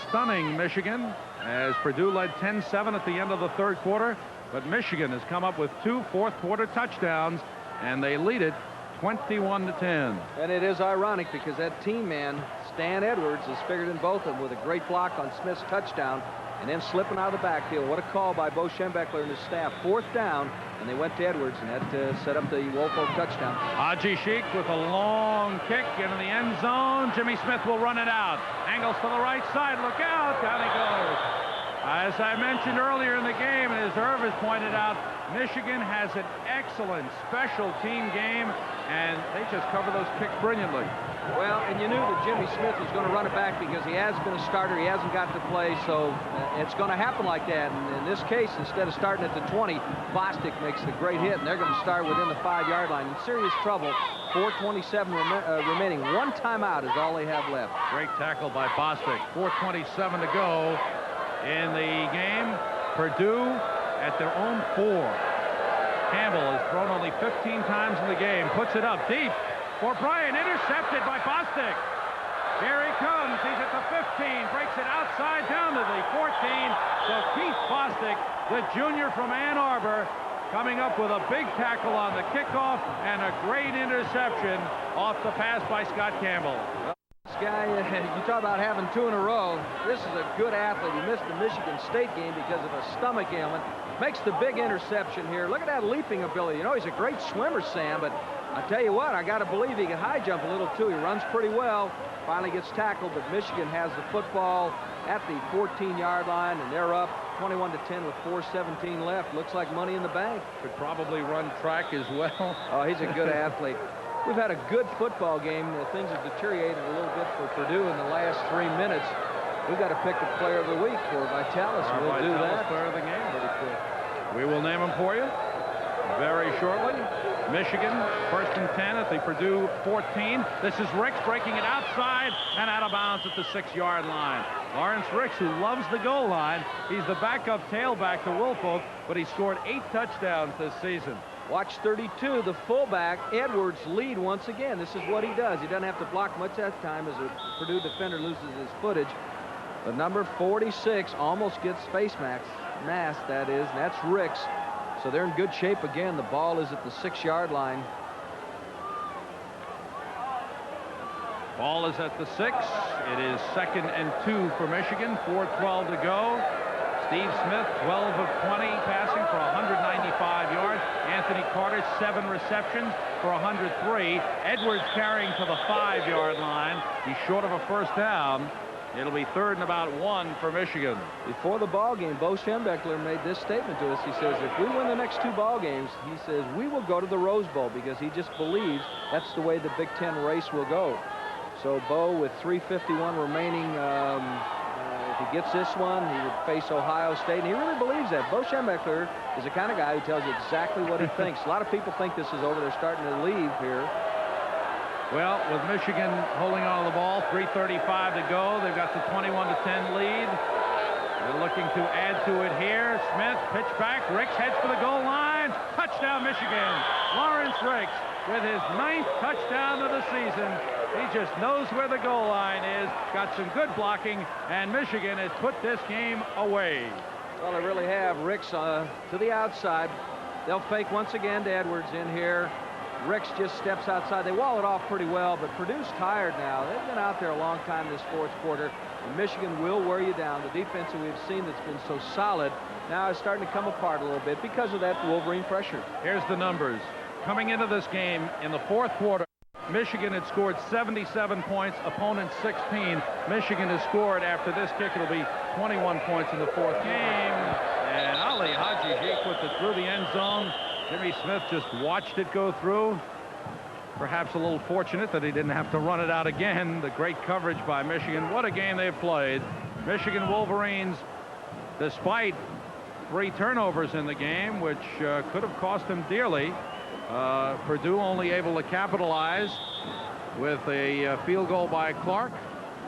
stunning Michigan, as Purdue led 10-7 at the end of the 3rd quarter. But Michigan has come up with 2 fourth-quarter touchdowns, and they lead it 21-10. And it is ironic because that team man, Stan Edwards, is figured in both of them with a great block on Smith's touchdown and then slipping out of the backfield. What a call by Bo Schembechler and his staff. 4th down, and they went to Edwards, and that set up the Woolfolk touchdown. Haji Sheikh with a long kick into the end zone. Jimmy Smith will run it out. Angles to the right side. Look out. Down he goes. As I mentioned earlier in the game, and as Irv has pointed out, Michigan has an excellent special team game. and they just cover those kicks brilliantly. Well, and you knew that Jimmy Smith was going to run it back because he has been a starter. He hasn't got to play, so it's going to happen like that. And in this case, instead of starting at the 20, Bostic makes the great hit, and they're going to start within the 5-yard line. In serious trouble. 4:27 remaining. One timeout is all they have left. Great tackle by Bostic. 4:27 to go in the game. Purdue at their own 4. Campbell has thrown only 15 times in the game. Puts it up deep for Bryant. Intercepted by Bostic. Here he comes. He's at the 15. Breaks it outside down to the 14. So Keith Bostic, the junior from Ann Arbor, coming up with a big tackle on the kickoff and a great interception off the pass by Scott Campbell. This guy, you talk about having 2 in a row. This is a good athlete. He missed the Michigan State game because of a stomach ailment. Makes the big interception here. Look at that leaping ability. You know, he's a great swimmer, Sam, but I tell you what, I got to believe he can high jump a little, too. He runs pretty well. Finally gets tackled, but Michigan has the football at the 14-yard line, and they're up 21-10 with 4:17 left. Looks like money in the bank. Could probably run track as well. Oh, he's a good athlete. We've had a good football game. Things have deteriorated a little bit for Purdue in the last 3 minutes. We've got to pick the player of the week for Vitalis. We'll do that. Player of the game. Pretty quick. We will name him for you very shortly. Michigan, 1st and 10 at the Purdue 14. This is Ricks breaking it outside and out of bounds at the 6-yard line. Lawrence Ricks, who loves the goal line. He's the backup tailback to Woolfolk, but he scored 8 touchdowns this season. Watch 32, the fullback, Edwards, lead once again. This is what he does. He doesn't have to block much that time as a Purdue defender loses his footage. But number 46 almost gets face mask, that is, and that's Ricks. So they're in good shape again. The ball is at the 6-yard line. Ball is at the 6. It is 2nd and 2 for Michigan. 4:12 to go. Steve Smith, 12 of 20, passing for 195 yards. Anthony Carter, 7 receptions for 103. Edwards carrying to the 5-yard line. He's short of a first down. It'll be 3rd and about 1 for Michigan. Before the ball game, Bo Schembechler made this statement to us. He says, if we win the next 2 ball games, he says, we will go to the Rose Bowl, because he just believes that's the way the Big Ten race will go. So Bo, with 3:51 remaining, if he gets this one, he would face Ohio State, and he really believes that. Bo Schembechler is the kind of guy who tells you exactly what he thinks. A lot of people think this is over. They're starting to leave here. Well, with Michigan holding on to the ball, 3:35 to go. They've got the 21-10 lead. They're looking to add to it here. Smith, pitch back. Ricks heads for the goal line. Touchdown, Michigan. Lawrence Ricks with his 9th touchdown of the season. He just knows where the goal line is. Got some good blocking, and Michigan has put this game away. Well, they really have. Ricks to the outside. They'll fake once again to Edwards in here. Ricks just steps outside. They wall it off pretty well, but Purdue's tired now. They've been out there a long time this 4th quarter, and Michigan will wear you down. The defense that we've seen that's been so solid now is starting to come apart a little bit because of that Wolverine pressure. Here's the numbers. Coming into this game in the 4th quarter, Michigan had scored 77 points, opponent 16. Michigan has scored, after this kick, it'll be 21 points in the 4th game. And Ali Haji puts it through the end zone. Jimmy Smith just watched it go through. Perhaps a little fortunate that he didn't have to run it out again. The great coverage by Michigan. What a game they've played. Michigan Wolverines, despite 3 turnovers in the game, which could have cost them dearly. Purdue only able to capitalize with a field goal by Clark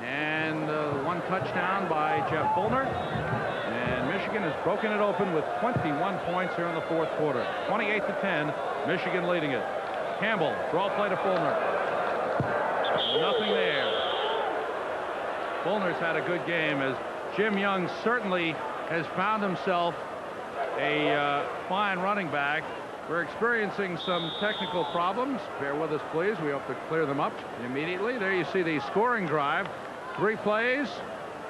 and 1 touchdown by Jeff Fulner. And Michigan has broken it open with 21 points here in the 4th quarter. 28-10, Michigan leading it. Campbell, draw play to Fulner. Nothing there. Fulner's had a good game, as Jim Young certainly has found himself a fine running back. We're experiencing some technical problems. Bear with us, please. We hope to clear them up immediately. There you see the scoring drive. 3 plays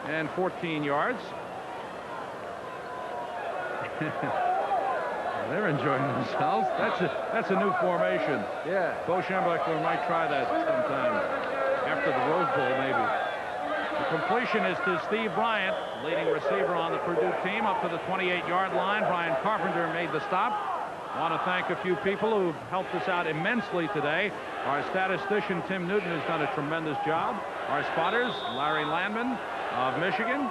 and 14 yards. They're enjoying themselves. That's a new formation. Yeah. Bo Schembechler might try that sometime after the Rose Bowl, maybe. The completion is to Steve Bryant, leading receiver on the Purdue team, up to the 28-yard line. Brian Carpenter made the stop. Want to thank a few people who've helped us out immensely today. Our statistician, Tim Newton, has done a tremendous job. Our spotters, Larry Landman of Michigan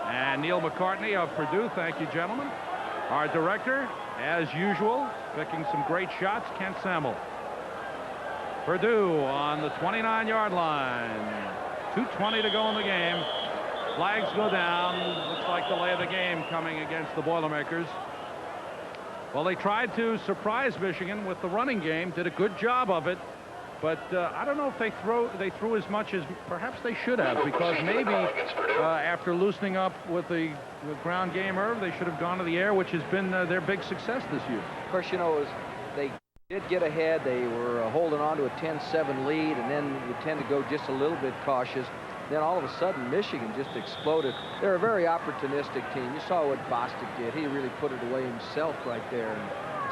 and Neil McCartney of Purdue. Thank you, gentlemen. Our director, as usual, picking some great shots, Kent Samuel. Purdue on the 29-yard line. 2:20 to go in the game. Flags go down. Looks like delay of the game coming against the Boilermakers. Well, they tried to surprise Michigan with the running game, did a good job of it, but I don't know if they threw as much as perhaps they should have, because maybe after loosening up with the ground game, Irv, they should have gone to the air, which has been their big success this year. Of course, you know, they did get ahead. They were holding on to a 10-7 lead, and then you tend to go just a little bit cautious. Then all of a sudden, Michigan just exploded. They're a very opportunistic team. You saw what Bostic did. He really put it away himself right there. And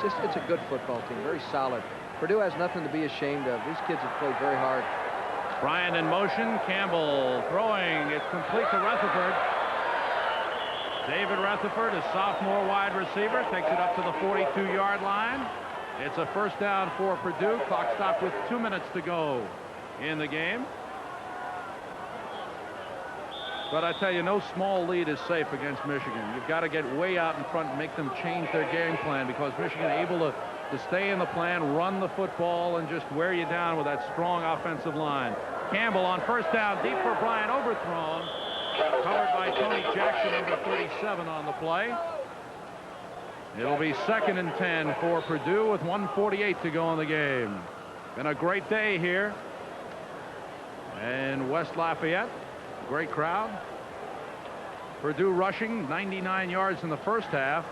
it's a good football team, very solid. Purdue has nothing to be ashamed of. These kids have played very hard. Bryant in motion. Campbell throwing. It's complete to Rutherford. David Rutherford, a sophomore wide receiver, takes it up to the 42-yard line. It's a first down for Purdue. Clock stopped with 2 minutes to go in the game. But I tell you, no small lead is safe against Michigan. You've got to get way out in front and make them change their game plan, because Michigan is able to stay in the plan, run the football, and just wear you down with that strong offensive line. Campbell on first down, deep for Bryant, overthrown. Covered by Tony Jackson, number 37 on the play. It'll be 2nd and 10 for Purdue with 1:48 to go in the game. Been a great day here in West Lafayette. Great crowd. Purdue rushing 99 yards in the first half,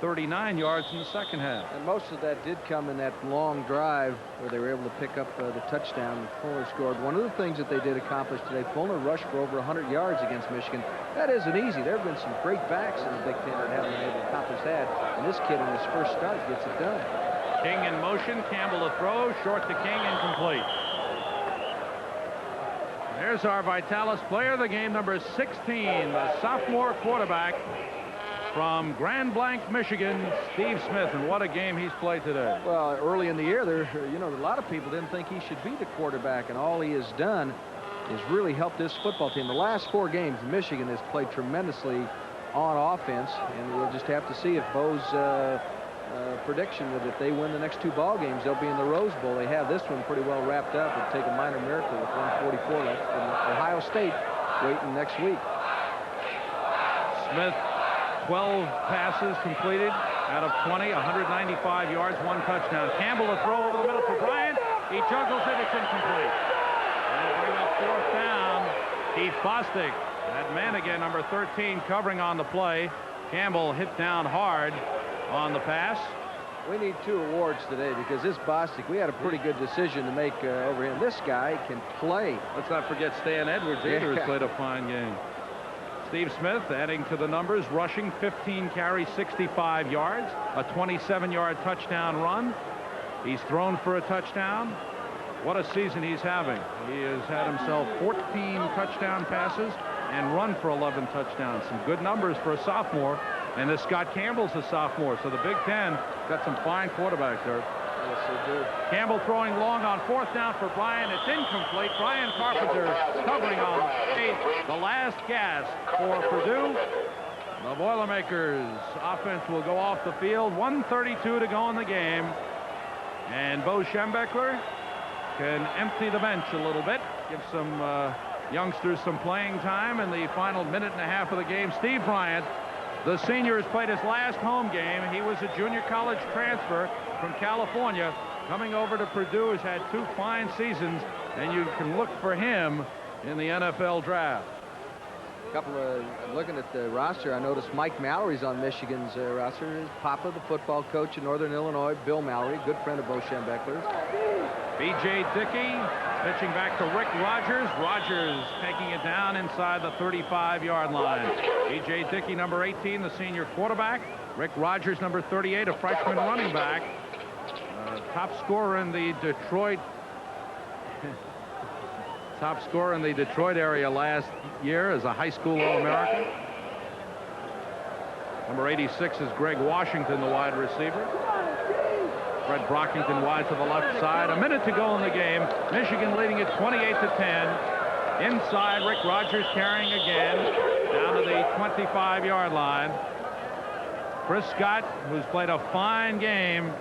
39 yards in the second half. And most of that did come in that long drive where they were able to pick up the touchdown. Fuller scored. One of the things that they did accomplish today, Fuller rushed for over 100 yards against Michigan. That isn't easy. There have been some great backs in the Big Ten that haven't been able to accomplish that. And this kid in his first start gets it done. King in motion. Campbell to throw. Short to King, incomplete. There's our Vitalis player of the game, number 16, the sophomore quarterback from Grand Blanc, Michigan, Steve Smith. And what a game he's played today. Well, early in the year, a lot of people didn't think he should be the quarterback, and all he has done is really helped this football team. The last 4 games, Michigan has played tremendously on offense, and we'll just have to see if Bo's prediction that if they win the next 2 ball games, they'll be in the Rose Bowl. They have this one pretty well wrapped up. It'll take a minor miracle with 1:44 left. And Ohio State waiting next week. Smith, 12 passes completed out of 20, 195 yards, 1 touchdown. Campbell to throw over the middle for Bryant. He juggles it. It's incomplete. And it'll bring up 4th down. Keith Bostic, that man again, number 13, covering on the play. Campbell hit down hard on the pass. We need 2 awards today, because this Bostic, we had a pretty good decision to make over him. This guy can play. Let's not forget Stan Edwards either has played a fine game. Steve Smith adding to the numbers, rushing 15 carries, 65 yards, a 27-yard touchdown run. He's thrown for a touchdown. What a season he's having. He has had himself 14 touchdown passes and run for 11 touchdowns. Some good numbers for a sophomore. And this Scott Campbell's a sophomore, so the Big Ten got some fine quarterbacks there. Yes, they do. Campbell throwing long on 4th down for Bryant. It's incomplete. Brian Carpenter covering on the last gasp for Purdue. The Boilermakers offense will go off the field. 1:32 to go in the game. And Bo Schembechler can empty the bench a little bit, give some youngsters some playing time in the final minute and a half of the game. Steve Bryant, the senior, has played his last home game. He was a junior college transfer from California. Coming over to Purdue, has had 2 fine seasons, and you can look for him in the NFL draft. Looking at the roster, I noticed Mike Mallory's on Michigan's roster. His papa, the football coach in Northern Illinois, Bill Mallory, good friend of Bo Schembechler's. B.J. Dickey pitching back to Rick Rogers. Rogers taking it down inside the 35-yard line. B.J. Dickey, number 18, the senior quarterback. Rick Rogers, number 38, a freshman running back. Top scorer in the Detroit area last year as a high school All-American. Number 86 is Greg Washington, the wide receiver. Fred Brockington wide to the left side. A minute to go in the game. Michigan leading it 28-10. Inside, Rick Rogers carrying again down to the 25-yard line. Chris Scott, who's played a fine game,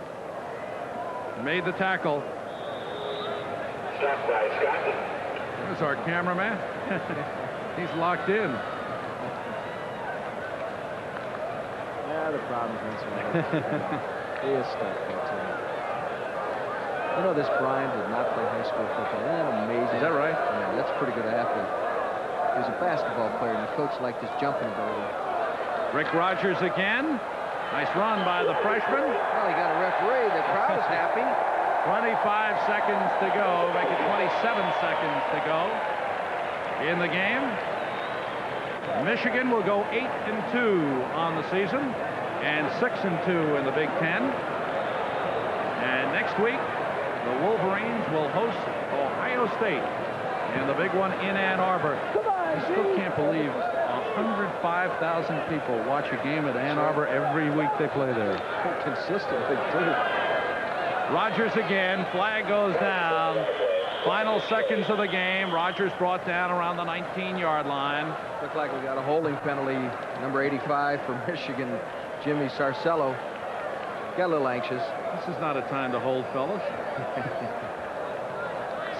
made the tackle. Stop by Scott. There's our cameraman. He's locked in. Yeah, the problem is he is stuck too. You know, this Bryant did not play high school football. Isn't that amazing? Is that right? Yeah, that's a pretty good athlete. He was a basketball player, and the coach liked his jumping ability. Rick Rogers again. Nice run by the freshman. Well, he got a referee. The crowd is happy. 25 seconds to go. Make it 27 seconds to go in the game. Michigan will go 8-2 on the season and 6-2 in the Big Ten. And next week, the Wolverines will host Ohio State in the big one in Ann Arbor. I still can't believe 105,000 people watch a game at Ann Arbor every week they play there. Consistently, too. Rogers again. Flag goes down. Final seconds of the game. Rogers brought down around the 19-yard line. Looked like we got a holding penalty. Number 85 for Michigan, Jimmy Sarcello. Got a little anxious. This is not a time to hold, fellas.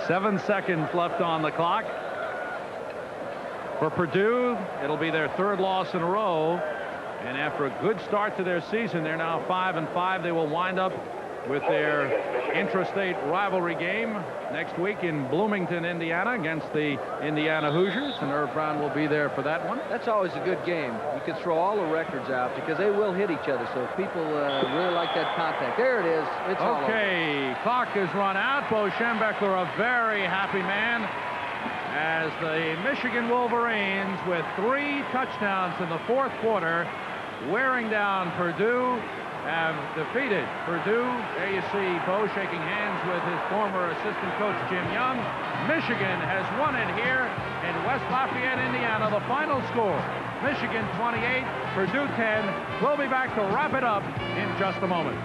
7 seconds left on the clock. For Purdue, it'll be their third loss in a row. And after a good start to their season, they're now 5-5. They will wind up with their intrastate rivalry game next week in Bloomington, Indiana, against the Indiana Hoosiers, and Irv Brown will be there for that one. That's always a good game. You could throw all the records out because they will hit each other, so if people really like that contact. There it is. It's all over. Okay, clock is run out. Bo Schembechler, a very happy man, as the Michigan Wolverines, with 3 touchdowns in the fourth quarter, wearing down Purdue, have defeated Purdue. There you see Bo shaking hands with his former assistant coach Jim Young. Michigan has won it here in West Lafayette, Indiana. The final score, Michigan 28, Purdue 10. We'll be back to wrap it up in just a moment.